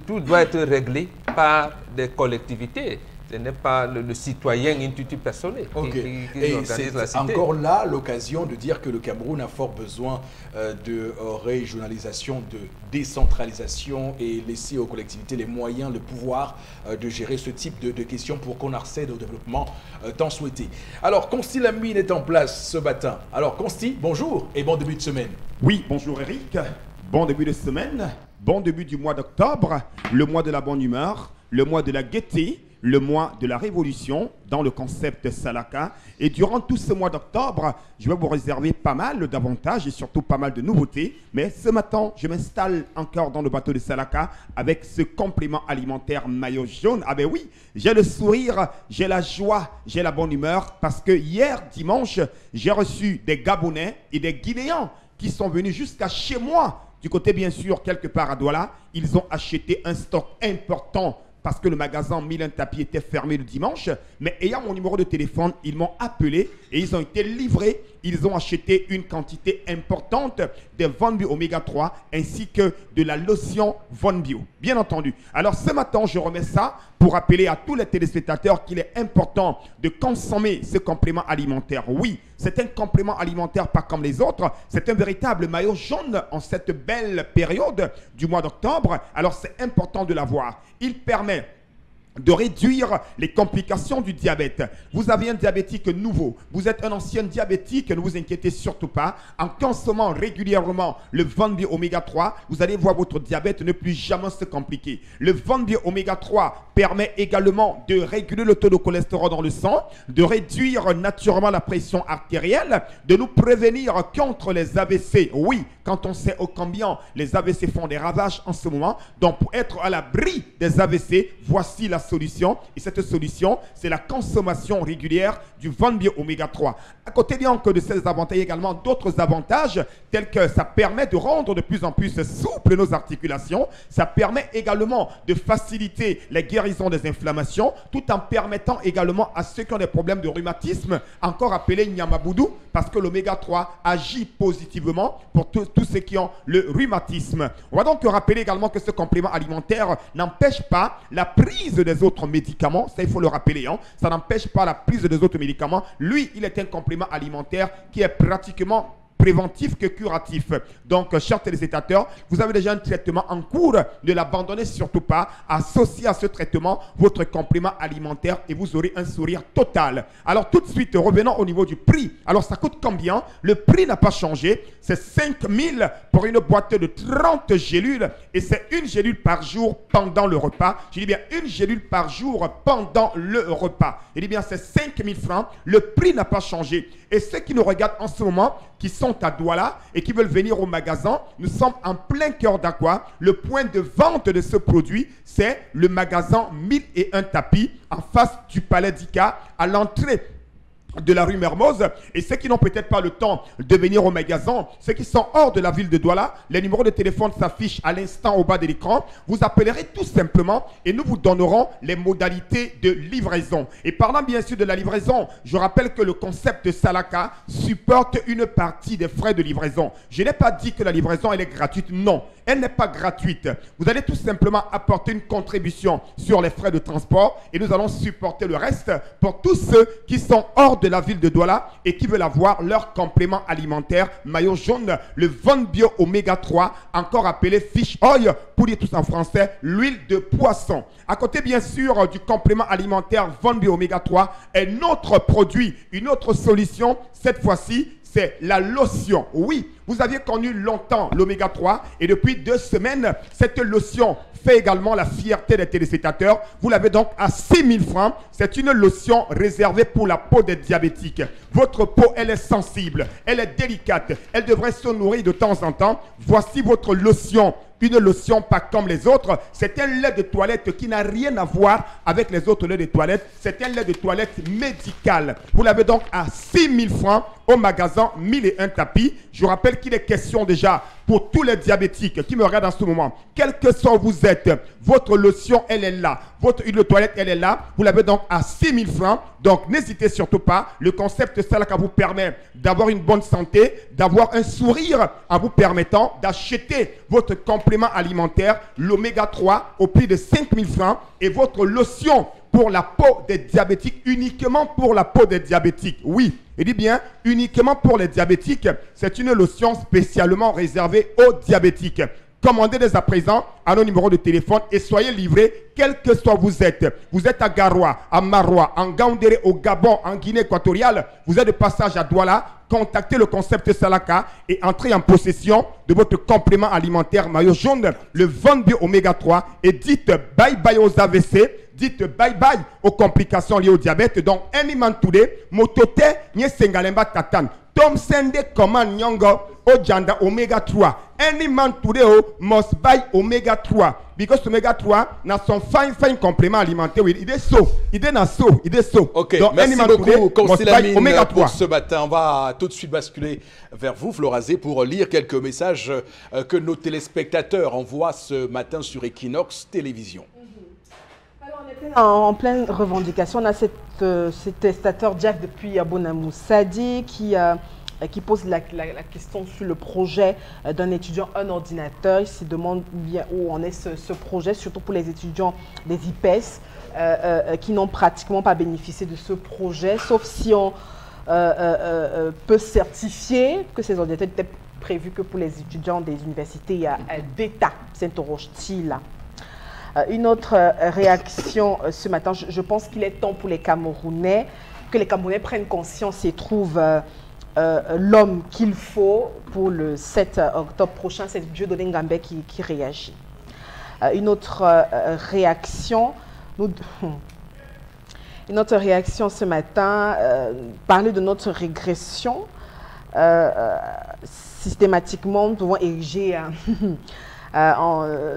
tout doit être réglé par des collectivités. Ce n'est pas le citoyen intuitu personnel qui Et organise la c'est cité. encore là l'occasion de dire que le Cameroun a fort besoin de régionalisation, de décentralisation et laisser aux collectivités les moyens, le pouvoir de gérer ce type de questions pour qu'on accède au développement tant souhaité. Alors, Consti Lamine est en place ce matin. Alors, Consti, bonjour et bon début de semaine. Oui, bonjour Eric. Bon début de semaine, bon début du mois d'octobre, le mois de la bonne humeur, le mois de la gaieté, le mois de la révolution dans le concept Salaka. Et durant tout ce mois d'octobre, je vais vous réserver pas mal d'avantages et surtout pas mal de nouveautés. Mais ce matin, je m'installe encore dans le bateau de Salaka avec ce complément alimentaire maillot jaune. Ah ben oui, j'ai le sourire, j'ai la joie, j'ai la bonne humeur parce que hier, dimanche, j'ai reçu des Gabonais et des Guinéens qui sont venus jusqu'à chez moi, du côté bien sûr quelque part à Douala. Ils ont acheté un stock important parce que le magasin Milan Tapi était fermé le dimanche. Mais ayant mon numéro de téléphone, ils m'ont appelé et ils ont été livrés. Ils ont acheté une quantité importante de Von Bio Oméga 3 ainsi que de la lotion Von Bio, bien entendu. Alors ce matin, je remets ça pour rappeler à tous les téléspectateurs qu'il est important de consommer ce complément alimentaire. Oui, c'est un complément alimentaire pas comme les autres. C'est un véritable maillot jaune en cette belle période du mois d'octobre. Alors c'est important de l'avoir. Il permet de réduire les complications du diabète. Vous avez un diabétique nouveau, vous êtes un ancien diabétique, ne vous inquiétez surtout pas. En consommant régulièrement le Von Bio Oméga 3, vous allez voir votre diabète ne plus jamais se compliquer. Le Von Bio Oméga 3 permet également de réguler le taux de cholestérol dans le sang, de réduire naturellement la pression artérielle, de nous prévenir contre les AVC. Oui, quand on sait ô combien les AVC font des ravages en ce moment, donc pour être à l'abri des AVC, voici la solution. Et cette solution, c'est la consommation régulière du Von Bio Oméga 3. À côté bien que de ces avantages, il y a également d'autres avantages, tels que ça permet de rendre de plus en plus souples nos articulations. Ça permet également de faciliter la guérison des inflammations, tout en permettant également à ceux qui ont des problèmes de rhumatisme, encore appelés Nyamaboudou, parce que l'oméga 3 agit positivement pour tous ceux qui ont le rhumatisme. On va donc rappeler également que ce complément alimentaire n'empêche pas la prise des autres médicaments, ça il faut le rappeler, hein. Ça n'empêche pas la prise des autres médicaments. Lui, il est un complément alimentaire qui est pratiquement préventif que curatif. Donc, chers téléspectateurs, vous avez déjà un traitement en cours. Ne l'abandonnez surtout pas. Associez à ce traitement votre complément alimentaire et vous aurez un sourire total. Alors, tout de suite, revenons au niveau du prix. Alors, ça coûte combien? Le prix n'a pas changé. C'est 5 000 pour une boîte de 30 gélules et c'est une gélule par jour pendant le repas. Je dis bien une gélule par jour pendant le repas. Je dis bien c'est 5 000 francs. Le prix n'a pas changé. Et ceux qui nous regardent en ce moment, qui sont à Douala et qui veulent venir au magasin, nous sommes en plein cœur d'Aqua. Le point de vente de ce produit, c'est le magasin 1001 tapis en face du Palais d'Ika à l'entrée de la rue Mermoz. Et ceux qui n'ont peut-être pas le temps de venir au magasin, ceux qui sont hors de la ville de Douala, les numéros de téléphone s'affichent à l'instant au bas de l'écran. Vous appellerez tout simplement et nous vous donnerons les modalités de livraison. Et parlant bien sûr de la livraison, je rappelle que le concept de Salaka supporte une partie des frais de livraison. Je n'ai pas dit que la livraison elle est gratuite, non. Elle n'est pas gratuite. Vous allez tout simplement apporter une contribution sur les frais de transport et nous allons supporter le reste pour tous ceux qui sont hors de la ville de Douala et qui veulent avoir leur complément alimentaire maillot jaune, le Von Bio Oméga 3, encore appelé Fish Oil, pour dire tout en français, l'huile de poisson. À côté bien sûr du complément alimentaire Von Bio Oméga 3, un autre produit, une autre solution, cette fois-ci, c'est la lotion. Oui, vous aviez connu longtemps l'oméga 3 et depuis 2 semaines, cette lotion fait également la fierté des téléspectateurs. Vous l'avez donc à 6 000 francs. C'est une lotion réservée pour la peau des diabétiques. Votre peau, elle est sensible, elle est délicate, elle devrait se nourrir de temps en temps. Voici votre lotion. Une lotion pas comme les autres. C'est un lait de toilette qui n'a rien à voir avec les autres laits de toilette. C'est un lait de toilette médical. Vous l'avez donc à 6 000 francs au magasin 1001 tapis. Je rappelle qu'il est question déjà pour tous les diabétiques qui me regardent en ce moment. Quel que soit où vous êtes, votre lotion, elle est là. Votre huile de toilette, elle est là. Vous l'avez donc à 6 000 francs. Donc, n'hésitez surtout pas. Le concept Salaka vous permet d'avoir une bonne santé, d'avoir un sourire en vous permettant d'acheter votre complément alimentaire, l'oméga 3, au prix de 5 000 francs et votre lotion pour la peau des diabétiques, uniquement pour la peau des diabétiques. Oui, il dit bien uniquement pour les diabétiques. C'est une lotion spécialement réservée aux diabétiques. Commandez dès à présent à nos numéros de téléphone et soyez livrés quel que soit vous êtes. Vous êtes à Garoua, à Maroua, en Gaoundéré, au Gabon, en Guinée équatoriale. Vous êtes de passage à Douala. Contactez le concept Salaka et entrez en possession de votre complément alimentaire maillot jaune, le Von Bio Oméga 3 et dites bye bye aux AVC. Dites bye bye aux complications liées au diabète. Donc, un iman today, motote, nye sengalemba tatan. Tom sende command nyongo, o janda Oméga 3. Any man today must buy Oméga 3. Because Oméga 3 n'a son fine complément alimentaire. Il est so. Il est na so. Il est so. Ok, donc, merci beaucoup, Consilamine, Oméga 3. pour ce matin. On va tout de suite basculer vers vous, Florazé, pour lire quelques messages que nos téléspectateurs envoient ce matin sur Equinox Télévision. En pleine revendication, on a cet testateur Jack depuis Abonamou Sadi qui pose la question sur le projet d'un étudiant, un ordinateur. Il se demande bien où en est ce projet, surtout pour les étudiants des IPES qui n'ont pratiquement pas bénéficié de ce projet, sauf si on peut certifier que ces ordinateurs étaient prévus que pour les étudiants des universités d'État. Saint-Orochti-là. Une autre réaction ce matin, je pense qu'il est temps pour les Camerounais, que les Camerounais prennent conscience et trouvent l'homme qu'il faut pour le 7 octobre prochain. C'est Dieudonné Ngambé qui réagit. Une autre réaction, ce matin, parler de notre régression. Systématiquement, nous devons ériger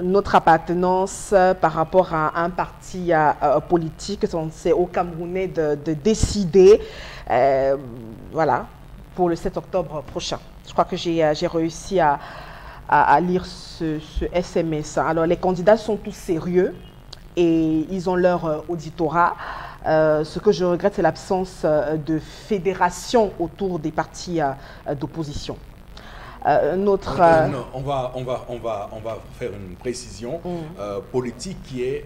notre appartenance par rapport à un parti politique. C'est aux Camerounais de décider, voilà, pour le 7 octobre prochain. Je crois que j'ai réussi à lire ce SMS. Alors, les candidats sont tous sérieux et ils ont leur auditorat. Ce que je regrette, c'est l'absence de fédération autour des partis d'opposition. notre... Non, on va faire une précision politique qui est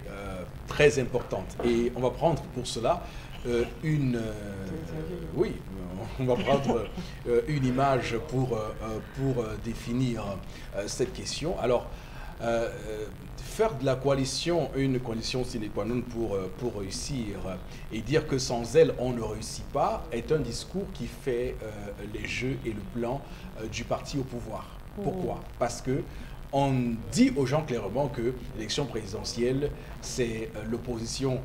très importante. Et on va prendre pour cela oui, on va prendre une image pour définir cette question. Alors, faire de la coalition une condition sine qua non pour réussir et dire que sans elle, on ne réussit pas, est un discours qui fait les jeux et le plan du parti au pouvoir. Pourquoi? Parce que on dit aux gens clairement que l'élection présidentielle, c'est l'opposition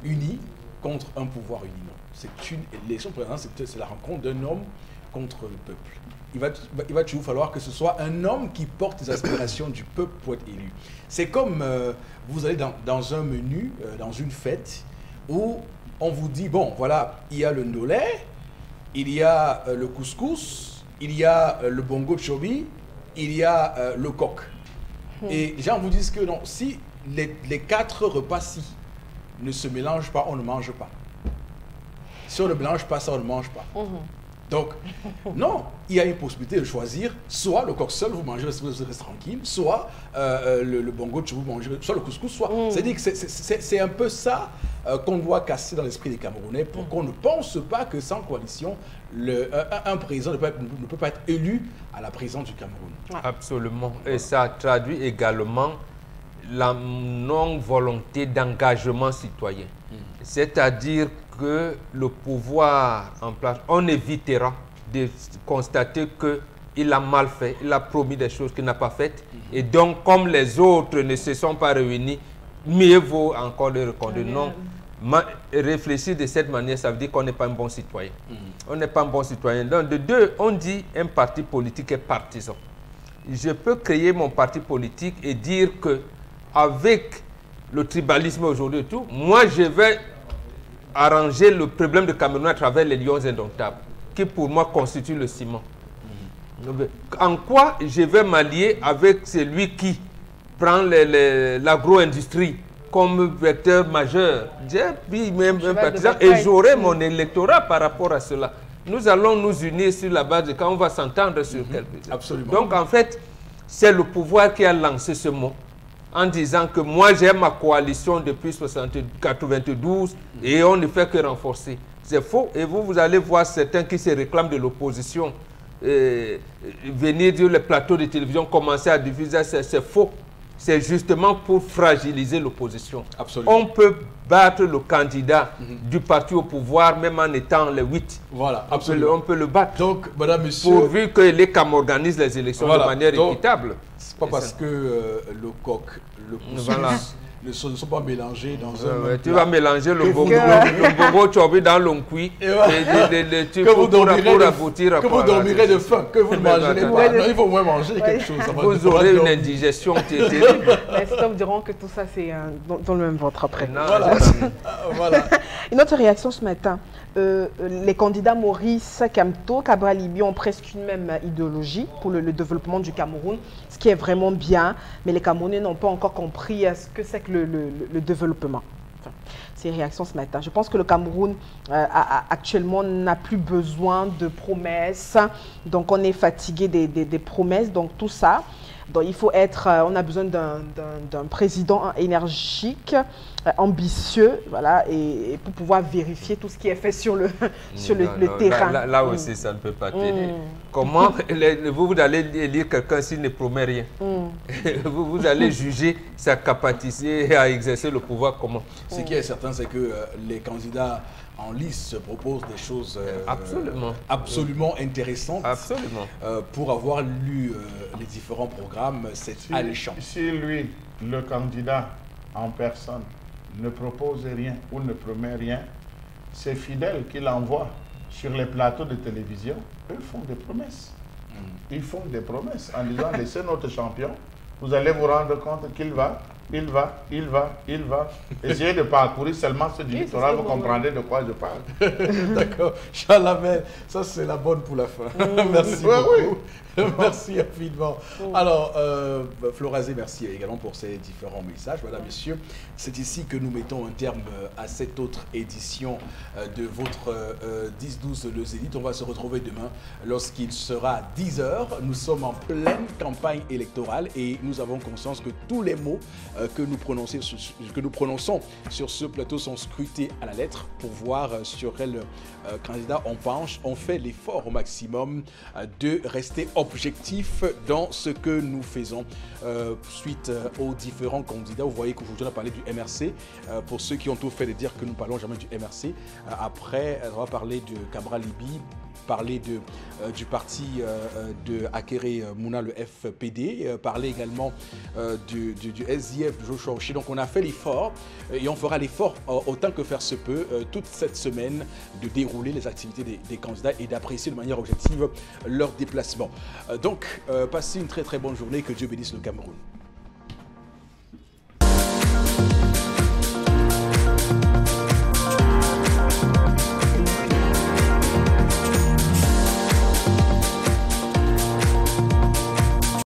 unie contre un pouvoir uni. L'élection présidentielle, c'est la rencontre d'un homme contre le peuple. Il va toujours falloir que ce soit un homme qui porte les aspirations du peuple pour être élu. C'est comme vous allez dans un menu, dans une fête, où on vous dit, bon, voilà, il y a le ndolé, il y a le couscous, il y a le bongo chobi, il y a le coq. Et les gens vous disent que non, si les 4 repas-ci ne se mélangent pas, on ne mange pas. Si on ne mélange pas ça, on ne mange pas. Donc, non, il y a une possibilité de choisir soit le coq seul, vous mangez, vous restez tranquille, soit le bongo, vous mangez, soit le couscous, soit... C'est-à-dire que c'est un peu ça qu'on doit casser dans l'esprit des Camerounais pour qu'on ne pense pas que sans coalition, un président ne peut pas être élu à la présidence du Cameroun. Absolument. Et ça traduit également la non-volonté d'engagement citoyen. C'est-à-dire que le pouvoir en place, on évitera de constater qu'il a mal fait, il a promis des choses qu'il n'a pas faites. Et donc, comme les autres ne se sont pas réunis, mieux vaut encore le reconduire. Non, réfléchir de cette manière, ça veut dire qu'on n'est pas un bon citoyen. On n'est pas un bon citoyen. Donc, de deux, on dit un parti politique est partisan. Je peux créer mon parti politique et dire que avec le tribalisme aujourd'hui et tout, moi je vais arranger le problème de Cameroun à travers les lions indomptables, qui pour moi constituent le ciment. En quoi je vais m'allier avec celui qui prend l'agro-industrie comme vecteur majeur? J'ai pris même un partisan et j'aurai mon électorat par rapport à cela. Nous allons nous unir sur la base de quand on va s'entendre sur quelque chose. Absolument. Donc en fait, c'est le pouvoir qui a lancé ce mot en disant que moi j'ai ma coalition depuis 1992 et on ne fait que renforcer. C'est faux. Et vous allez voir certains qui se réclament de l'opposition venir sur les plateaux de télévision, commencer à diffuser, c'est faux. C'est justement pour fragiliser l'opposition. On peut battre le candidat du parti au pouvoir même en étant les 8. Voilà, absolument. On peut le battre. Donc, madame, monsieur... Pourvu que les CAM organisent les élections de manière équitable. C'est pas parce que le coq, le couscous ne sont pas mélangés dans un... tu vas mélanger le bongo chobi dans l'onkui que vous dormirez de faim, que vous ne mangerez pas. Non, il faut au moins manger quelque chose. Vous aurez une indigestion terrible. Les stop diront que tout ça, c'est dans le même ventre après. Voilà. Une autre réaction ce matin. Les candidats Maurice Kamto, Cabral Liby ont presque une même idéologie pour le développement du Cameroun, ce qui est vraiment bien, mais les Camerounais n'ont pas encore compris ce que c'est que le développement. Enfin, ces réactions ce matin. Je pense que le Cameroun actuellement n'a plus besoin de promesses, donc on est fatigué des promesses, donc tout ça. Donc il faut être, on a besoin d'un président énergique, ambitieux, voilà, et pour pouvoir vérifier tout ce qui est fait sur le terrain. Là aussi, ça ne peut pas t'aider. Comment vous allez élire quelqu'un s'il ne promet rien? Vous allez juger sa capacité à exercer le pouvoir comment? Ce qui est certain, c'est que les candidats en lice proposent des choses absolument intéressantes. Absolument. Pour avoir lu les différents programmes, c'est alléchant. Si lui, le candidat en personne, ne propose rien ou ne promet rien, ses fidèles qu'il envoie sur les plateaux de télévision, eux font des promesses. Ils font des promesses en disant laissez notre champion, vous allez vous rendre compte qu'il va il va. Essayez de parcourir seulement ce littoral, vous comprendrez de quoi je parle. D'accord. Charles Hamel, ça c'est la bonne pour la fin. Merci beaucoup. Merci infiniment. Alors, Florazé, merci également pour ces différents messages. Voilà, messieurs, c'est ici que nous mettons un terme à cette autre édition de votre 10-12 Le Zénith. On va se retrouver demain lorsqu'il sera 10h. Nous sommes en pleine campagne électorale et nous avons conscience que tous les mots que nous prononçons sur ce plateau sont scrutés à la lettre pour voir sur quel candidat on penche. On fait l'effort au maximum de rester objectif dans ce que nous faisons suite aux différents candidats. Vous voyez qu'aujourd'hui on a parlé du MRC. Pour ceux qui ont tout fait de dire que nous ne parlons jamais du MRC, après on va parler de Cabral Libi, parler du parti de Akere Mouna, le FPD, parler également du SDF, de Joshua Oshé. Donc on a fait l'effort et on fera l'effort autant que faire se peut toute cette semaine de dérouler les activités des candidats et d'apprécier de manière objective leur déplacement. Donc passez une très très bonne journée, que Dieu bénisse le Cameroun.